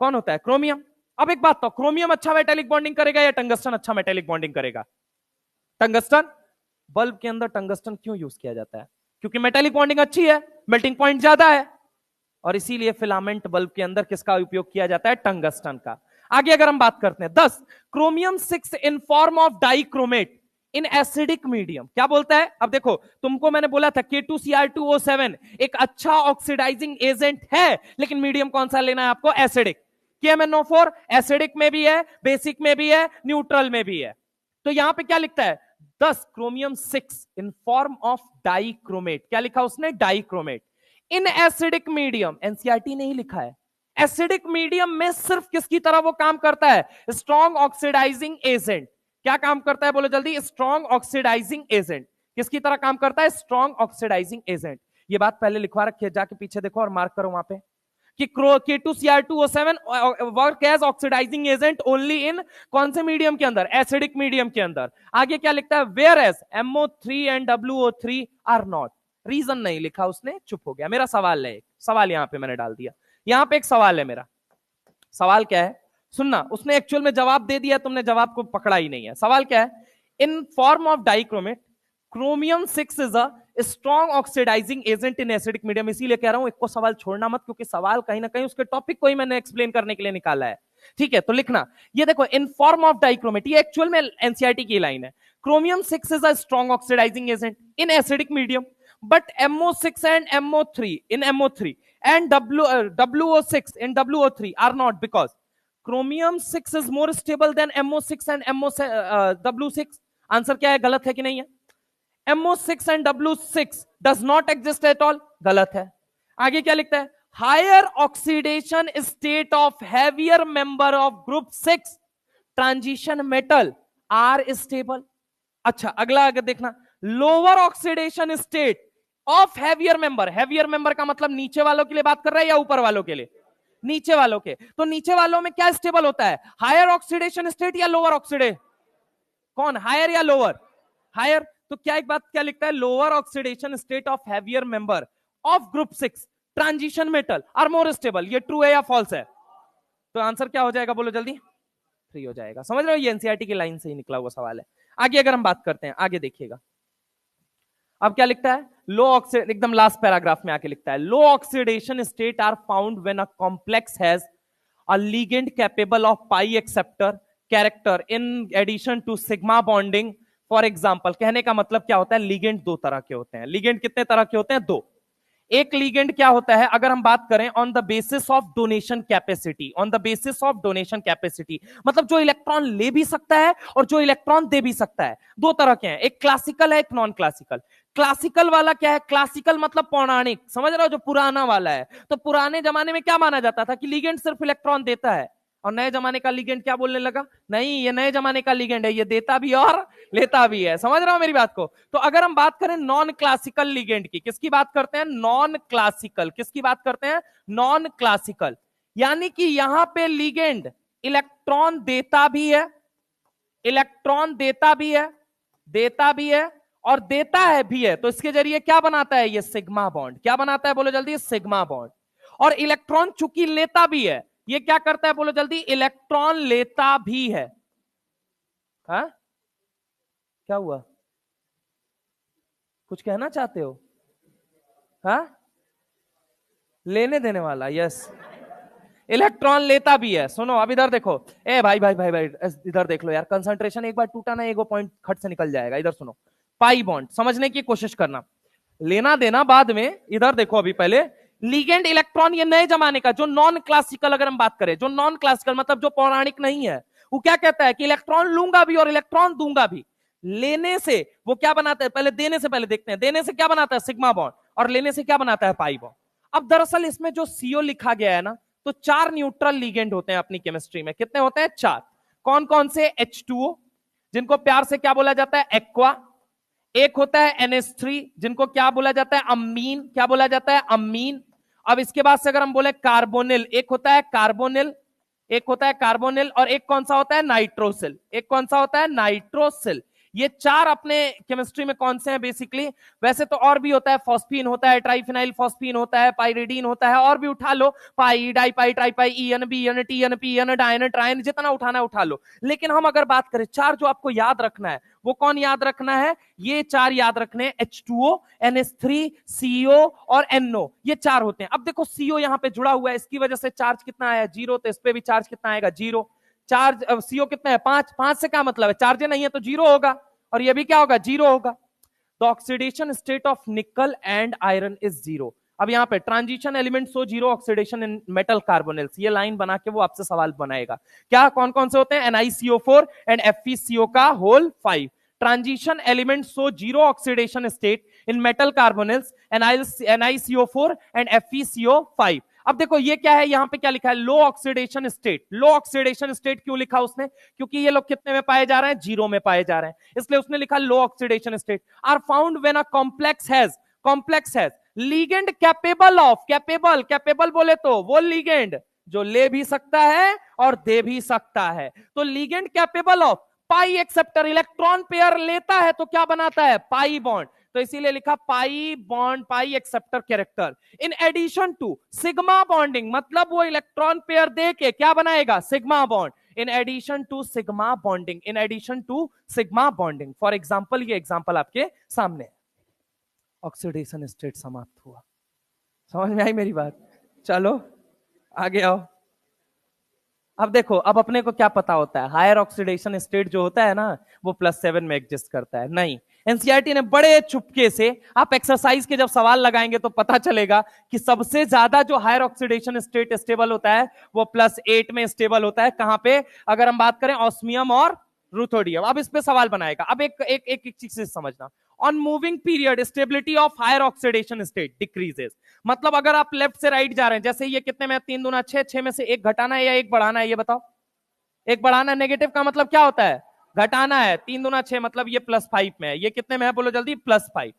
Speaker 1: कौन होता है? क्रोमियम। अब एक बात तो, क्रोमियम अच्छा मेटेलिक बॉन्डिंग करेगा या टंगस्टन अच्छा मेटेलिक बॉन्डिंग करेगा? टंगस्टन। बल्ब के अंदर टंगस्टन क्यों यूज किया जाता है? क्योंकि मेटेलिक बॉन्डिंग अच्छी है, मेल्टिंग पॉइंट ज्यादा है, और इसीलिए फिलामेंट बल्ब के अंदर किसका उपयोग किया जाता है? टंगस्टन का। आगे अगर हम बात करते हैं 10, chromium 6 in form of dichromate in acidic medium. क्या बोलता है? अब देखो, तुमको मैंने बोला था K2Cr2O7 एक अच्छा ऑक्सीडाइजिंग एजेंट है, लेकिन मीडियम कौन सा लेना है आपको? एसिडिक। KMnO4 एसिडिक में भी है, बेसिक में भी है, न्यूट्रल में भी है। तो यहां पे क्या लिखता है? 10 chromium 6 in form of dichromate. क्या लिखा उसने? डाइक्रोमेट इन एसिडिक मीडियम। एनसीईआरटी ने ही लिखा है। एसिडिक मीडियम में सिर्फ किसकी तरह वो काम करता है? Strong oxidising agent. क्या काम करता है? बोलो जल्दी। Strong oxidising agent. किसकी तरह काम करता है? Strong oxidising agent. ये बात पहले लिखवा रखी है, जाके पीछे देखो और मार्क करो वहां पे कि K2Cr2O7 work as oxidising agent only in कौन से मीडियम के अंदर? एसिडिक मीडियम के अंदर। आगे क्या लिखता है? Whereas MO3 and WO3 are not. Reason नहीं लिखा उसने, चुप हो गया। मेरा सवाल है, सवाल यहां पे मैंने डाल दिया। यहां पे एक सवाल है मेरा। सवाल क्या है? सुनना, उसने एक्चुअल में जवाब दे दिया, तुमने जवाब को पकड़ा ही नहीं है। सवाल क्या है? In form of dichromate chromium 6 is a strong oxidising agent in acidic medium. इसीलिए कह रहा हूं एक को सवाल छोड़ना मत, क्योंकि सवाल कहीं ना कहीं उसके टॉपिक को ही मैंने एक्सप्लेन करने के लिए निकाला है। ठीक है, तो लिखना, ये देखो, इन फॉर्म ऑफ डाइक्रोमेट, ये एक्चुअल में एनसीईआरटी की लाइन है। Chromium 6 is a strong oxidising agent in acidic medium, but MO6 and MO3 in MO3 and WO6 in WO3 are not, because chromium 6 is more stable than MO6 and W6। Answer क्या है? गलत है कि नहीं है? MO6 and W6 does not exist at all, गलत है। आगे क्या लिखता है? Higher oxidation state of heavier member of group 6 transition metal are stable. अच्छा अगला अगर देखना, lower oxidation state of heavier member. Heavier member का मतलब नीचे वालों के लिए बात कर रहा है या ऊपर वालों के लिए? नीचे वालों के। तो नीचे वालों में क्या स्टेबल होता है, हायर ऑक्सीडेशन स्टेट या लोअर ऑक्सीडेशन? कौन, हायर या लोअर? हायर। तो क्या एक बात क्या लिखता है, lower oxidation state of heavier member of group 6 transition metal are more stable. ये ट्रू है या फॉल्स है? तो आंसर क्या हो जाएगा, बोलो जल्दी। फ्री हो जाएगा। समझ रहे हो, ये एनसीईआरटी की लाइन से ही निकला हुआ सवाल है। आगे अगर हम बात करते हैं, आगे देखिएगा अब क्या लिखता है, लो ऑक्सीड, एकदम लास्ट पैराग्राफ में आके लिखता है, low oxidation state are found when a complex has a ligand capable of pi acceptor character in addition to sigma bonding. For example, कहने का मतलब क्या होता है, लिगेंड दो तरह के होते हैं। लिगेंड कितने तरह के होते हैं, दो। एक लिगेंड क्या होता है, अगर हम बात करें on the basis of donation capacity, on the basis of donation capacity मतलब जो इलेक्ट्रॉन ले भी सकता है और जो इलेक्ट्रॉन दे भी सकता है। दो तरह के हैं, एक क्लासिकल है, एक नॉन क्लासिकल। क्लासिकल वाला क्या है, क्लासिकल मतलब पौराणिक, समझ रहे हो, जो पुराना वाला है। तो पुराने जमाने में क्या माना जाता था कि लिगेंड सिर्फ इलेक्ट्रॉन देता है, और नए जमाने का लिगेंड क्या बोलने लगा, नहीं ये नए जमाने का लिगेंड है, ये देता भी और लेता भी है। समझ रहे हो मेरी बात को? तो अगर हम बात करें नॉन क्लासिकल लिगेंड की, किसकी बात करते हैं, नॉन क्लासिकल। किसकी बात करते हैं, नॉन क्लासिकल। यानी कि यहां पे लिगेंड इलेक्ट्रॉन देता भी है, इलेक्ट्रॉन देता भी है, देता भी है और देता है भी है। तो इसके जरिए क्या बनाता है, ये सिग्मा बॉन्ड। क्या बनाता है, बोलो जल्दी, सिग्मा बॉन्ड। और इलेक्ट्रॉन चूंकि लेता भी है, ये क्या करता है, बोलो जल्दी, इलेक्ट्रॉन लेता भी है। हा? क्या हुआ, कुछ कहना चाहते हो? हा? लेने देने वाला, यस, इलेक्ट्रॉन लेता भी है। सुनो अब इधर देखो, ए भाई भाई भाई भाई इधर देख लो यार, कंसंट्रेशन एक बार टूटा ना, एक पॉइंट खट से निकल जाएगा। इधर सुनो, पाई बॉन्ड समझने की कोशिश करना, लेना देना बाद में। इधर देखो, अभी पहले लिगेंड इलेक्ट्रॉन, ये नए जमाने का जो नॉन क्लासिकल, अगर हम बात करें जो नॉन क्लासिकल मतलब जो पौराणिक नहीं है, वो क्या कहता है कि इलेक्ट्रॉन लूंगा भी और इलेक्ट्रॉन दूंगा भी। लेने से वो क्या बनाता है, पहले देने से पहले देखते हैं, देने से क्या बनाता है, सिग्मा बॉन्ड, और लेने से क्या बनाता है, पाई बॉन्ड। अब दरअसल इसमें जो सीओ लिखा गया है ना, तो 4 न्यूट्रल लिगेंड होते हैं अपनी केमिस्ट्री में। कितने होते हैं, 4। कौन कौन से, H2O जिनको प्यार से क्या बोला जाता है, एक्वा। एक होता है NH3 जिनको क्या बोला जाता है, अमीन। क्या बोला जाता है, अमीन। अब इसके बाद से अगर हम बोले कार्बोनिल, एक होता है कार्बोनिल, एक होता है कार्बोनिल, और एक कौन सा होता है, नाइट्रोसिल। एक कौन सा होता है, नाइट्रोसिल। ये 4 अपने केमिस्ट्री में कौन से हैं बेसिकली। वैसे तो और भी होता है, फॉस्फीन होता है, ट्राइफिनाइल फॉस्फीन होता है, पाइरिडीन होता है, और भी उठा लो, पाई डाई पाई ट्राई पाई, EN BN TN PN डायन ट्राइन, जितना उठाना है उठा लो। लेकिन हम अगर बात करें 4 जो आपको याद रखना है, वो कौन याद रखना है, ये 4 याद रखने हैं, H2O NH3 CO और NO, ये 4 होते हैं। अब देखो CO यहां पे जुड़ा हुआ है, इसकी वजह से चार्ज कितना आया, 0। तो इस पे भी चार्ज कितना आएगा, 0। चार्ज CO कितना है, 5। 5 से क्या मतलब है, चार्ज नहीं है तो 0 होगा, और ये भी क्या होगा, 0 होगा। द ऑक्सीडेशन स्टेट ऑफ निकल एंड आयरन इज 0। अब यहाँ पे ट्रांजिशन एलिमेंट सो 0 ऑक्सीडेशन इन मेटल कार्बोनिल्स, ये लाइन बना के वो आपसे सवाल बनाएगा। क्या कौन कौन से होते हैं, NiCO4 एंड FeCO का whole 5। Transition element so 0 oxidation state in metal carbonyls, NiCO4 and FeCO5। अब देखो ये क्या है, यहां पे क्या लिखा है, लो ऑक्सीडेशन स्टेट। लो ऑक्सीडेशन स्टेट क्यों लिखा उसने, क्योंकि ये लोग कितने में पाए जा रहे हैं, 0 में पाए जा रहे हैं, इसलिए उसने लिखा low oxidation state are found when a complex has ligand capable of, capable बोले तो वो लिगेंड जो ले भी सकता है और दे भी सकता है। तो ligand capable of pi acceptor, electron pair लेता है तो क्या बनाता है, पाई बॉन्ड। तो इसीलिए लिखा pi bond, pi acceptor character in addition to sigma bonding, मतलब वो इलेक्ट्रॉन पेयर दे के क्या बनाएगा, sigma bond. In addition to sigma bonding, in addition to sigma bonding. For example, ये एग्जाम्पल आपके सामने, ऑक्सीडेशन स्टेट समाप्त हुआ। समझ में आई मेरी बात? चलो आगे आओ। अब देखो, अब अपने को क्या पता होता है, हायर ऑक्सीडेशन स्टेट जो होता है ना, वो +7 में एग्जिस्ट करता है। नहीं, एनसीईआरटी ने बड़े चुपके से, आप एक्सरसाइज के जब सवाल लगाएंगे तो पता चलेगा कि सबसे ज्यादा जो हायर ऑक्सीडेशन स्टेट स्टेबल होता है वो +8 में स्टेबल होता है। कहां पे, अगर हम बात करें ऑस्मियम और रुथोडियम। अब इस पे सवाल बनाएगा। अब एक चीज से समझना, on moving period stability of higher oxidation state decreases. मतलब अगर आप लेफ्ट से राइट जा रहे हैं, जैसे ये कितने में 3 दूना 6, 6 में से एक घटाना है या एक बढ़ाना है, ये बताओ। एक बढ़ाना, नेगेटिव का मतलब क्या होता है, घटाना है। 3 दूना 6 मतलब ये +5 में है, ये कितने में है बोलो जल्दी, +5।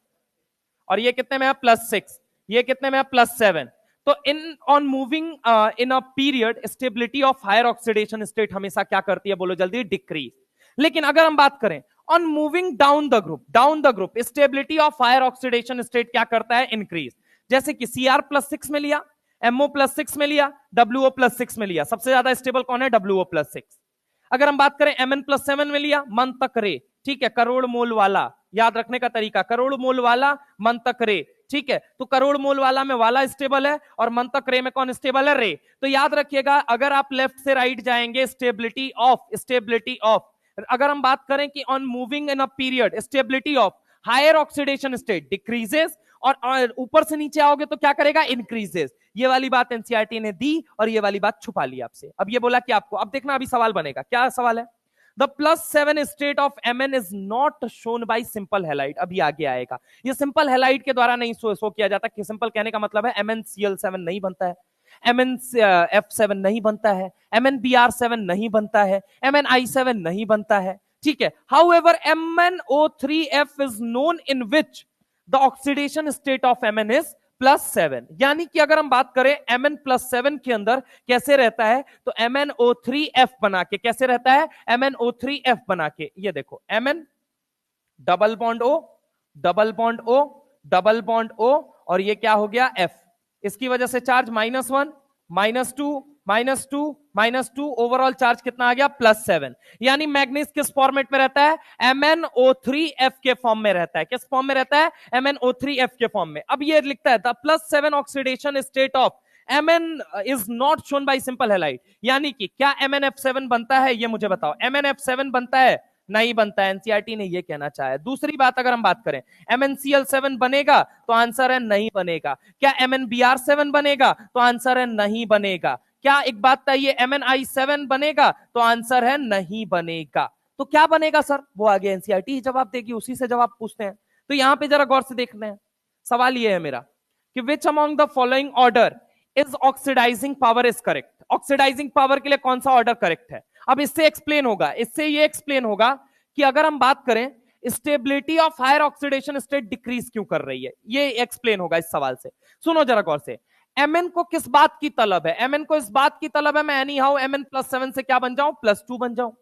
Speaker 1: और ये कितने में है, +6। ये कितने में है, +7। तो in on moving in a period stability of higher oxidation state हमेशा क्या करती है बोलो जल्दी, डिक्रीज। लेकिन अगर हम बात करें on moving down the group stability of higher oxidation state क्या करता है, इंक्रीज। जैसे कि Cr+6 में लिया, MO+6 में लिया, WO+6 में लिया, सबसे ज्यादा स्टेबल कौन है, WO+6। अगर हम बात करें Mn+7 में लिया, मन तक रे, ठीक है, करोड़ मोल वाला, याद रखने का तरीका, करोड़ मोल वाला मन तक रे, ठीक है। तो करोड़ मोल वाला में वाला स्टेबल है और मन तक रे में कौन स्टेबल है, रे। तो याद रखिएगा अगर आप लेफ्ट से राइट जाएंगे स्टेबिलिटी ऑफ अगर हम बात करें कि on moving in a period stability of higher oxidation state decreases, और ऊपर से नीचे आओगे तो क्या करेगा, इंक्रीजेस। ये वाली बात एनसीईआरटी ने दी और ये वाली बात छुपा ली आपसे। अब ये बोला कि आपको, अब देखना अभी सवाल बनेगा, क्या सवाल है, the +7 state of Mn is not shown by simple halide. अभी आगे आएगा, ये सिंपल हैलाइड के द्वारा नहीं शो किया जाता। कि सिंपल कहने का मतलब है MnCl7 नहीं बनता है, MnF7 नहीं बनता है, MnBr7 नहीं बनता है, MnI7 नहीं बनता है, ठीक है। However, MnO3F is known in which the oxidation state of Mn is +7। यानी कि अगर हम बात करें Mn+7 के अंदर कैसे रहता है, तो MnO3F बना के कैसे रहता है, MnO3F बना के, ये देखो Mn double bond O double bond O double bond O, और ये क्या हो गया F। इसकी वजह से चार्ज -1 -2 -2 ओवरऑल चार्ज कितना आ गया, +7। यानी मैग्नीज किस फॉर्मेट में रहता है, MnO3F के फॉर्म में रहता है। किस फॉर्म में रहता है, MnO3F के फॉर्म में। अब ये लिखता है the +7 oxidation state of Mn is not shown by simple halide. यानी कि क्या MnF7 बनता है, ये मुझे बताओ, MnF7 बनता है, नहीं बनता है। एनसीईआरटी ने ये कहना चाहा। दूसरी बात अगर हम बात करें MnCl7 बनेगा, तो आंसर है नहीं बनेगा। क्या MnBr7 बनेगा, तो आंसर है नहीं बनेगा। क्या एक बात चाहिए, MnI7 बनेगा, तो आंसर है नहीं बनेगा। तो क्या बनेगा सर, वो आगे एनसीईआरटी ही जवाब देगी, उसी से जवाब पूछते हैं। तो यहां पे जरा गौर से देखना है। सवाल ये है मेरा कि which among the following order is oxidising power is correct. Oxidising power के लिए कौन सा ऑर्डर करेक्ट है। अब इससे एक्सप्लेन होगा, इससे ये एक्सप्लेन होगा कि अगर हम बात करें stability of higher oxidation state decrease क्यों कर रही है, ये एक्सप्लेन होगा इस सवाल से। सुनो जरा गौर से, Mn को किस बात की तलब है, Mn को इस बात की तलब है मैं एनी हाउ Mn+7 से क्या बन जाऊं, +2 बन जाऊं।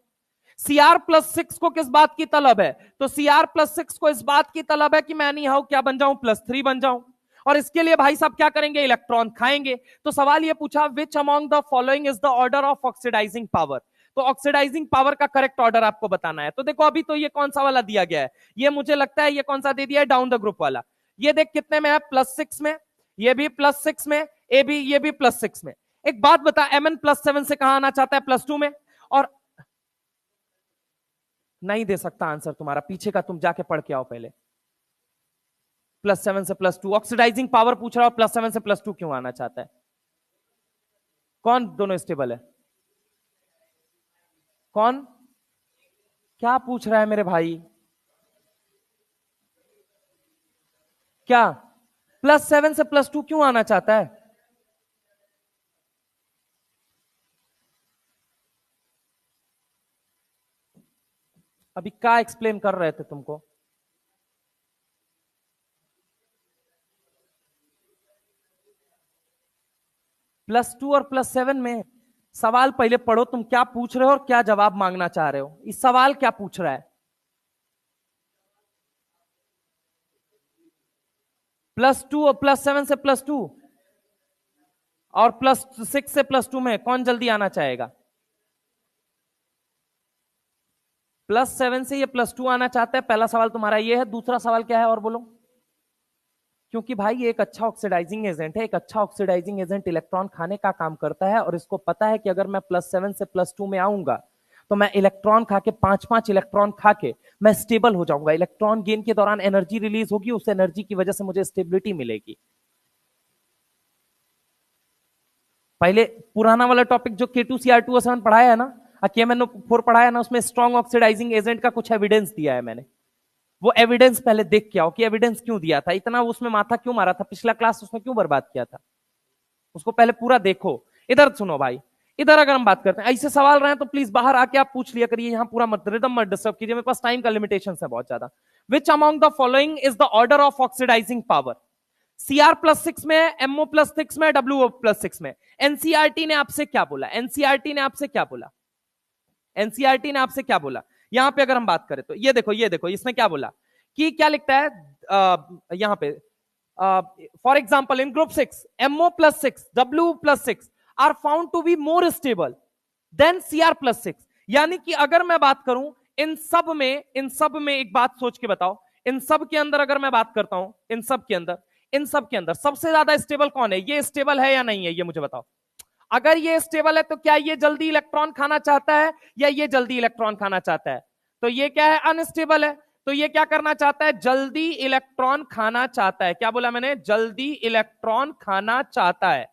Speaker 1: Cr+6 को किस बात की तलब है, तो Cr+6 को इस बात की तलब है कि मैं एनी हाउ क्या बन जाऊं, +3 बन जाऊं। और इसके लिए भाई साहब क्या करेंगे, इलेक्ट्रॉन खाएंगे। तो सवाल ये पूछा which among the following is the order of oxidising power. तो ऑक्सीडाइजिंग पावर का करेक्ट ऑर्डर आपको बताना है। तो देखो अभी तो ये कौन सा वाला दिया गया है, ये मुझे लगता है ये कौन सा दे दिया है, डाउन द ग्रुप वाला। ये देख कितने में है, +6 में, ये भी +6 में, ये भी +6 में। एक बात बता, Mn+7 से कहां आना चाहता है, +2 में। और नहीं दे सकता आंसर तुम्हारा, पीछे का तुम जाके पढ़ के आओ पहले। +7 से +2 ऑक्सीडाइजिंग पावर पूछ रहा हो, +7 से +2 क्यों आना चाहता है, कौन दोनों स्टेबल है, कौन क्या पूछ रहा है मेरे भाई, क्या +7 से +2 क्यों आना चाहता है। अभी क्या एक्सप्लेन कर रहे थे तुमको, +2 और +7 में सवाल पहले पढ़ो, तुम क्या पूछ रहे हो और क्या जवाब मांगना चाह रहे हो। इस सवाल क्या पूछ रहा है, +2 और +7 से +2 और +6 से +2 में कौन जल्दी आना चाहेगा, +7 से ये +2 आना चाहता है। पहला सवाल तुम्हारा ये है। दूसरा सवाल क्या है और बोलो, क्योंकि भाई ये एक अच्छा ऑक्सीडाइजिंग एजेंट है। एक अच्छा ऑक्सीडाइजिंग एजेंट इलेक्ट्रॉन खाने का काम करता है और इसको पता है कि अगर मैं +7 से +2 में आऊंगा तो मैं इलेक्ट्रॉन खा के 5-5 इलेक्ट्रॉन खा के मैं स्टेबल हो जाऊंगा। इलेक्ट्रॉन गेन के दौरान एनर्जी रिलीज होगी, उस एनर्जी की वजह से मुझे स्टेबिलिटी मिलेगी। पहले पुराना वाला टॉपिक जो K2Cr2O7 पढ़ाया है ना, KMnO4 पढ़ाया है ना, उसमें स्ट्रॉन्ग ऑक्सीडाइजिंग एजेंट का कुछ एविडेंस दिया है मैंने। वो एविडेंस पहले देख के आओ कि एविडेंस क्यों दिया था, इतना उसमें माथा क्यों मारा था, पिछला क्लास उसमें क्यों बर्बाद किया था, उसको पहले पूरा देखो। इधर सुनो भाई, इधर अगर हम बात करते हैं, ऐसे सवाल रहे हैं तो प्लीज बाहर आके आप पूछ लिया करिए, यहां पूरा मत रिदम मत डिस्टर्ब कीजिए, मेरे पास टाइम का लिमिटेशन है बहुत ज्यादा। Which among the following is the order of oxidising power? Cr+6 में, MO+6 में, WO+6 में। एनसीईआरटी ने आपसे क्या बोला? एनसीईआरटी ने आपसे क्या बोला? एनसीईआरटी ने आपसे क्या बोला? यहां पे अगर हम बात करें तो ये देखो, ये देखो इसने क्या बोला कि क्या लिखता है यहां पे, for example in group 6 MO+6 W+6 are found to be more stable than Cr+6। यानी कि अगर मैं बात करूं इन सब में एक बात सोच के बताओ, इन सब के अंदर अगर मैं बात करता हूं, इन सब के अंदर सबसे ज्यादा स्टेबल कौन है? ये स्टेबल है या नहीं है, ये मुझे बताओ। अगर ये स्टेबल है तो क्या ये जल्दी इलेक्ट्रॉन खाना चाहता है या ये जल्दी इलेक्ट्रॉन खाना चाहता है? तो ये क्या है? अनस्टेबल है। तो ये क्या करना चाहता है? जल्दी इलेक्ट्रॉन खाना चाहता है। क्या बोला मैंने? जल्दी इलेक्ट्रॉन खाना चाहता है,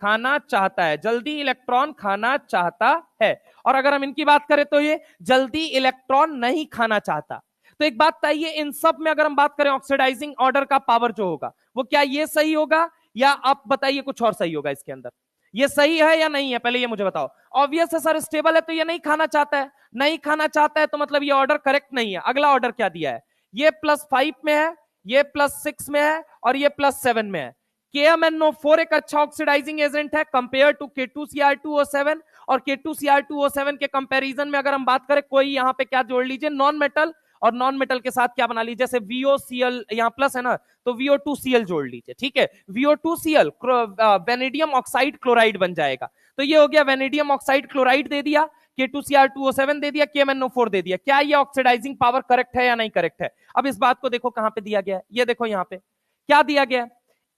Speaker 1: खाना चाहता है, जल्दी इलेक्ट्रॉन खाना चाहता है। और अगर हम इनकी बात करें तो ये जल्दी इलेक्ट्रॉन नहीं खाना चाहता। तो एक बात तय है, इन सब में अगर हम बात करें ऑक्सीडाइजिंग ऑर्डर का पावर जो होगा वो क्या ये सही होगा या आप बताइए कुछ और सही होगा इसके अंदर? ये सही है या नहीं है, पहले ये मुझे बताओ। ऑब्वियस है सर, स्टेबल है तो ये नहीं खाना चाहता है, नहीं खाना चाहता है तो मतलब ये ऑर्डर करेक्ट नहीं है। अगला ऑर्डर क्या दिया है? ये +5 में है, ये +6 में है और ये +7 में है। KMnO4 एक अच्छा ऑक्सीडाइजिंग एजेंट है कंपेयर टू K2Cr2O7, और K2Cr2O7 के कंपैरिजन में अगर हम बात करें, कोई यहां पे क्या जोड़ लीजिए, नॉन मेटल, और नॉन मेटल के साथ क्या बना लीजिए, जैसे VOCl यहां प्लस है ना तो VO2Cl जोड़ लीजिए, ठीक है। VO2Cl वेनेडियम ऑक्साइड क्लोराइड बन जाएगा। तो ये हो गया वेनेडियम ऑक्साइड क्लोराइड दे दिया, K2Cr2O7 दे दिया, KMnO4 दे दिया। क्या ये ऑक्सीडाइजिंग पावर करेक्ट है या नहीं करेक्ट है? अब इस बात को देखो कहां पे दिया गया है, ये देखो यहां पे क्या दिया गया है,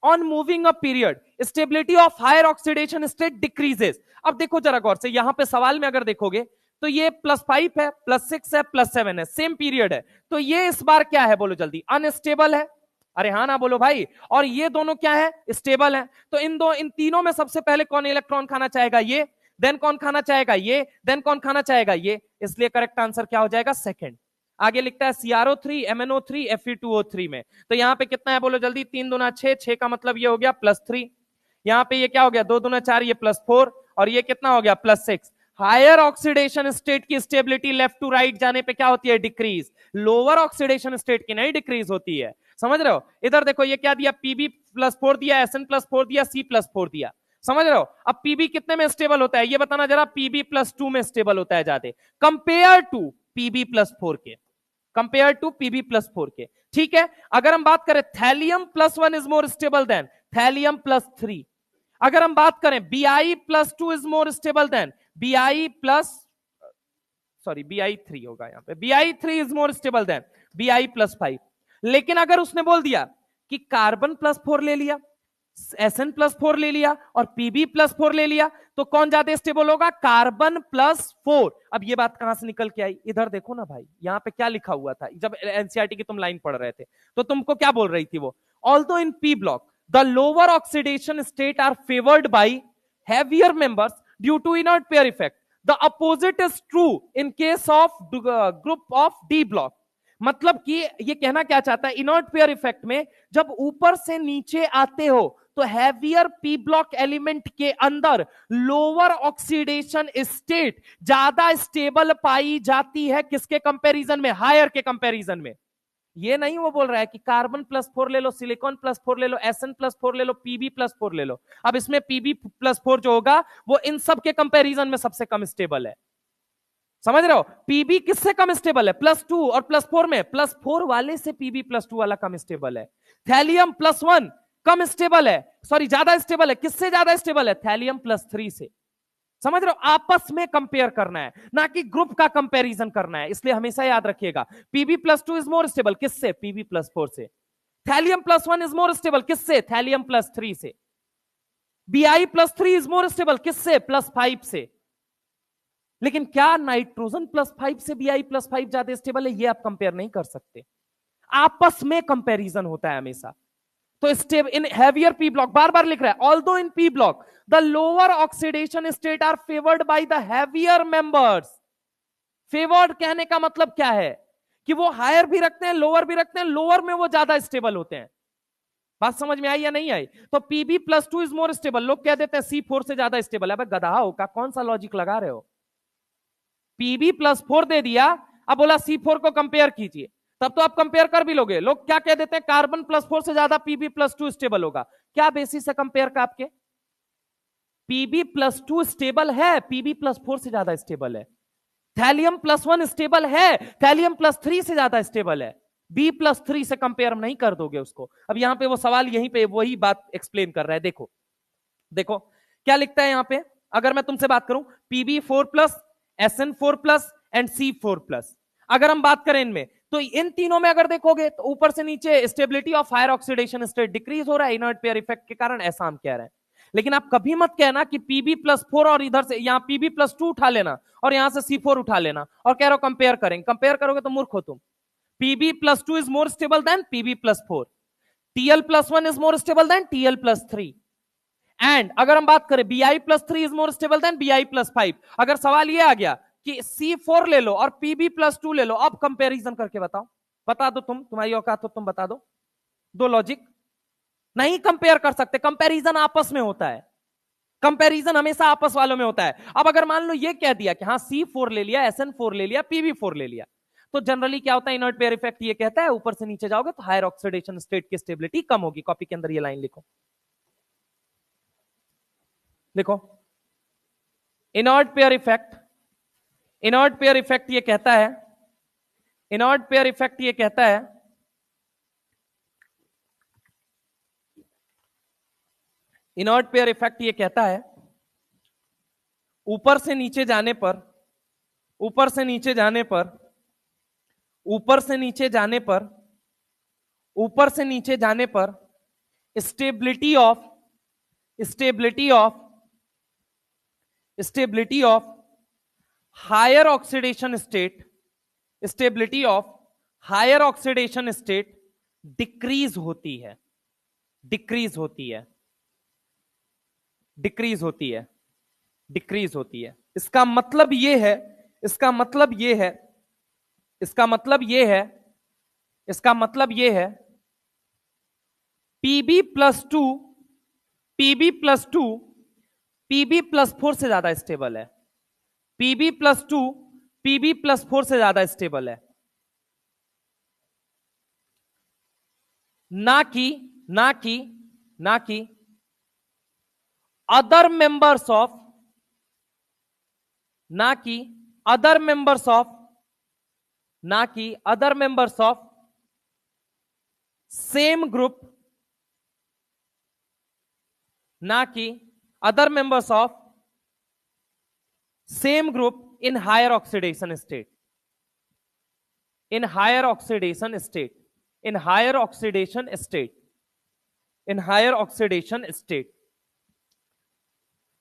Speaker 1: on moving a period stability of higher oxidation state decreases. अब देखो जरा गौर से, यहां पे सवाल में अगर देखोगे तो ये +5 है, +6 है, +7 है, सेम पीरियड है। तो ये इस बार क्या है बोलो जल्दी? अनस्टेबल है। अरे हाँ ना बोलो भाई। और ये दोनों क्या है? स्टेबल है। तो इन तीनों में सबसे पहले कौन इलेक्ट्रॉन खाना चाहेगा? ये। देन कौन खाना चाहेगा? ये। देन कौन खाना चाहेगा? ये। इसलिए करेक्ट आंसर क्या हो जाएगा? सेकंड। आगे लिखता है CrO3 MnO3 Fe2O3 में। तो यहां पे कितना है बोलो जल्दी? 3 दूना 6, 6 का मतलब ये हो गया +3। यहां पे ये क्या हो गया? 2 दूना 4, ये +4, और ये कितना हो गया? +6। हायर ऑक्सीडेशन स्टेट की स्टेबिलिटी लेफ्ट टू राइट जाने पे क्या होती है? डिक्रीज। लोअर ऑक्सीडेशन स्टेट की नहीं डिक्रीज होती है, समझ रहे हो? इधर देखो ये क्या दिया? Pb+4 दिया, Sn+4 दिया, C+4 दिया, समझ रहे हो? अब Pb कितने में स्टेबल होता है ये बताना जरा? Pb+2 में स्टेबल होता है ज्यादा कंपेयर टू Pb+4 के, कंपेयर टू Pb+4 के, ठीक है। अगर हम बात करें Thallium+1 is more stable then Thallium+3। अगर हम बात करें Bi+2 is more stable then Bi3 होगा यहां पे, Bi3 is more stable then Bi+5। लेकिन अगर उसने बोल दिया कि कार्बन+4 ले लिया, Sn+4 ले लिया और Pb+4 ले लिया, तो कौन ज्यादा स्टेबल होगा? कार्बन+4। अब ये बात कहां से निकल के आई? इधर देखो ना भाई, यहां पे क्या लिखा हुआ था जब एनसीईआरटी की तुम लाइन पढ़ रहे थे, तो तुमको क्या बोल रही थी वो? Although in P block the lower oxidation state are favoured by heavier members due to inert pair effect, the opposite is true in case of group of D block. मतलब कि ये कहना क्या चाहता है? इनर्ट पेयर इफेक्ट में जब ऊपर से नीचे आते हो तो हैवियर P ब्लॉक एलिमेंट के अंदर लोअर ऑक्सीडेशन स्टेट ज्यादा स्टेबल पाई जाती है। किसके कंपैरिजन में? हायर के कंपैरिजन में। ये नहीं वो बोल रहा है कि कार्बन+4 ले लो, सिलिकॉन+4 ले लो, Sn+4 ले लो, Pb+4 ले लो। अब इसमें Pb+4 जो होगा वो इन सब के कंपैरिजन में सबसे कम स्टेबल है, समझ रहे हो? Pb किससे कम स्टेबल है? +2 और +4 में, +4 वाले से Pb+2 वाला कम स्टेबल है। Thallium+1 कम स्टेबल है, सॉरी ज्यादा स्टेबल है। किससे ज्यादा स्टेबल है? Thallium+3 से, समझ रहे हो? आपस में कंपेयर करना है, ना कि ग्रुप का कंपैरिजन करना है। इसलिए हमेशा याद रखिएगा Pb+2 इज मोर स्टेबल। किससे? Pb+4 से। Thallium+1 is more stable. किससे? Thallium+3 से। Bi+3 is more stable. किससे? +5 से। लेकिन क्या नाइट्रोजन+5 से Bi+5 ज्यादा स्टेबल है? ये आप कंपेयर नहीं कर सकते, आपस में कंपैरिजन होता है हमेशा। तो स्टेब इन हैवियर P ब्लॉक, बार बार लिख रहा है, although in P block the lower oxidation state are favoured by the heavier members. Favoured कहने का मतलब क्या है? कि वो हायर भी रखते हैं लोअर भी रखते हैं, लोअर में वो ज्यादा स्टेबल होते हैं। बात समझ में आई या नहीं आई? तो Pb+2 इज मोर स्टेबल, लोग कह देते हैं C4 से ज्यादा स्टेबल है। गधा हो का, कौन सा लॉजिक लगा रहे हो? Pb+4 दे दिया, अब बोला C4 को कंपेयर कीजिए, तब तो आप कंपेयर कर भी लोगे। लोग क्या कह देते हैं, कार्बन+4 से ज्यादा Pb+2 स्टेबल होगा। क्या बेसिस है कंपेयर का आपके? Pb+2 स्टेबल है, Pb+4 से ज्यादा स्टेबल है। थैलियम+1 स्टेबल है, थैलियम+3 से ज्यादा स्टेबल है। B+3 से कंपेयर नहीं कर दोगे उसको। अब यहां पे वो सवाल यहीं पे वही बात एक्सप्लेन कर रहा है। देखो देखो क्या लिखता है यहां पे, अगर मैं तुमसे बात करूं Pb4+, SN4+ एंड C4+, अगर हम बात करें इनमें, तो इन तीनों में अगर देखोगे तो ऊपर से नीचे stability of higher oxidation state decrease हो रहा है इनर्ट पेयर इफेक्ट के कारण, ऐसा हम कह रहे हैं। लेकिन आप कभी मत कहना कि Pb+4 और इधर से यहां Pb+2 उठा लेना और यहां से C4 उठा लेना और कह रहे हो कंपेयर करेंगे। कंपेयर करोगे तो मूर्ख हो तुम। Pb+2 is more stable than Pb+4. Tl+1 is more stable than Tl+3. And अगर हम बात करें Bi+3 is more stable than Bi+5. अगर सवाल ये आ गया कि C4 ले लो और Pb+2 ले लो, अब कंपैरिजन करके बताओ। बता दो, तुम्हारी औकात तो तुम बता दो। दो लॉजिक नहीं कंपेयर कर सकते, कंपैरिजन आपस में होता है। कंपैरिजन हमेशा आपस वालों में होता है। अब अगर मान लो ये कह दिया कि हाँ C4 ले लिया, SN4 ले लिया, Pb4 ले लिया, तो जनरली क्या होता है, इनर्ट पेयर इफेक्ट ये कहता है ऊपर से नीचे जाओगे तो हायर ऑक्सीडेशन स्टेट की स्टेबिलिटी कम होगी। कॉपी के अंदर ये लाइन लिखो, देखो inert pair effect, inert pair effect ये कहता है, इनर्ट पेयर इफेक्ट ये कहता है, इनर्ट पेयर इफेक्ट ये कहता है ऊपर से नीचे जाने पर, ऊपर से नीचे जाने पर, ऊपर से नीचे जाने पर, ऊपर से नीचे जाने पर stability of, stability of, stability of higher oxidation state, stability of higher oxidation state decrease होती है, डिक्रीज होती है, डिक्रीज होती है, डिक्रीज होती है। इसका मतलब ये है, इसका मतलब ये है, इसका मतलब ये है, इसका मतलब ये है Pb+2, Pb+2 Pb+4 से ज्यादा स्टेबल है। Pb+2 Pb+4 से ज्यादा स्टेबल है, ना कि ना कि ना कि अदर मेंबर्स ऑफ, ना कि अदर मेंबर्स ऑफ, ना कि other members of same group, ना कि other members of same group in higher oxidation state, in higher oxidation state, in higher oxidation state, in higher oxidation state.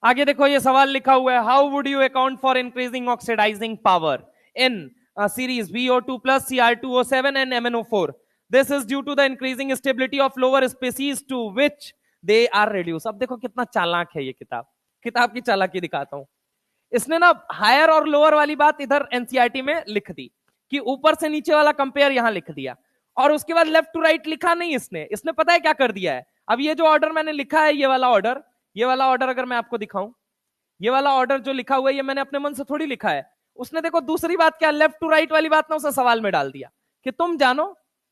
Speaker 1: आगे देखो ये सवाल लिखा हुआ है, how would you account for increasing oxidising power in series VO2 plus Cr2O7 and MnO4. This is due to the increasing stability of lower species to which they are reduced. अब देखो कितना चालाक है ये किताब, किताब की चालाकी दिखाता हूं। इसने ना हायर और लोअर वाली बात इधर एनसीईआरटी में लिख दी कि ऊपर से नीचे वाला कंपेयर यहां लिख दिया, और उसके बाद लेफ्ट टू राइट लिखा नहीं इसने। इसने पता है क्या कर दिया है, अब ये जो ऑर्डर मैंने लिखा है, ये वाला ऑर्डर, ये वाला ऑर्डर अगर मैं आपको दिखाऊं, ये वाला ऑर्डर जो लिखा हुआ है ये मैंने अपने मन से थोड़ी लिखा है। उसने देखो दूसरी बात क्या, लेफ्ट टू राइट वाली बात ना उसे सवाल में डाल दिया कि तुम जानो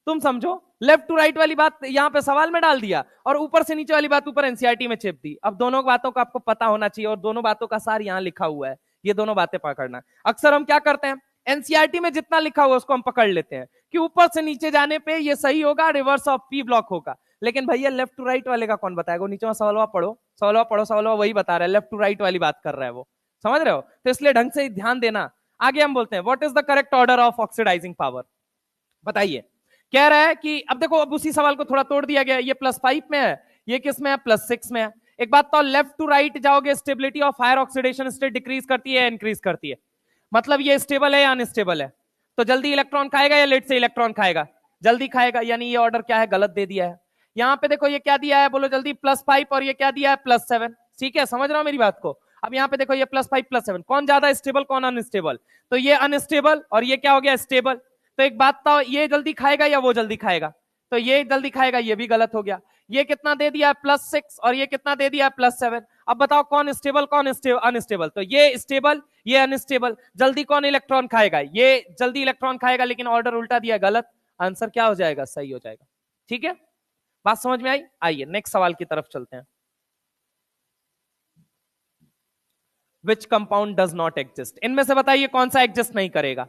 Speaker 1: तुम समझो, लेफ्ट टू राइट वाली बात यहां पे सवाल में डाल दिया और ऊपर से नीचे वाली बात ऊपर एनसीईआरटी में चेप दी। अब दोनों बातों का आपको पता होना चाहिए और दोनों बातों का सार यहां लिखा हुआ है, ये दोनों बातें पकड़ना। अक्सर हम क्या करते हैं, एनसीईआरटी में जितना लिखा हुआ उसको हम पकड़ लेते हैं कि ऊपर से नीचे जाने पे ये सही होगा, रिवर्स ऑफ पी ब्लॉक होगा। लेकिन भैया लेफ्ट टू राइट वाले का कौन बताएगा, नीचे में सवाल पढ़ो, सवाल पढ़ो, सवाल वही बता रहा है, लेफ्ट टू राइट वाली बात कर रहा है वो, समझ रहे हो? तो इसलिए ढंग से ध्यान देना। आगे हम बोलते हैं what is the correct order of oxidising power, बताइए। कह रहा है कि अब देखो, अब उसी सवाल को थोड़ा तोड़ दिया गया, ये +5 में है, ये किस में है, +6 में है। एक बात तो लेफ्ट टू राइट जाओगे, stability of higher oxidation state decrease करती है, इंक्रीज करती है, मतलब ये स्टेबल है या अनस्टेबल है, तो जल्दी इलेक्ट्रॉन खाएगा या लेट से इलेक्ट्रॉन खाएगा, जल्दी खाएगा, यानी ये ऑर्डर क्या है, गलत दे दिया है। यहां पे देखो ये क्या दिया है, बोलो जल्दी, +5 और ये क्या दिया है, +7। ठीक है, समझ रहा हूं मेरी बात को? अब यहाँ पे देखो ये +5 +7, कौन ज्यादा स्टेबल कौन अनस्टेबल, तो ये अनस्टेबल और ये क्या हो गया, स्टेबल। तो एक बात तो, ये जल्दी खाएगा या वो जल्दी खाएगा? तो ये जल्दी खाएगा, ये भी गलत हो गया। ये कितना दे दिया है +6 और ये कितना दे दिया है +7। अब बताओ कौन स्टेबल कौन अनस्टेबल? तो ये स्टेबल ये अनस्टेबल। जल्दी कौन इलेक्ट्रॉन खाएगा? ये जल्दी इलेक्ट्रॉन खाएगा, लेकिन ऑर्डर उल्टा दिया, गलत। आंसर क्या हो जाएगा? सही हो जाएगा। ठीक है, बात समझ में आई? आइए नेक्स्ट सवाल की तरफ चलते हैं। Which compound does not exist? इनमें से बताइए कौन सा एग्जिस्ट नहीं करेगा।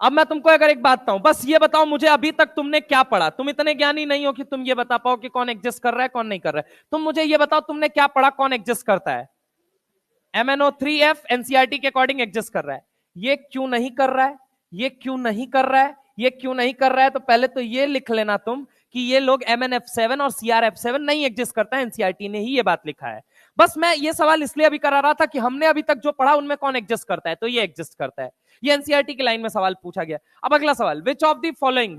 Speaker 1: अब मैं तुमको अगर एक बात बताऊं, बस ये बताओ मुझे अभी तक तुमने क्या पढ़ा। तुम इतने ज्ञानी नहीं हो कि तुम ये बता पाओ कि कौन एग्जिस्ट कर रहा है कौन नहीं कर रहा है। तुम मुझे ये बताओ तुमने क्या पढ़ा, कौन एग्जिस्ट करता है? MnO3F एनसीईआरटी के अकॉर्डिंग एग्जिस्ट कर रहा है। ये क्यों नहीं कर रहा है? ये क्यों नहीं कर रहा है? ये क्यों नहीं कर रहा है? तो पहले तो ये लिख लेना तुम कि ये लोग MnF7 और CrF7 नहीं एग्जिस्ट करता है, एनसीईआरटी ने ही ये बात लिखा है। बस मैं ये सवाल इसलिए अभी करा रहा था कि हमने अभी तक जो पढ़ा उनमें कौन एग्जिस्ट करता है, तो ये एग्जिस्ट करता है। ये एनसीईआरटी की लाइन में सवाल पूछा गया। अब अगला सवाल, which of the following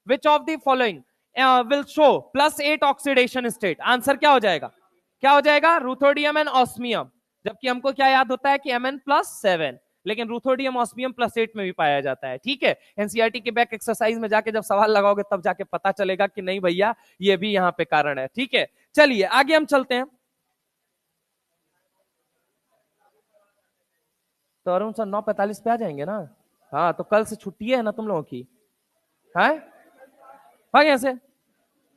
Speaker 1: will show +8 oxidation state? Answer क्या हो जाएगा? क्या हो जाएगा? रूथोडियम एंड ऑस्मियम। जबकि हमको क्या याद होता है कि Mn+7, लेकिन रूथोडियम ऑस्मियम +8 में भी पाया जाता है। ठीक है, एनसीईआरटी के बैक एक्सरसाइज में जाके जब सवाल लगाओगे तब जाके पता चलेगा कि नहीं भैया ये भी यहां पे कारण है। ठीक है, चलिए आगे हम चलते हैं। तो अरुण सर 9:45 पे आ जाएंगे ना? हाँ, तो कल से छुट्टी है ना तुम लोगों की? है भाई, ऐसे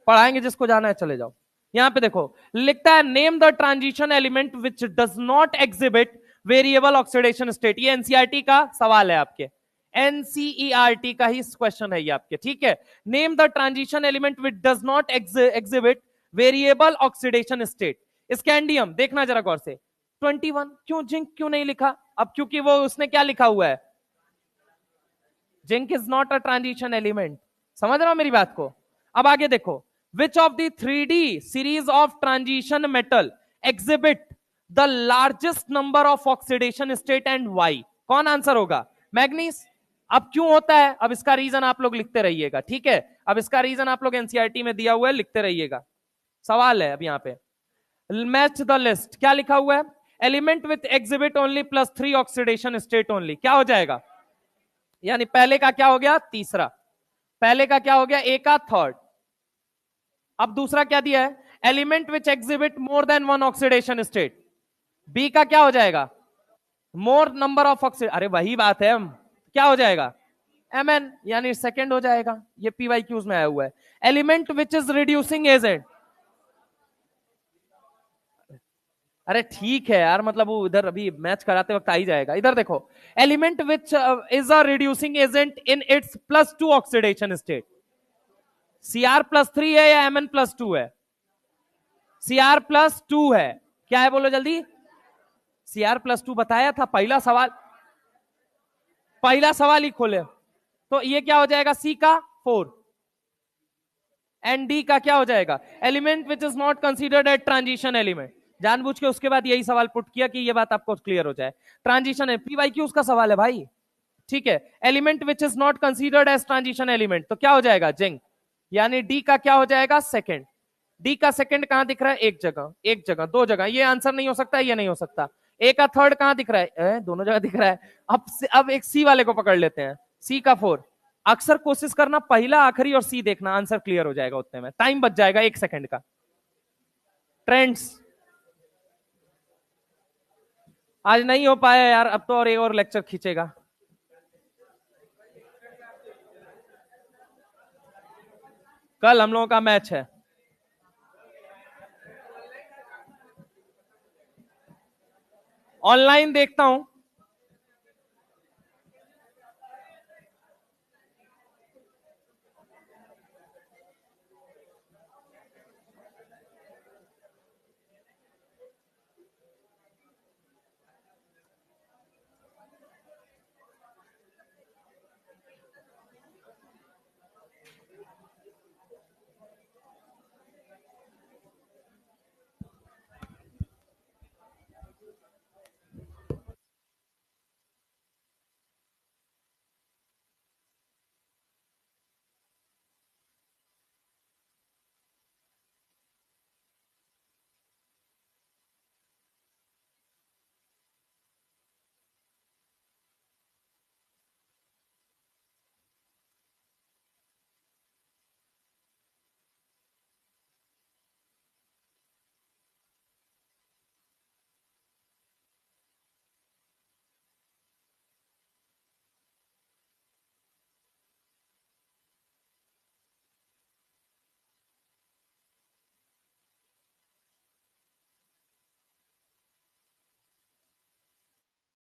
Speaker 1: पढ़ाएंगे, जिसको जाना है चले जाओ। यहां पे देखो लिखता है name the transition element which does not exhibit variable oxidation state. ये एनसीईआरटी का सवाल है आपके, एनसीईआरटी का ही क्वेश्चन है ये आपके। ठीक है, name the transition element which does not exhibit variable oxidation state. Scandium, देखना जरा गौर से, 21। क्यों जिंक क्यों नहीं लिखा? अब क्योंकि वो उसने क्या लिखा हुआ है, zinc is not a transition element. समझ रहे हो मेरी बात को? अब आगे देखो, which of the 3D series of transition metal exhibit the largest number of oxidation state and why? कौन आंसर होगा? मैग्नीज। अब क्यों होता है, अब इसका रीजन आप लोग लिखते रहिएगा। ठीक है, अब इसका रीजन आप लोग एनसीईआरटी में दिया हुआ है, लिखते रहिएगा। सवाल है अब यहाँ पे, मैच द लिस्ट। क्या लिखा हुआ है? Element with exhibit only +3 oxidation state only. क्या हो जाएगा? यानी पहले का क्या हो गया? तीसरा। पहले का क्या हो गया? ए का थर्ड। अब दूसरा क्या दिया है? Element which exhibit more than 1 oxidation state. B का क्या हो जाएगा? More number of oxide. अरे वही बात है, क्या हो जाएगा? Mn, यानी सेकंड हो जाएगा। ये PYQs में आया हुआ है। Element which is reducing agent. अरे ठीक है यार, मतलब वो इधर अभी मैच कराते वक्त आ ही जाएगा। इधर देखो, element which is a reducing agent in its +2 oxidation state. Cr+3 है या Mn+2 है? Cr+2 है। क्या है बोलो जल्दी? Cr+2 बताया था, पहला सवाल ही खोले। तो ये क्या हो जाएगा? C का 4 एंड D का क्या हो जाएगा? Element which is not considered at transition element. जानबूझ के उसके बाद यही सवाल पुट किया कि ये बात आपको क्लियर हो जाए। ट्रांजिशन है, PYQ उसका सवाल है भाई। ठीक है, element which is not considered as transition element, तो क्या हो जाएगा? जिंक। यानी डी का क्या हो जाएगा? सेकंड। डी का सेकंड कहां दिख रहा है? एक जगह, एक जगह, दो जगह। ये आंसर नहीं हो सकता, ये नहीं हो सकता। ए का थर्ड कहां दिख रहा है? दोनों जगह दिख रहा है। अब एक सी वाले को पकड़ लेते हैं, सी का 4। अक्सर कोशिश करना पहला आखिरी और सी देखना, आंसर क्लियर हो जाएगा उतने में, टाइम बच जाएगा 1 सेकंड का। ट्रेंड्स आज नहीं हो पाया यार, अब तो और एक और लेक्चर खींचेगा। कल हम लोगों का मैच है। ऑनलाइन देखता हूं,